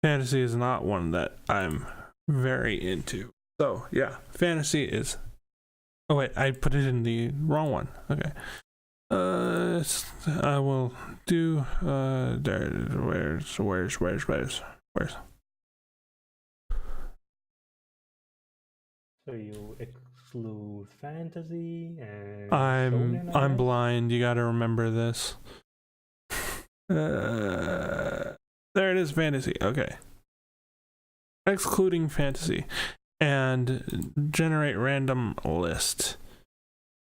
Fantasy is not one that I'm very into. So yeah, fantasy is. Oh wait, I put it in the wrong one. Okay. I will do. Where's? So you exclude fantasy and I'm blind. You got to remember this. There it is, fantasy. Okay. Excluding fantasy and generate random list.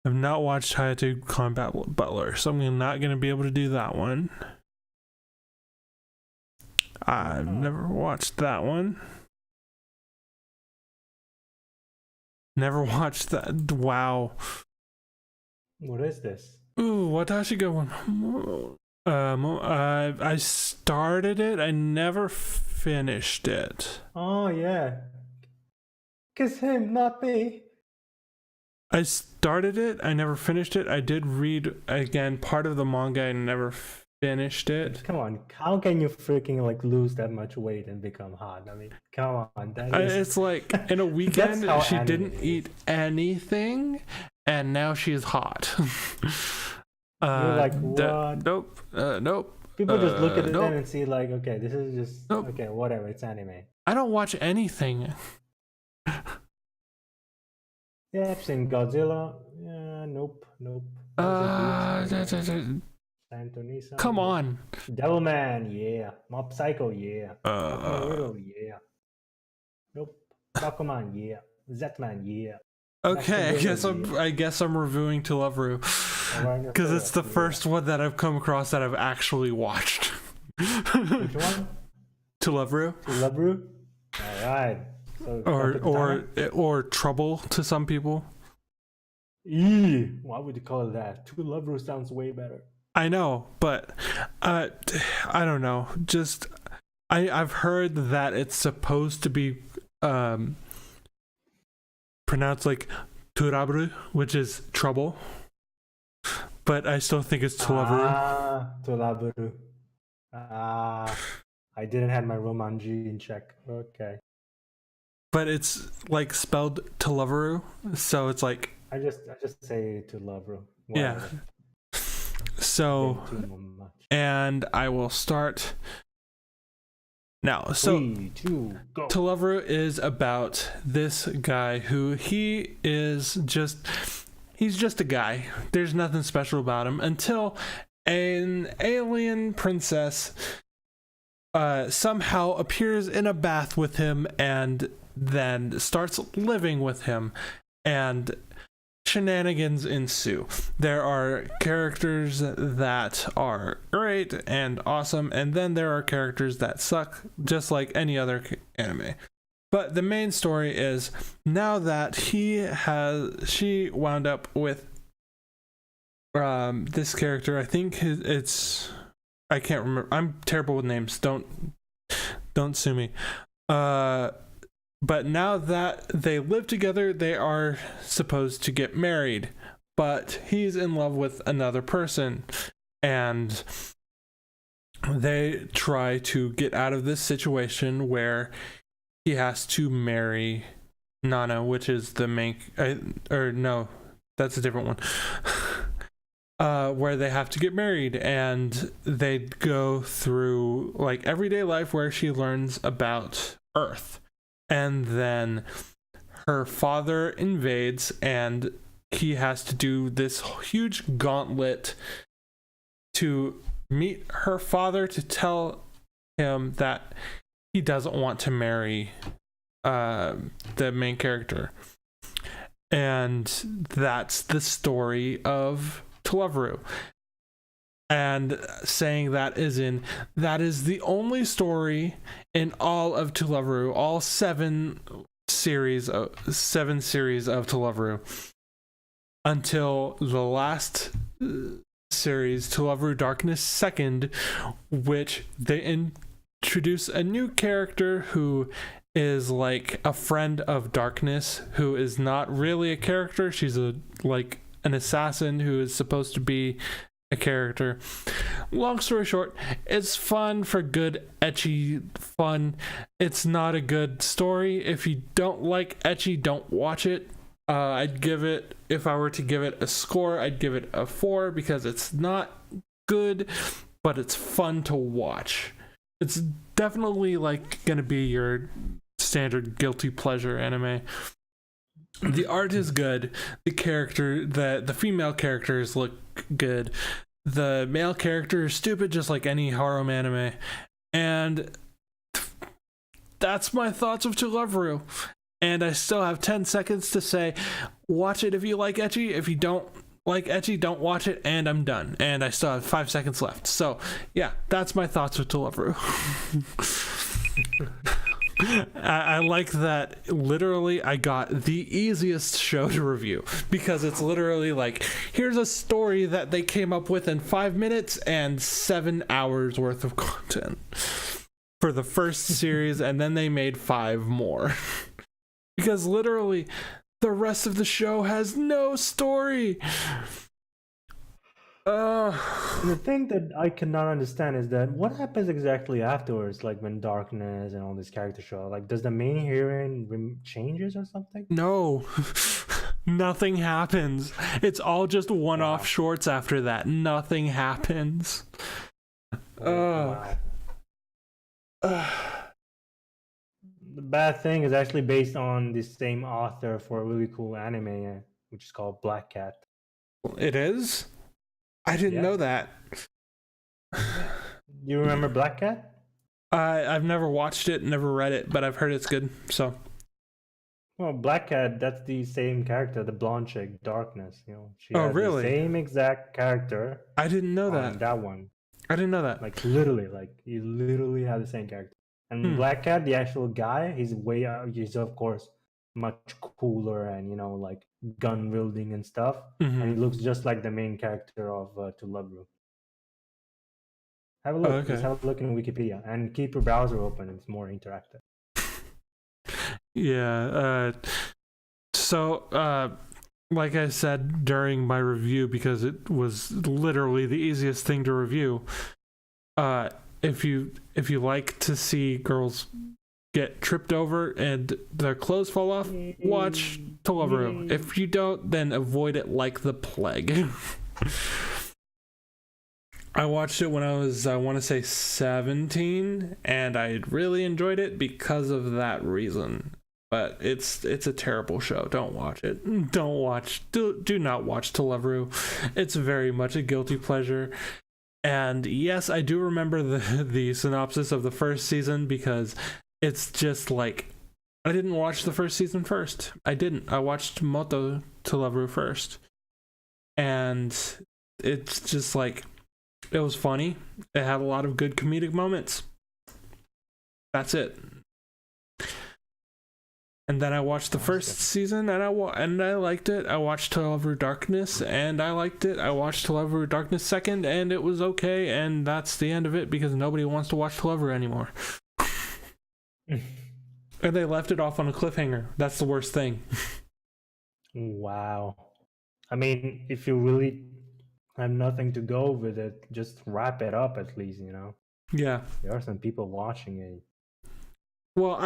I've not watched Hayate Combat Butler, so I'm not going to be able to do that one. I've never watched that one. Never watched that. Wow. What is this? Ooh, Watashi ga one. I started it. I never finished it. Oh yeah. Kiss him, not me. I started it. I never finished it. I did read again part of the manga. I never finished it. Come on, how can you freaking like lose that much weight and become hot? I mean, come on. It's like in a weekend she didn't eat anything, and now she's hot. You're like, what? Nope. People just look at it and see like, okay, this is just okay, whatever. It's anime. I don't watch anything. Yeah, I've seen Godzilla. Yeah, nope. Come on. Devilman, yeah. Mob Psycho, yeah. Naruto, yeah. Nope. Bakuman, yeah. Zetman, yeah. Okay, I guess I'm reviewing To Love Ru, because it's the first one that I've come across that I've actually watched. Which one? To Love Ru. To Love Ru. All right. So or Trouble to some people. Why would you call it that? To Love Ru sounds way better. I know, but I don't know. Just I've heard that it's supposed to be pronounced like Turabru, which is trouble. But I still think it's To Love Ru. To Love Ru. I didn't have my Romanji in check. Okay. But it's like spelled To Love Ru, so it's like I just say To Love Ru. Yeah. So, and I will start now. So, 3, 2, go. To Love Ru is about this guy who he's just a guy. There's nothing special about him until an alien princess somehow appears in a bath with him and then starts living with him, and shenanigans ensue. There are characters that are great and awesome, and then there are characters that suck, just like any other anime. But the main story is, now that she wound up with this character. I think I can't remember. I'm terrible with names. Don't sue me. But now that they live together, they are supposed to get married. But he's in love with another person, and they try to get out of this situation where he has to marry Nana, which is the main... no, that's a different one. Where they have to get married, and they go through like everyday life where she learns about Earth. And then her father invades, and he has to do this huge gauntlet to meet her father to tell him that he doesn't want to marry the main character. And that's the story of To Love Ru. And saying that is the only story in all of To Love Ru, all seven series of To Love Ru, until the last series, To Love Ru Darkness Second, which they introduce a new character who is like a friend of Darkness, who is not really a character. She's an assassin who is supposed to be a character. Long story short, it's fun for good ecchi fun. It's not a good story. If you don't like ecchi, don't watch it. I'd give it, if I were to give it a score, I'd give it a 4 because it's not good, but it's fun to watch. It's definitely like gonna be your standard guilty pleasure anime. The art is good. The female characters look good. The male character is stupid, just like any harem anime. And that's my thoughts of To Love Ru. And I still have 10 seconds to say, watch it if you like ecchi. If you don't like ecchi, don't watch it, and I'm done. And I still have 5 seconds left. So, yeah, that's my thoughts with To Love Ru. I like that literally I got the easiest show to review, because it's literally like, here's a story that they came up with in 5 minutes and 7 hours worth of content for the first series, and then they made 5 more. Because literally The rest of the show has no story. And the thing that I cannot understand is that what happens exactly afterwards, like when Darkness and all these characters show. Like, does the main heroine changes or something? No. Nothing happens. It's all just one-off shorts after that. Nothing happens. Wow. The bad thing is actually based on the same author for a really cool anime, which is called Black Cat. It is? I didn't know that. You remember Black Cat? I've never watched it, never read it, but I've heard it's good. So. Well, Black Cat, that's the same character, the blonde chick, Darkness. You know, she has really? the same exact character. I didn't know that. That one. I didn't know that. Like literally, you literally have the same character. And Black Cat, the actual guy, he's of course much cooler and like gun wielding and stuff. Mm-hmm. And he looks just like the main character of To Love You. Have a look. Okay. Just have a look in Wikipedia and keep your browser open. It's more interactive. Yeah. So, like I said during my review, because it was literally the easiest thing to review, if you like to see girls get tripped over and their clothes fall off, watch To Love You. If you don't, then avoid it like the plague. I watched it when I was, I want to say 17, and I really enjoyed it because of that reason. But it's a terrible show. Don't watch it. Do not watch To Love You. It's very much a guilty pleasure. And yes, I do remember the synopsis of the first season, because it's just like, I didn't watch the first season first. I watched Moto To Love You first. And it's just like, it was funny. It had a lot of good comedic moments. That's it. And then I watched the first season, and I liked it. I watched To Love You Darkness, and I liked it. I watched To Love You Darkness second, and it was okay. And that's the end of it, because nobody wants to watch To Love You anymore. And they left it off on a cliffhanger. That's the worst thing. Wow. I mean, if you really have nothing to go with it, just wrap it up at least, Yeah. There are some people watching it. Well,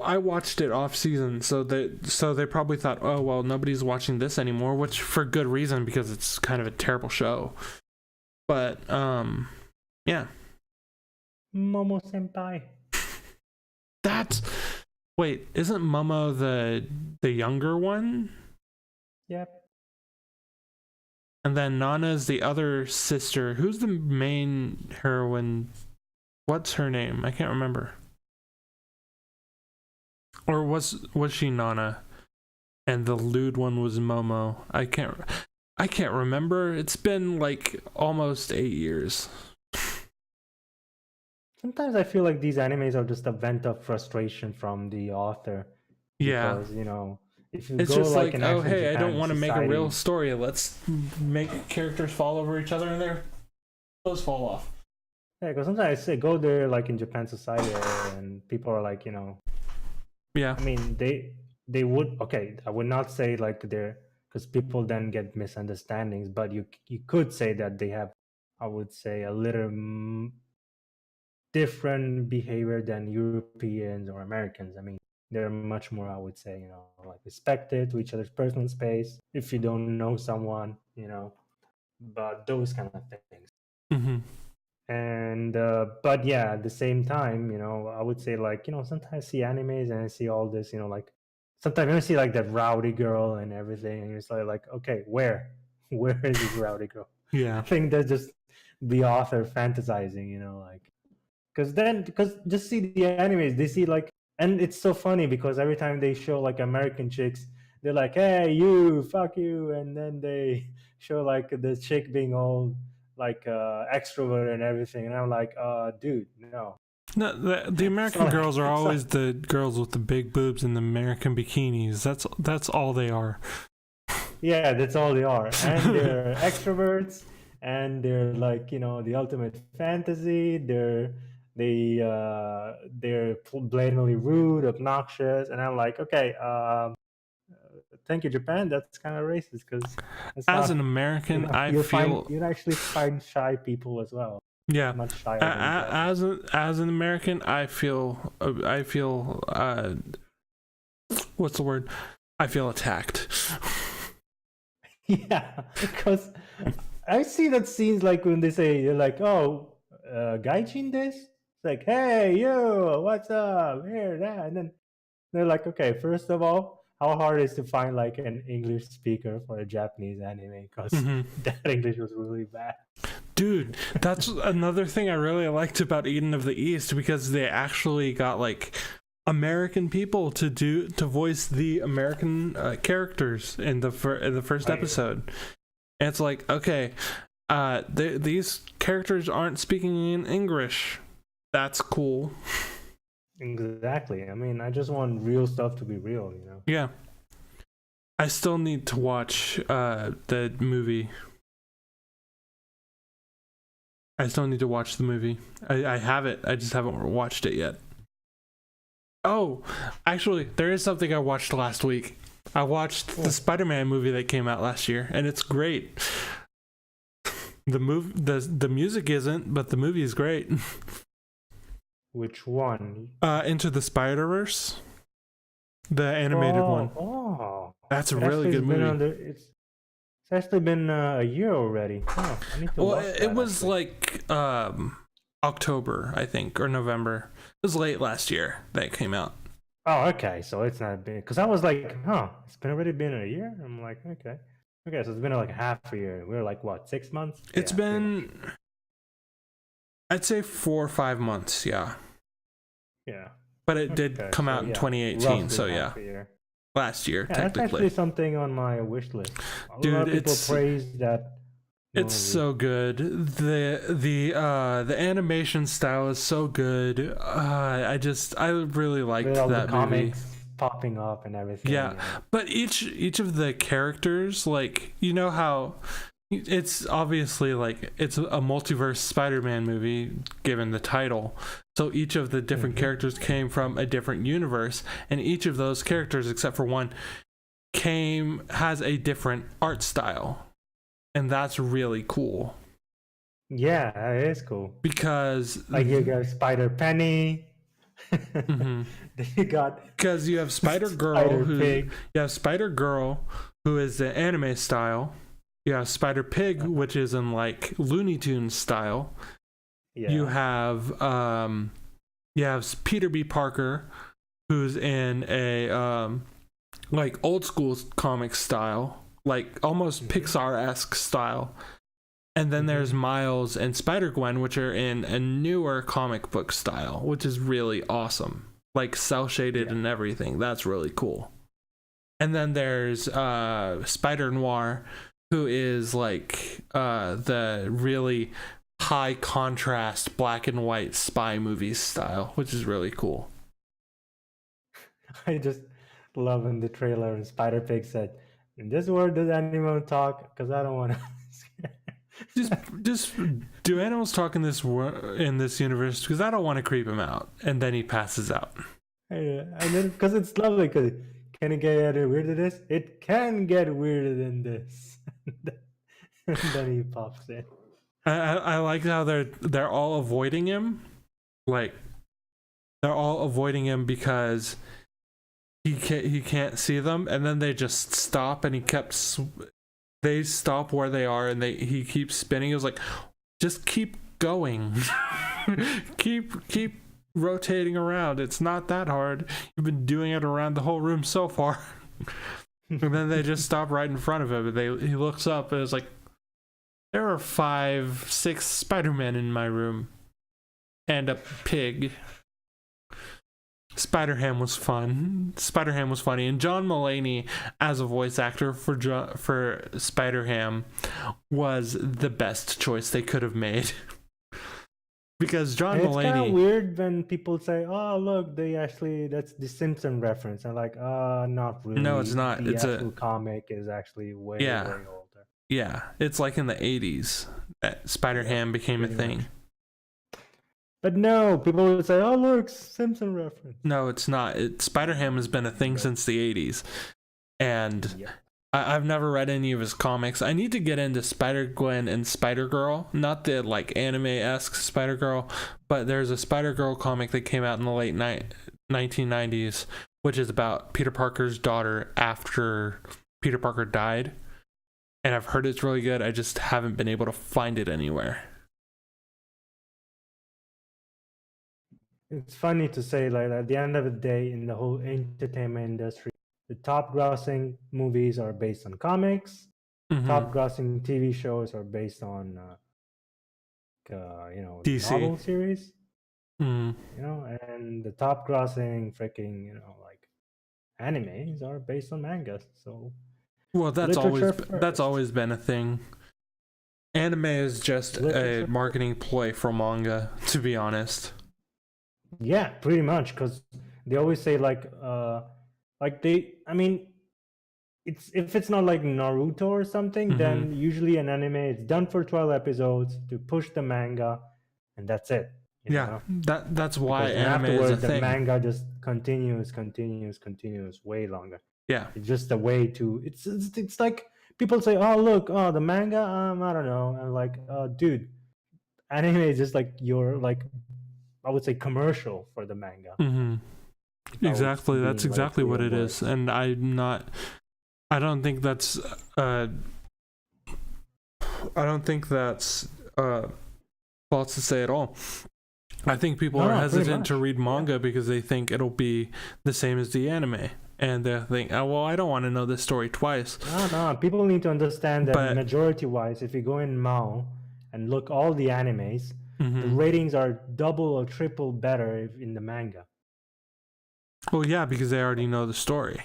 I watched it off season, so they probably thought, oh well, nobody's watching this anymore, which for good reason, because it's kind of a terrible show. But yeah. Momo Senpai. Wait, isn't Momo the younger one? Yep. And then Nana's the other sister. Who's the main heroine? What's her name? I can't remember. Or was she Nana? And the lewd one was Momo. I can't remember. It's been like almost 8 years. Sometimes I feel like these animes are just a vent of frustration from the author. Yeah. Because, if you it's go just like oh hey, Japan I don't want to make a society, real story. Let's make characters fall over each other and their clothes fall off. Yeah, because sometimes I say go there like in Japan society and people are like, Yeah. I mean, they would, okay, I would not say like they're, because people then get misunderstandings, but you could say that they have, I would say, a little different behavior than Europeans or Americans. I mean, they're much more, I would say, like respected to each other's personal space if you don't know someone, but those kind of things. Mm-hmm. And but yeah, at the same time, I would say like, sometimes I see animes and I see all this, like sometimes I see like that rowdy girl and everything, and it's like okay, where is this rowdy girl? Yeah, I think that's just the author fantasizing, like because just see the animes, they see like, and it's so funny because every time they show like American chicks, they're like, hey, you, fuck you, and then they show like the chick being all like extrovert and everything, and I'm like, dude, no. No, the American girls are always the girls with the big boobs and the American bikinis. That's all they are. Yeah, that's all they are, and they're extroverts, and they're like, the ultimate fantasy. They're blatantly rude, obnoxious, and I'm like, okay, thank you, Japan. That's kind of racist because as an American, I feel you actually find shy people as well. Yeah, much shyer than as an American, I feel what's the word? I feel attacked. Yeah, because I see that scenes like when they say you're like, oh, gaijin this. It's like, hey, you, what's up? Here, that, and then they're like, okay, first of all, how hard is to find like an English speaker for a Japanese anime? Because that English was really bad. Dude, that's another thing I really liked about Eden of the East, because they actually got like American people to voice the American characters in the first episode. And it's like, okay, these characters aren't speaking in English. That's cool. Exactly. I mean, I just want real stuff to be real, you know? Yeah. I still need to watch the movie. I still need to watch the movie. I have it. I just haven't watched it yet. Oh, actually, there is something I watched last week. I watched the Spider-Man movie that came out last year, and it's great. The music isn't, but the movie is great. Which one? Into the Spider-Verse, the animated one. Oh, that's a really good movie. It's actually been a year already. Oh, I need to watch that, it was like October, I think, or November. It was late last year that it came out. Oh, okay. So it's not been, because I was like, it's already been a year. I'm like, okay, so it's been like half a year. We were like, what, 6 months? It's been, I'd say 4 or 5 months. Yeah. But it did come out in 2018. So yeah, last year technically. That's actually something on my wish list. A lot of people praise that. It's so good. The animation style is so good. I really liked that movie. Comics popping up and everything. Yeah, but each of the characters, like, you know how it's obviously like it's a multiverse Spider-Man movie given the title. So each of the different characters came from a different universe, and each of those characters, except for one, has a different art style. And that's really cool. Yeah, it is cool. Because like you got Spider Penny. Because you have Spider Girl, who is the anime style. You have Spider Pig, which is in like Looney Tunes style. Yeah. You have Peter B. Parker, who's in a like old school comic style, like almost Pixar-esque style. And then there's Miles and Spider-Gwen, which are in a newer comic book style, which is really awesome. Like cel-shaded and everything. That's really cool. And then there's Spider-Noir, who is like the really high contrast black and white spy movie style, which is really cool. I just love in the trailer and Spider Pig said, "In this world, does anyone talk? Because I don't want to." just do animals talk in this universe? Because I don't want to creep him out. And then he passes out. Yeah, and then because it's lovely, because can it get any weirder than this? It can get weirder than this. And then he pops in. I like how they're all avoiding him. Like, they're all avoiding him because he can't see them, and then they just stop, and they stop where they are, and he keeps spinning. It was like, just keep going. keep rotating around. It's not that hard. You've been doing it around the whole room so far. And then they just stop right in front of him, and he looks up, and it's like, there are 5, 6 Spider-Men in my room, and a pig. Spider-Ham was fun. Spider-Ham was funny, and John Mulaney as a voice actor for Spider-Ham was the best choice they could have made. Because John Mulaney. It's kind of weird when people say, "Oh, look, that's the Simpson reference." I'm like, not really. No, it's not. The actual comic is actually way older. Yeah, it's like in the 80s that Spider-Ham became a thing. But no, people would say, "Oh, look, Simpson reference." No, it's not. Spider-Ham has been a thing since the 80s. And Yeah. I've never read any of his comics. I need to get into Spider-Gwen and Spider-Girl, not the like anime-esque Spider-Girl, but there's a Spider-Girl comic that came out in the late 1990s, which is about Peter Parker's daughter after Peter Parker died. And I've heard it's really good. I just haven't been able to find it anywhere. It's funny to say, like, at the end of the day, in the whole entertainment industry, the top grossing movies are based on comics. Top grossing TV shows are based on, DC. novel series. Mm. You know, and the top grossing freaking, like animes are based on mangas. So, well, that's always been a thing. Anime is just a marketing ploy for manga, to be honest. Yeah, pretty much, because they always say it's if it's not like Naruto or something, then usually an anime it's done for 12 episodes to push the manga, and that's it. You know? That's why because anime is a thing. The manga just continues way longer. Yeah, it's just a way to. It's like people say, "Oh, look, the manga." I don't know. I'm like, dude, anime is just like your like, I would say commercial for the manga. Exactly, that's exactly what it is, and I don't think that's false to say at all. I think people are hesitant to read manga because they think it'll be the same as the anime, and they think, oh well, I don't want to know this story twice. No, people need to understand that majority wise, if you go in Mao and look all the animes, the ratings are double or triple better in the manga. Well, yeah, because they already know the story.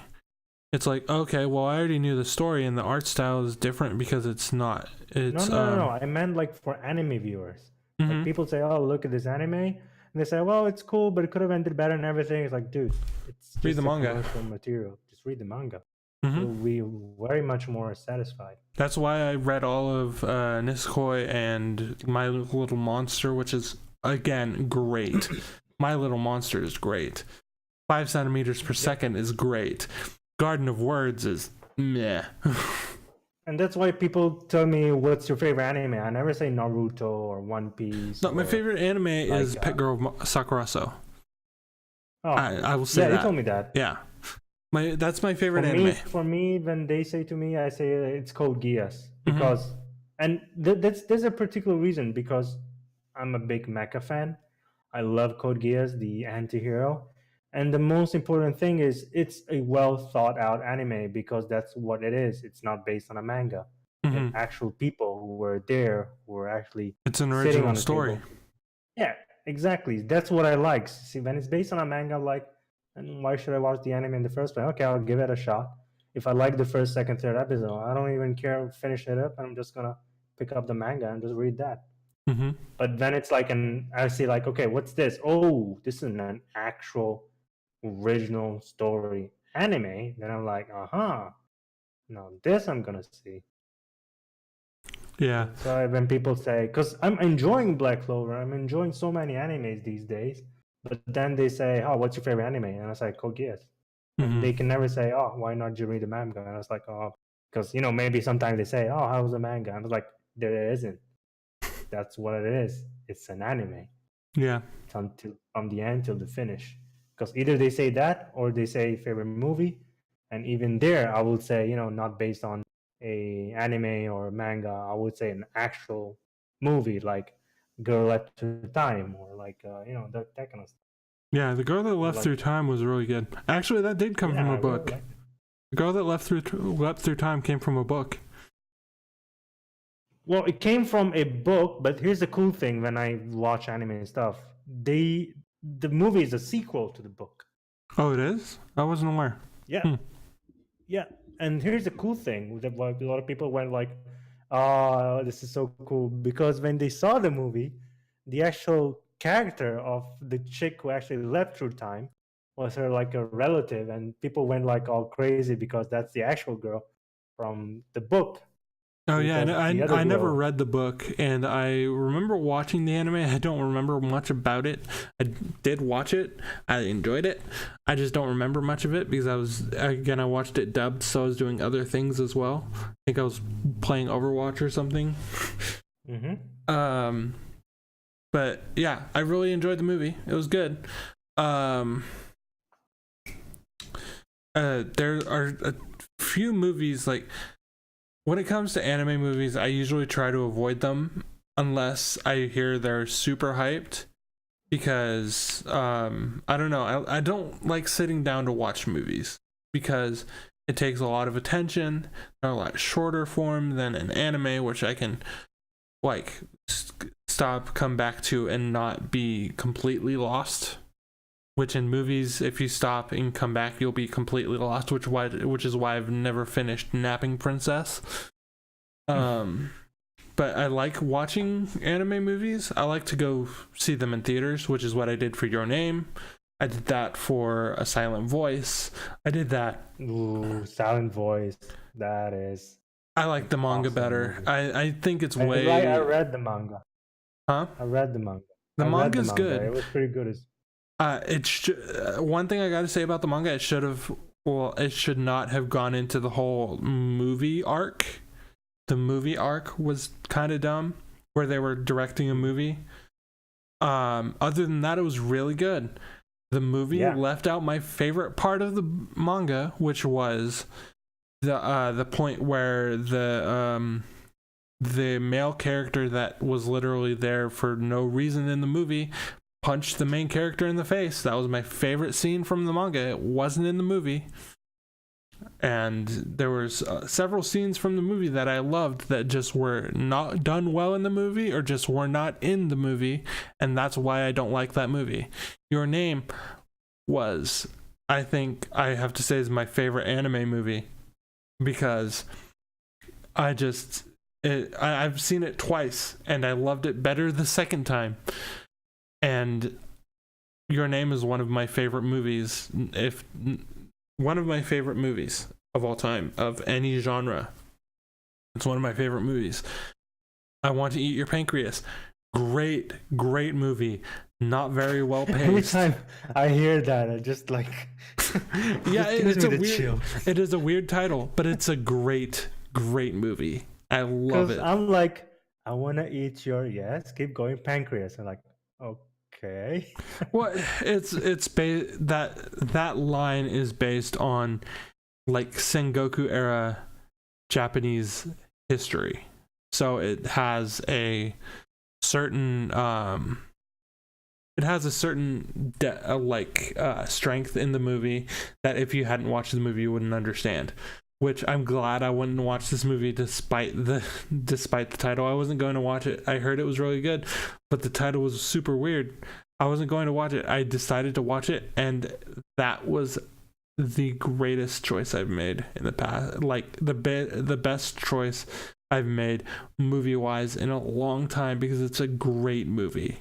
It's like, okay, well, I already knew the story, and the art style is different because it's not. It's no. I meant like for anime viewers. Like people say, "Oh, look at this anime," and they say, "Well, it's cool, but it could have ended better and everything." It's like, dude, it's just read the manga. Material. Just read the manga. You'll be very much more satisfied. That's why I read all of Nisekoi and My Little Monster, which is again great. My Little Monster is great. 5 centimeters per second is great. Garden of Words is meh. And that's why people tell me, what's your favorite anime? I never say Naruto or One Piece. No, my favorite anime is Pet Girl Sakuraso. Oh, I will say that. Yeah, you told me that. Yeah. That's my favorite anime. For me, when they say to me, I say it's Code Geass. Because, and there's a particular reason, because I'm a big mecha fan. I love Code Geass, the anti-hero. And the most important thing is it's a well thought out anime, because that's what it is. It's not based on a manga. It's actual people who were there, who were actually it's an original story. Yeah, exactly. That's what I like. See, when it's based on a manga, I'm like, and why should I watch the anime in the first place? Okay, I'll give it a shot. If I like the first, second, third episode, I don't even care finish it up. I'm just gonna pick up the manga and just read that. But then it's like I see like, okay, what's this? Oh, this is an actual original story anime. Then I'm like, now this I'm gonna see. Yeah. So when people say, because I'm enjoying Black Clover, I'm enjoying so many animes these days, but then they say, oh, what's your favorite anime? And I was like, Code Geass. They can never say, oh, why not did you read the manga? And I was like, oh, because maybe sometimes they say, oh, how was the manga? And I was like, there isn't. That's what it is. It's an anime. Yeah. From the end till the finish. Because either they say that or they say favorite movie, and even there I would say, not based on a anime or manga, I would say an actual movie like Girl Left Through Time, or like that kind of stuff. Yeah, The Girl That Left Through Time was really good. Actually, that did come from a book. Really The Girl That Left Through Time came from a book. Well, it came from a book, but here's the cool thing: when I watch anime and stuff, the movie is a sequel to the book. Oh, it is? I wasn't aware. Yeah. Yeah. And here's the cool thing that a lot of people went like, oh, this is so cool. Because when they saw the movie, the actual character of the chick who actually left through time was her like a relative. And people went like all crazy because that's the actual girl from the book. Oh yeah, because the other I never girl. read the book, and I remember watching the anime. I don't remember much about it. I did watch it. I enjoyed it. I just don't remember much of it because I watched it dubbed, so I was doing other things as well. I think I was playing Overwatch or something. But yeah, I really enjoyed the movie. It was good. There are a few movies like. When it comes to anime movies, I usually try to avoid them unless I hear they're super hyped because I don't know. I don't like sitting down to watch movies because it takes a lot of attention. They're a lot shorter form than an anime, which I can like stop, come back to, and not be completely lost. Which in movies, if you stop and come back, you'll be completely lost. Which is why I've never finished Napping Princess. But I like watching anime movies. I like to go see them in theaters, which is what I did for Your Name. I did that for A Silent Voice. I did that. Ooh, Silent Voice. That is. I like the manga awesome better. movie. I think it's way. I read the manga. Huh? I read the manga. The manga's good. It was pretty good. One thing I gotta say about the manga, it should not have gone into the whole movie arc. The movie arc was kind of dumb, where they were directing a movie. Other than that, it was really good. The movie left out my favorite part of the manga, which was the point where the male character that was literally there for no reason in the movie punched the main character in the face. That was my favorite scene from the manga. It wasn't in the movie. And there was several scenes from the movie that I loved that just were not done well in the movie or just were not in the movie, and that's why I don't like that movie. Your Name was, I think I have to say, is my favorite anime movie because I've seen it twice and I loved it better the second time. And Your Name is one of my favorite movies, one of my favorite movies of all time, of any genre. It's one of my favorite movies. I Want to Eat Your Pancreas. Great movie. Not very well paced. Every time I hear that, I just like yeah, it is a weird title, but it's a great movie. I love it. I'm like, I want to eat your keep going pancreas. I'm like, okay. Well, that line is based on like Sengoku era Japanese history, so it has a certain strength in the movie that if you hadn't watched the movie you wouldn't understand. Which I'm glad I wouldn't watch this movie despite the title. I wasn't going to watch it. I heard it was really good, but the title was super weird. I wasn't going to watch it. I decided to watch it, and that was the greatest choice I've made in the past. Like the best choice I've made movie-wise in a long time because it's a great movie.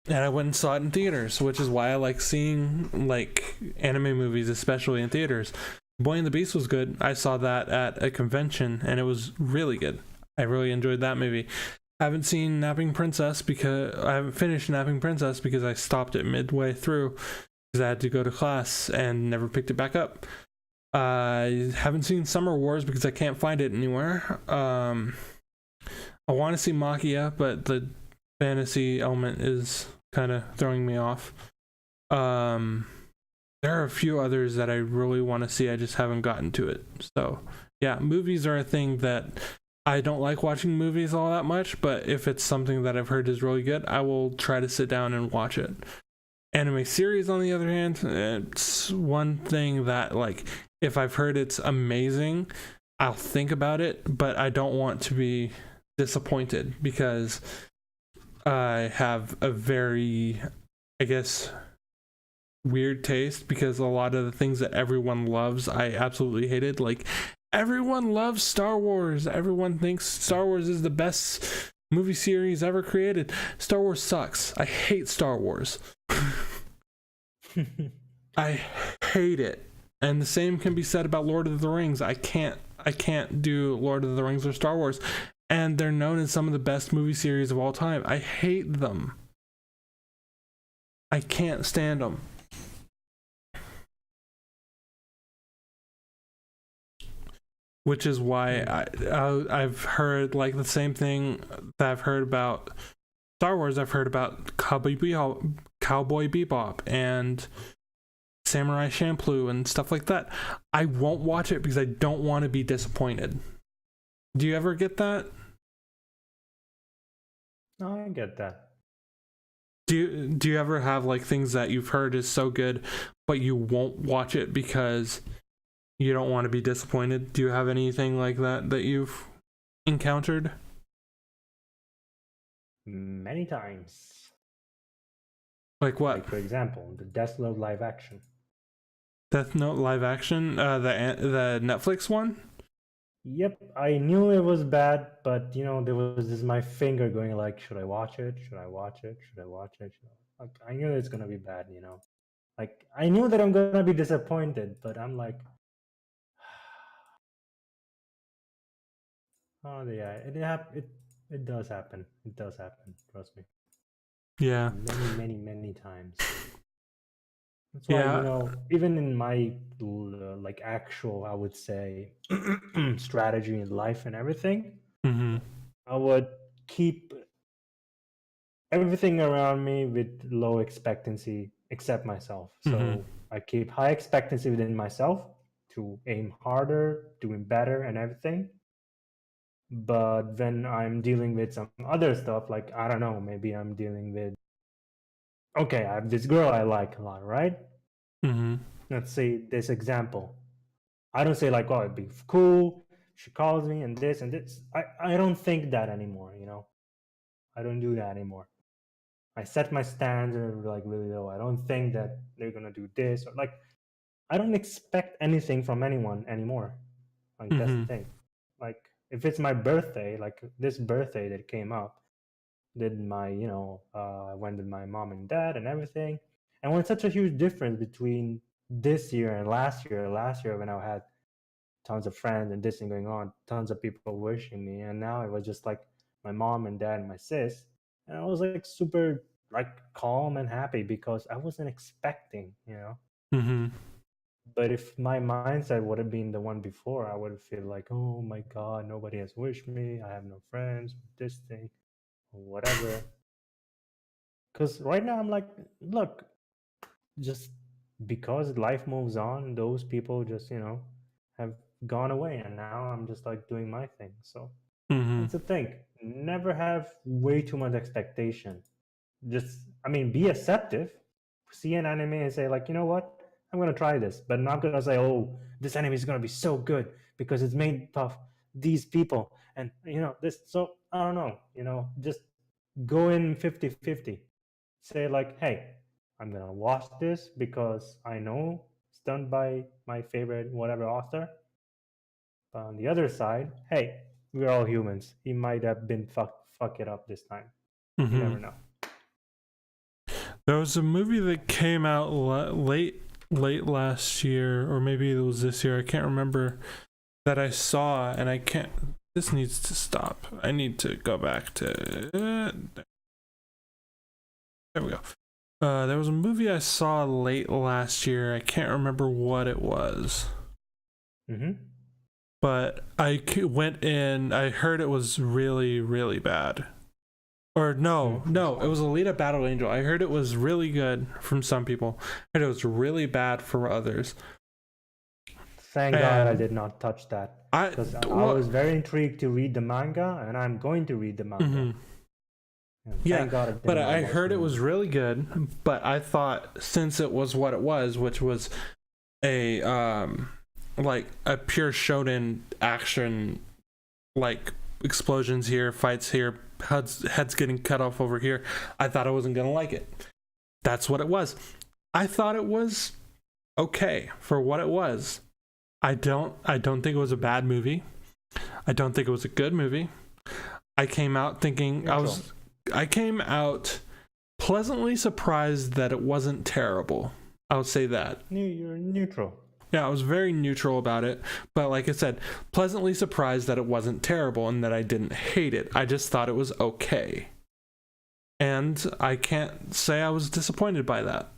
And I went and saw it in theaters, which is why I like seeing like anime movies, especially in theaters. Boy and the Beast was good. I saw that at a convention, and it was really good. I really enjoyed that movie. I haven't seen Napping Princess because I haven't finished Napping Princess because I stopped it midway through because I had to go to class and never picked it back up. I haven't seen Summer Wars because I can't find it anywhere. I want to see Makia, but the fantasy element is kind of throwing me off. There are a few others that I really want to see. I just haven't gotten to it. So yeah, movies are a thing that I don't like watching movies all that much, but if it's something that I've heard is really good, I will try to sit down and watch it. Anime series, on the other hand, it's one thing that, like, if I've heard it's amazing, I'll think about it, but I don't want to be disappointed because I have a very, I guess, weird taste because a lot of the things that everyone loves, I absolutely hated. Like, everyone loves Star Wars. Everyone thinks Star Wars is the best movie series ever created. Star Wars sucks. I hate Star Wars. I hate it. And the same can be said about Lord of the Rings. I I can't do Lord of the Rings or Star Wars, and they're known as some of the best movie series of all time. I hate them. I can't stand them. Which is why I've heard like the same thing that I've heard about Star Wars. I've heard about Cowboy Bebop and Samurai Champloo and stuff like that. I won't watch it because I don't want to be disappointed. Do you ever get that? No, I get that. Do you ever have like things that you've heard is so good, but you won't watch it because you don't want to be disappointed? Do you have anything like that you've encountered? Many times. Like what? Like, for example, the Death Note live action. Death Note live action? The Netflix one? Yep, I knew it was bad, but you know, there was this my finger going like, should I watch it? Should I watch it? Should I watch it? Like, I knew it's gonna be bad, you know. Like, I knew that I'm gonna be disappointed, but I'm like, oh yeah, it does happen. It does happen. Trust me. Yeah. Many times. That's why, you know, even in my like actual, I would say, strategy in life and everything, I would keep everything around me with low expectancy except myself. So I keep high expectancy within myself to aim harder, doing better and everything. But when I'm dealing with some other stuff, like, I don't know, maybe I'm dealing with, okay, I have this girl I like a lot, right? Let's say this example. I don't say like, oh, it'd be cool, she calls me and this and this. I don't think that anymore, you know? I don't do that anymore. I set my standard like really low. I don't think that they're gonna do this, or like, I don't expect anything from anyone anymore. Like, that's the thing. Like, if it's my birthday, like this birthday that came up, did my, you know, I went with my mom and dad and everything. And when such a huge difference between this year and last year when I had tons of friends and this thing going on, tons of people wishing me, and now it was just like my mom and dad and my sis, and I was like super like calm and happy because I wasn't expecting, you know. But if my mindset would have been the one before, I would feel like, oh my god, nobody has wished me, I have no friends, this thing or whatever. Because right now I'm like, look, just because life moves on, those people just, you know, have gone away, and now I'm just like doing my thing. So that's the thing. Never have way too much expectation. Just, I mean, be acceptive. See an anime and say like, you know what, I'm gonna try this, but not gonna say, oh, this anime is gonna be so good because it's made of these people and, you know, this. So I don't know, you know, just go in 50-50. Say like, hey, I'm gonna watch this because I know it's done by my favorite whatever author. But on the other side, hey, we're all humans. He might have been fuck it up this time. You never know. There was a movie that came out late last year, or maybe it was this year, I can't remember, that I saw, and I can't, this needs to stop. I need to go back to there we go. There was a movie I saw late last year. I can't remember what it was. But I went in, I heard it was really, really bad. Or no, it was Alita Battle Angel. I heard it was really good from some people. I heard it was really bad for others. Thank God I did not touch that. Because I was very intrigued to read the manga, and I'm going to read the manga. Yeah, but I heard it was really good, but I thought since it was what it was, which was a like a pure shonen action, like explosions here, fights here, heads getting cut off over here, I thought I wasn't gonna like it. That's what it was. I thought it was okay for what it was. I don't think it was a bad movie. I don't think it was a good movie. I came out thinking I came out pleasantly surprised that it wasn't terrible. I'll say that. You're neutral. Yeah, I was very neutral about it, but like I said, pleasantly surprised that it wasn't terrible and that I didn't hate it. I just thought it was okay. And I can't say I was disappointed by that.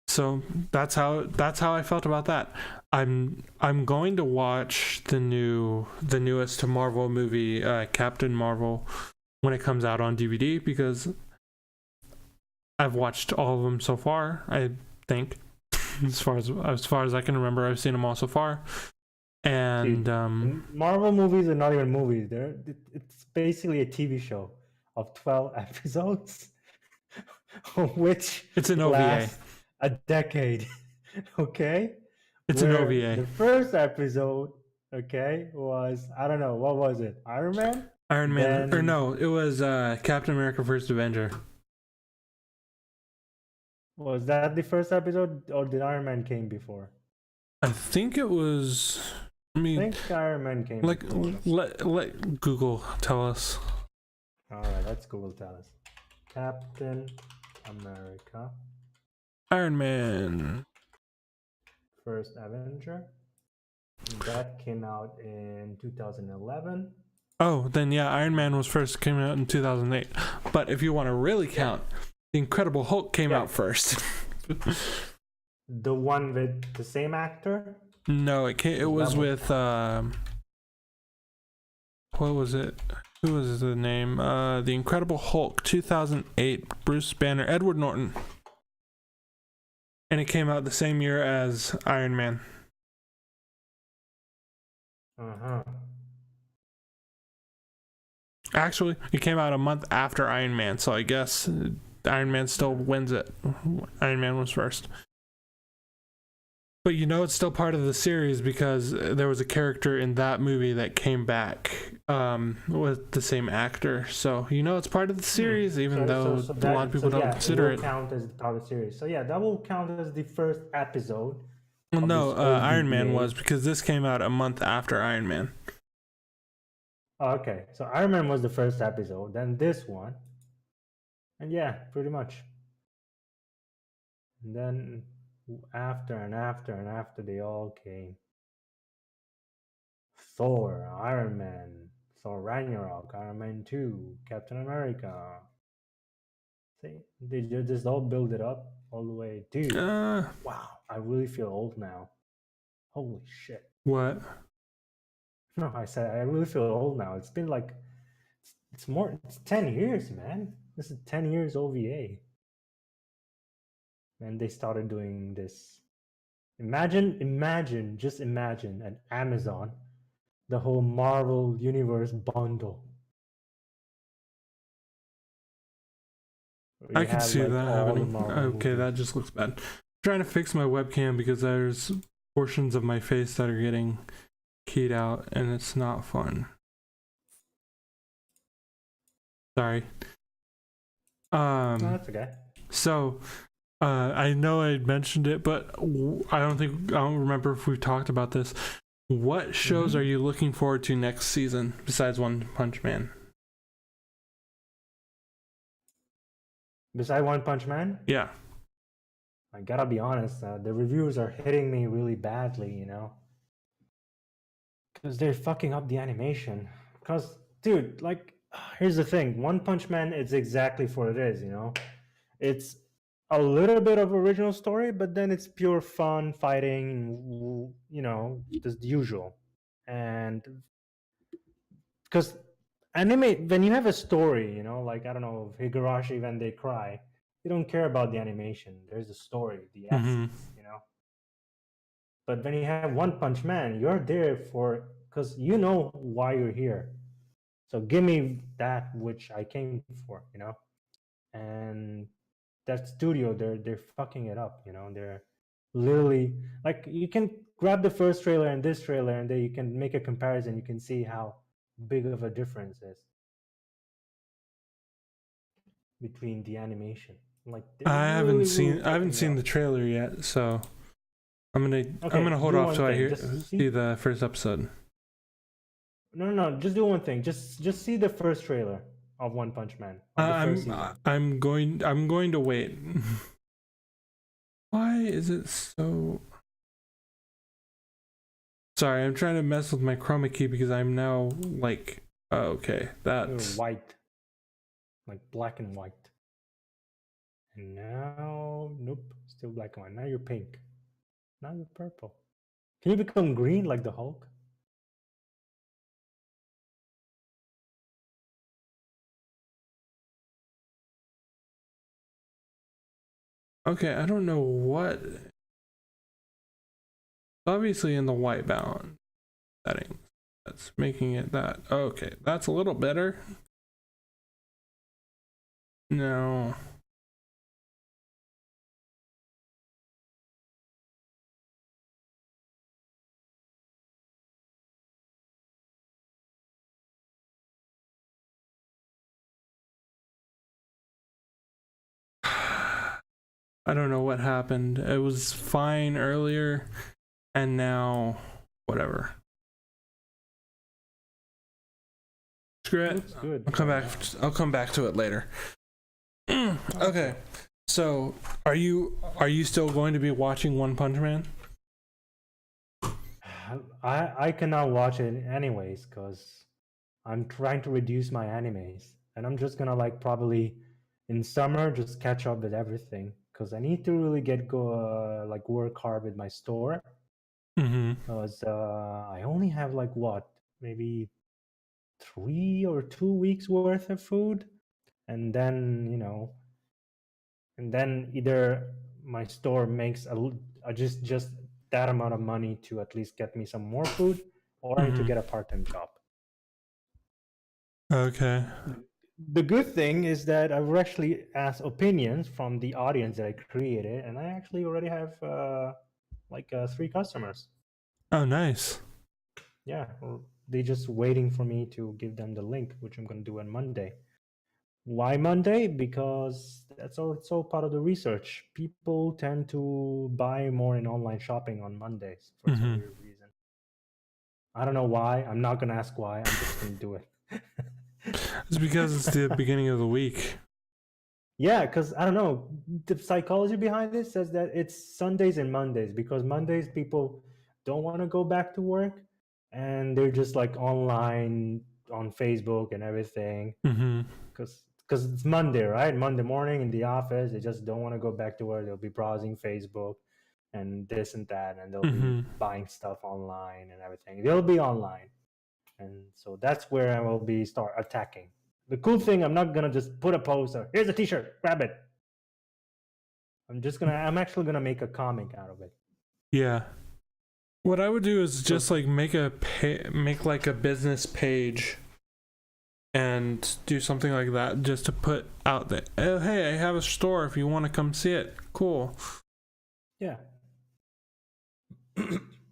So that's how I felt about that. I'm going to watch the newest Marvel movie, Captain Marvel, when it comes out on DVD, because I've watched all of them so far. I think, as far as I can remember, I've seen them all so far. And Marvel movies are not even movies. It's basically a TV show of 12 episodes, which it's an OVA. Lasts a decade. Okay, it's an OVA. The first episode, okay, was, I don't know, what was it? Iron Man. Or no, it was Captain America: First Avenger. Was that the first episode, or did Iron Man came before? I think it was. I think Iron Man came. Like, let Google tell us. All right, let's Google tell us. Captain America. Iron Man. First Avenger. That came out in 2011. Oh, then yeah, Iron Man came out in 2008. But if you want to really count, The Incredible Hulk came out first. The one with the same actor? No, it was with what was it? Who was the name? The Incredible Hulk, 2008, Bruce Banner, Edward Norton. And it came out the same year as Iron Man. Uh-huh. Actually, it came out a month after Iron Man, so I guess Iron Man still wins it. Iron Man was first. But it's still part of the series because there was a character in that movie that came back with the same actor. So, it's part of the series, even though a lot of people don't consider it. Count as part of the series. So, yeah, that will count as the first episode. Well, no, Iron Man was, because this came out a month after Iron Man. Oh, okay, so Iron Man was the first episode, then this one. And yeah, pretty much. And then after and after and after they all came. Thor, Iron Man, Thor Ragnarok, Iron Man 2, Captain America. See, they just all build it up all the way. Dude, wow, I really feel old now. Holy shit. What? No, I said I really feel old now. It's been like, it's 10 years, man. This is 10 years OVA. And they started doing this. Just imagine at Amazon, the whole Marvel Universe bundle. I can see that happening. Okay, that just looks bad. I'm trying to fix my webcam because there's portions of my face that are getting keyed out and it's not fun. Sorry. No, that's okay. So, I know I mentioned it, but I don't remember if we've talked about this. What shows are you looking forward to next season besides One Punch Man? Besides One Punch Man? Yeah. I gotta be honest, the reviews are hitting me really badly, because they're fucking up the animation. Because, dude, like, here's the thing. One Punch Man is exactly what it is, It's a little bit of original story, but then it's pure fun, fighting, just the usual. And because anime, when you have a story, like, I don't know, Higurashi When They Cry, you don't care about the animation. There's a story, the essence, But when you have One Punch Man, you're there because you know why you're here. So give me that which I came for, And that studio, they're fucking it up, They're literally, like, you can grab the first trailer and this trailer, and then you can make a comparison. You can see how big of a difference is between the animation. Like, I haven't seen the trailer yet, so I'm gonna hold off till I see the first episode. No, just do one thing. Just see the first trailer of One Punch Man. I'm going to wait. Why is it so? Sorry, I'm trying to mess with my chroma key because I'm now like, okay, You're that's white, like black and white. And now, nope, still black and white. Now you're pink. Now you're purple. Can you become green like the Hulk? okay. I don't know what. Obviously, in the white balance settings, that's making it that. Okay, that's a little better. No. I don't know what happened. It was fine earlier, and now whatever. Screw it. Looks good. I'll come back. I'll come back to it later. Okay. So, are you still going to be watching One Punch Man? I cannot watch it anyways because I'm trying to reduce my animes, and I'm just gonna like probably in summer just catch up with everything because I need to really like work hard with my store because I only have like what maybe 3 or 2 weeks worth of food, and then either my store makes just that amount of money to at least get me some more food, or I need to get a part-time job. Okay. The good thing is that I've actually asked opinions from the audience that I created, and I actually already have 3 customers. Oh, nice. Yeah, they're just waiting for me to give them the link, which I'm going to do on Monday. Why Monday? Because that's also part of the research. People tend to buy more in online shopping on Mondays for some weird reason. I don't know why. I'm not going to ask why. I'm just going to do it. It's because it's the beginning of the week. Yeah, because I don't know. The psychology behind it says that it's Sundays and Mondays, because Mondays people don't want to go back to work and they're just like online on Facebook and everything. Because it's Monday, right? Monday morning in the office, they just don't want to go back to work. They'll be browsing Facebook and this and that, and they'll be buying stuff online and everything. They'll be online. And so that's where I will be start attacking. The cool thing, I'm not gonna just put a poster. Here's a T-shirt, grab it. I'm actually gonna make a comic out of it. Yeah. What I would do is just like make like a business page and do something like that, just to put out that, oh, hey, I have a store if you want to come see it. Cool. Yeah.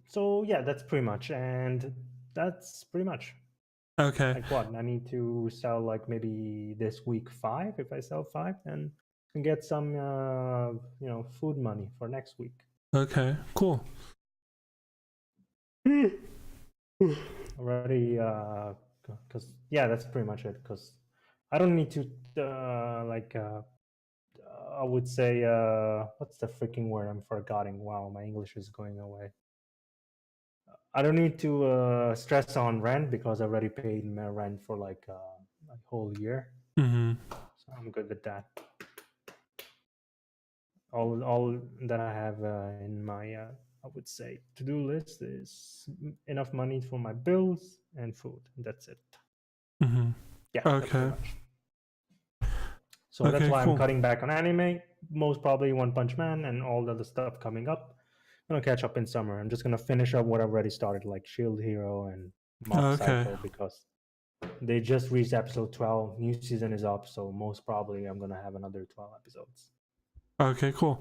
So yeah, that's pretty much, and that's pretty much. Okay. Like what? I need to sell like maybe this week 5. If I sell 5, then I can get some food money for next week. Okay, cool. Already, because that's pretty much it. Because I don't need to I would say what's the freaking word? I'm forgetting. Wow, my English is going away. I don't need to stress on rent because I already paid my rent for like a whole year. So I'm good with that. All that I have in my I would say to-do list is enough money for my bills and food. That's it. Yeah. Okay. So that's why I'm cutting back on anime. Most probably One Punch Man and all the other stuff coming up. I'm gonna catch up in summer. I'm just gonna finish up what I've already started, like Shield Hero and Mob Psycho, because they just reached episode 12. New season is up, so most probably I'm gonna have another 12 episodes. Okay, cool.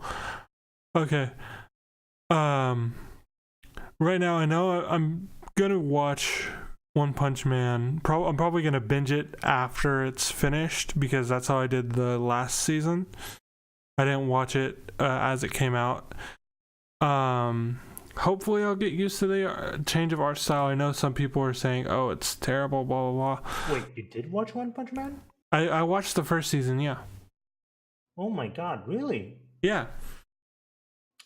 Okay. Right now I know I'm gonna watch One Punch Man. I'm probably gonna binge it after it's finished, because that's how I did the last season. I didn't watch it as it came out. Hopefully I'll get used to the change of art style. I know some people are saying, oh, it's terrible, blah blah blah. Wait, you did watch One Punch Man? I watched the first season, yeah. Oh my god, really? Yeah.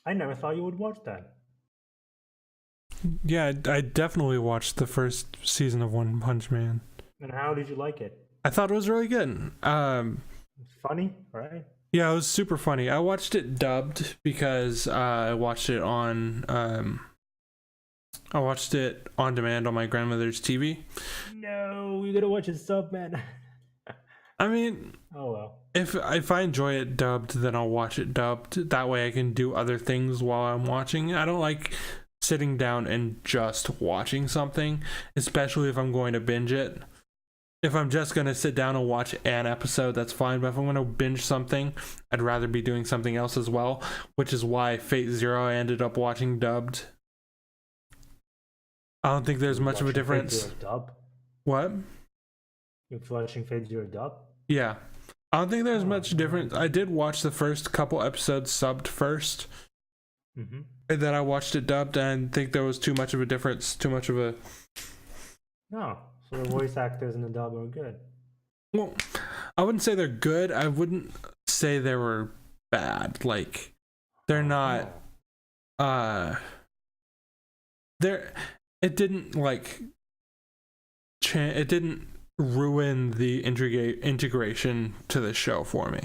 I never thought you would watch that. Yeah, I definitely watched the first season of One Punch Man. And how did you like it? I thought it was really good. Funny, right? Yeah, it was super funny. I watched it dubbed because I watched it on demand on my grandmother's TV. No, you gotta watch it sub, man. I mean, oh well. If I enjoy it dubbed, then I'll watch it dubbed. That way I can do other things while I'm watching. I don't like sitting down and just watching something, especially if I'm going to binge it. If I'm just going to sit down and watch an episode, that's fine. But if I'm going to binge something, I'd rather be doing something else as well, which is why Fate Zero I ended up watching dubbed. I don't think there's much of a difference. Fate Zero dub? What? You're watching Fate Zero dub? Yeah. I don't think there's much difference. I did watch the first couple episodes subbed first. Mm-hmm. And then I watched it dubbed, and I think there was too much of a difference, too much of a... No, so the voice actors in the dub are good. Well, I wouldn't say they're good. I wouldn't say they were bad. Like, they're not... It didn't, like... It didn't ruin the integration to the show for me,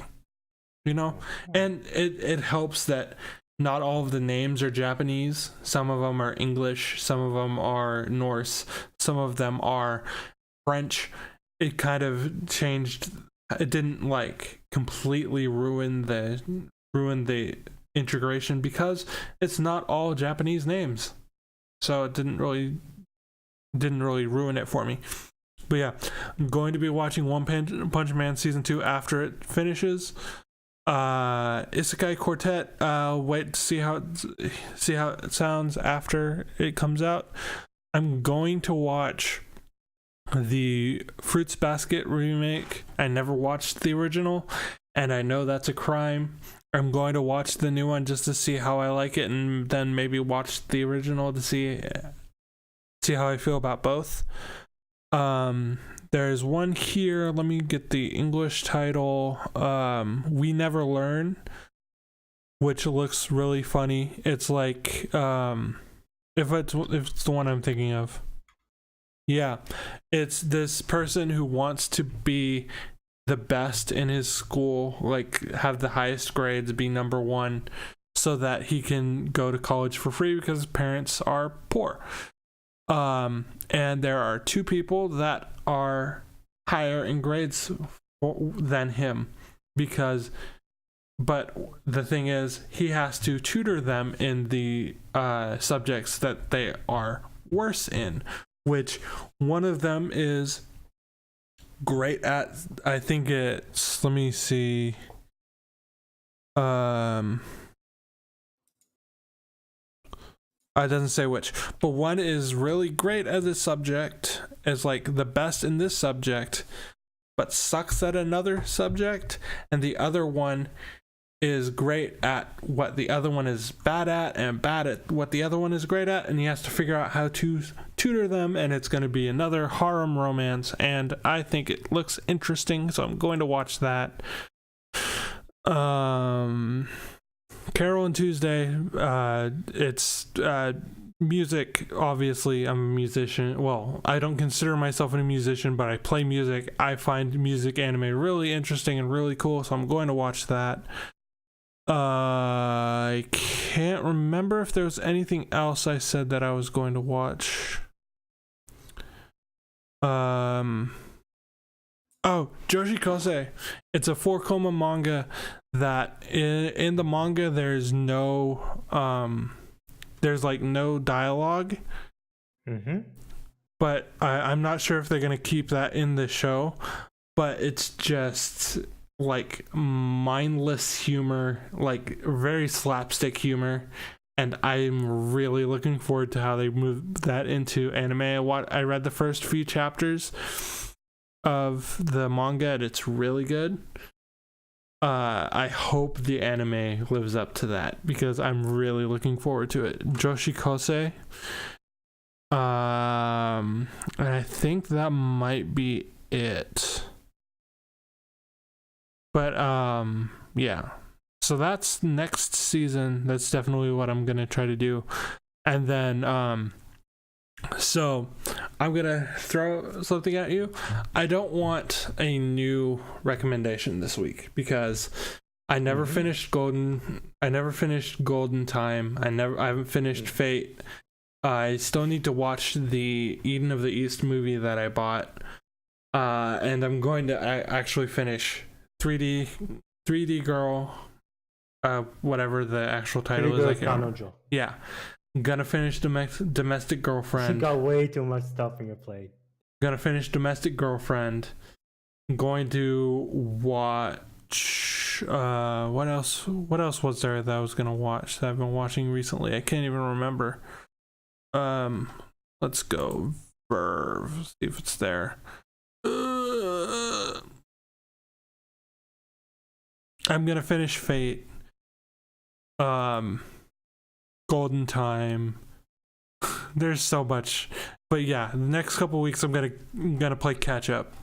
you know. And it helps that not all of the names are Japanese. Some of them are English, some of them are Norse, some of them are French. It kind of changed. It didn't like completely ruin the integration because it's not all Japanese names, so it didn't really ruin it for me. But yeah, I'm going to be watching One Punch Man Season 2 after it finishes. Isekai Quartet, wait to see how it sounds after it comes out. I'm going to watch the Fruits Basket remake. I never watched the original, and I know that's a crime. I'm going to watch the new one just to see how I like it, and then maybe watch the original to see how I feel about both. There's one here, let me get the English title. We Never Learn, which looks really funny. It's like if it's the one I'm thinking of. Yeah, it's this person who wants to be the best in his school, like have the highest grades, be number one, so that he can go to college for free because his parents are poor. And there are two people that are higher in grades than him but the thing is he has to tutor them in the subjects that they are worse in, which one of them is great at. I think it's, let me see, it doesn't say which, but one is really great at this subject, is like the best in this subject, but sucks at another subject, and the other one is great at what the other one is bad at, and bad at what the other one is great at, and he has to figure out how to tutor them, and it's going to be another harem romance, and I think it looks interesting, so I'm going to watch that. Carol and Tuesday, it's music. Obviously, I'm a musician. Well, I don't consider myself a musician, but I play music. I find music anime really interesting and really cool, so I'm going to watch that. I can't remember if there was anything else I said that I was going to watch. Oh, Joshi Kosei. It's a 4-koma manga that in the manga there's no dialogue. Mm-hmm. But I'm not sure if they're gonna keep that in the show. But it's just like mindless humor, like very slapstick humor. And I'm really looking forward to how they move that into anime. I read the first few chapters of the manga, and it's really good. I hope the anime lives up to that because I'm really looking forward to it. Joshi Kosei. And I think that might be it. But yeah. So that's next season. That's definitely what I'm gonna try to do. And then So I'm gonna throw something at you. I don't want a new recommendation this week because I never finished Golden. I never finished Golden Time. I haven't finished Fate. I still need to watch the Eden of the East movie that I bought, and I'm going to actually finish 3D Girl, whatever the actual title is. Yeah, I'm gonna finish Domestic Girlfriend. You got way too much stuff on your plate. Gonna finish Domestic Girlfriend. I'm going to watch. What else was there that I was gonna watch that I've been watching recently? I can't even remember. Let's go Verve, see if it's there. I'm gonna finish Fate. Golden Time. There's so much, but yeah, the next couple weeks I'm gonna play catch up.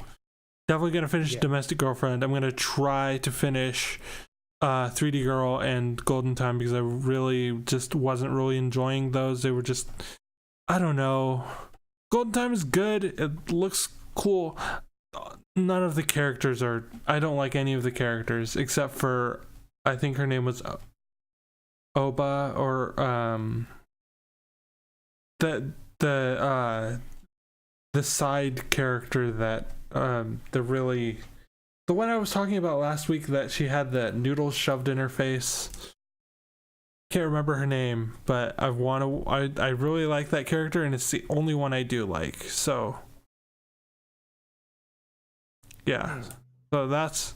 Definitely gonna finish Domestic Girlfriend. I'm gonna try to finish 3D Girl and Golden Time because I really just wasn't really enjoying those. They were just, I don't know. Golden Time is good. It looks cool. None of the characters are. I don't like any of the characters except for, I think her name was Oba, or the side character that the one I was talking about last week that she had the noodles shoved in her face. Can't remember her name, but I really like that character, and it's the only one I do like. So yeah, so that's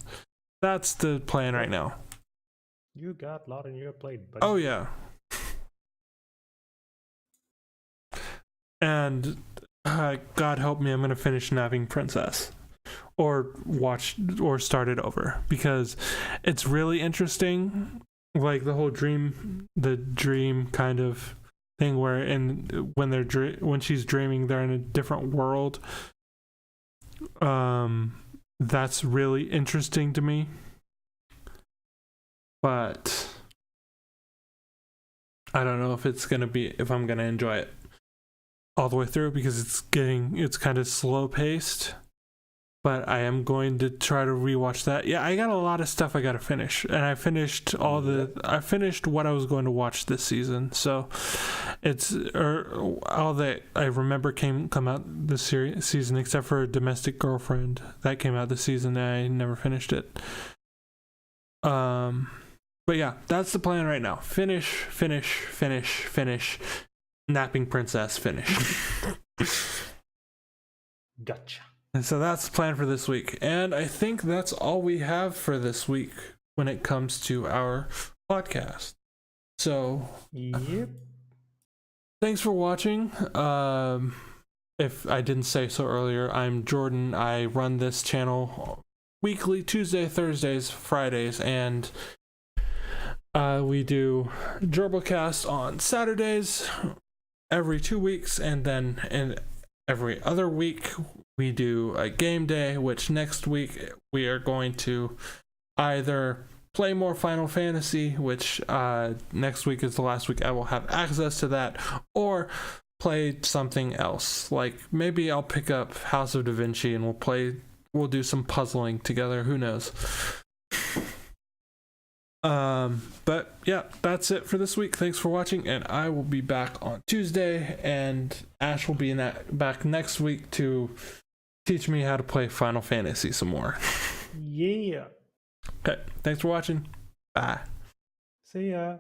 the plan right now. You got a lot on your plate, buddy. Oh yeah. And God help me, I'm gonna finish Napping Princess, or start it over, because it's really interesting. Like the whole dream kind of thing, where when she's dreaming, they're in a different world. That's really interesting to me, but I don't know if I'm gonna enjoy it all the way through, because it's kind of slow paced. But I am going to try to rewatch that. Yeah, I got a lot of stuff I got to finish, and I finished what I was going to watch this season. So it's all that I remember come out this season, except for Domestic Girlfriend that came out this season. And I never finished it. But yeah, that's the plan right now. Finish. Napping Princess, finish. Gotcha. And so that's the plan for this week. And I think that's all we have for this week when it comes to our podcast. So, yep. Thanks for watching. If I didn't say so earlier, I'm Jordan. I run this channel weekly, Tuesday, Thursdays, Fridays, and we do Jerbil Cast on Saturdays every 2 weeks, and then every other week we do a game day, which next week we are going to either play more Final Fantasy, which next week is the last week I will have access to that, or play something else. Like maybe I'll pick up House of Da Vinci and we'll do some puzzling together, who knows. But yeah, that's it for this week. Thanks for watching, and I will be back on Tuesday, and Ash will be back next week to teach me how to play Final Fantasy some more. Yeah. Okay, thanks for watching. Bye. See ya.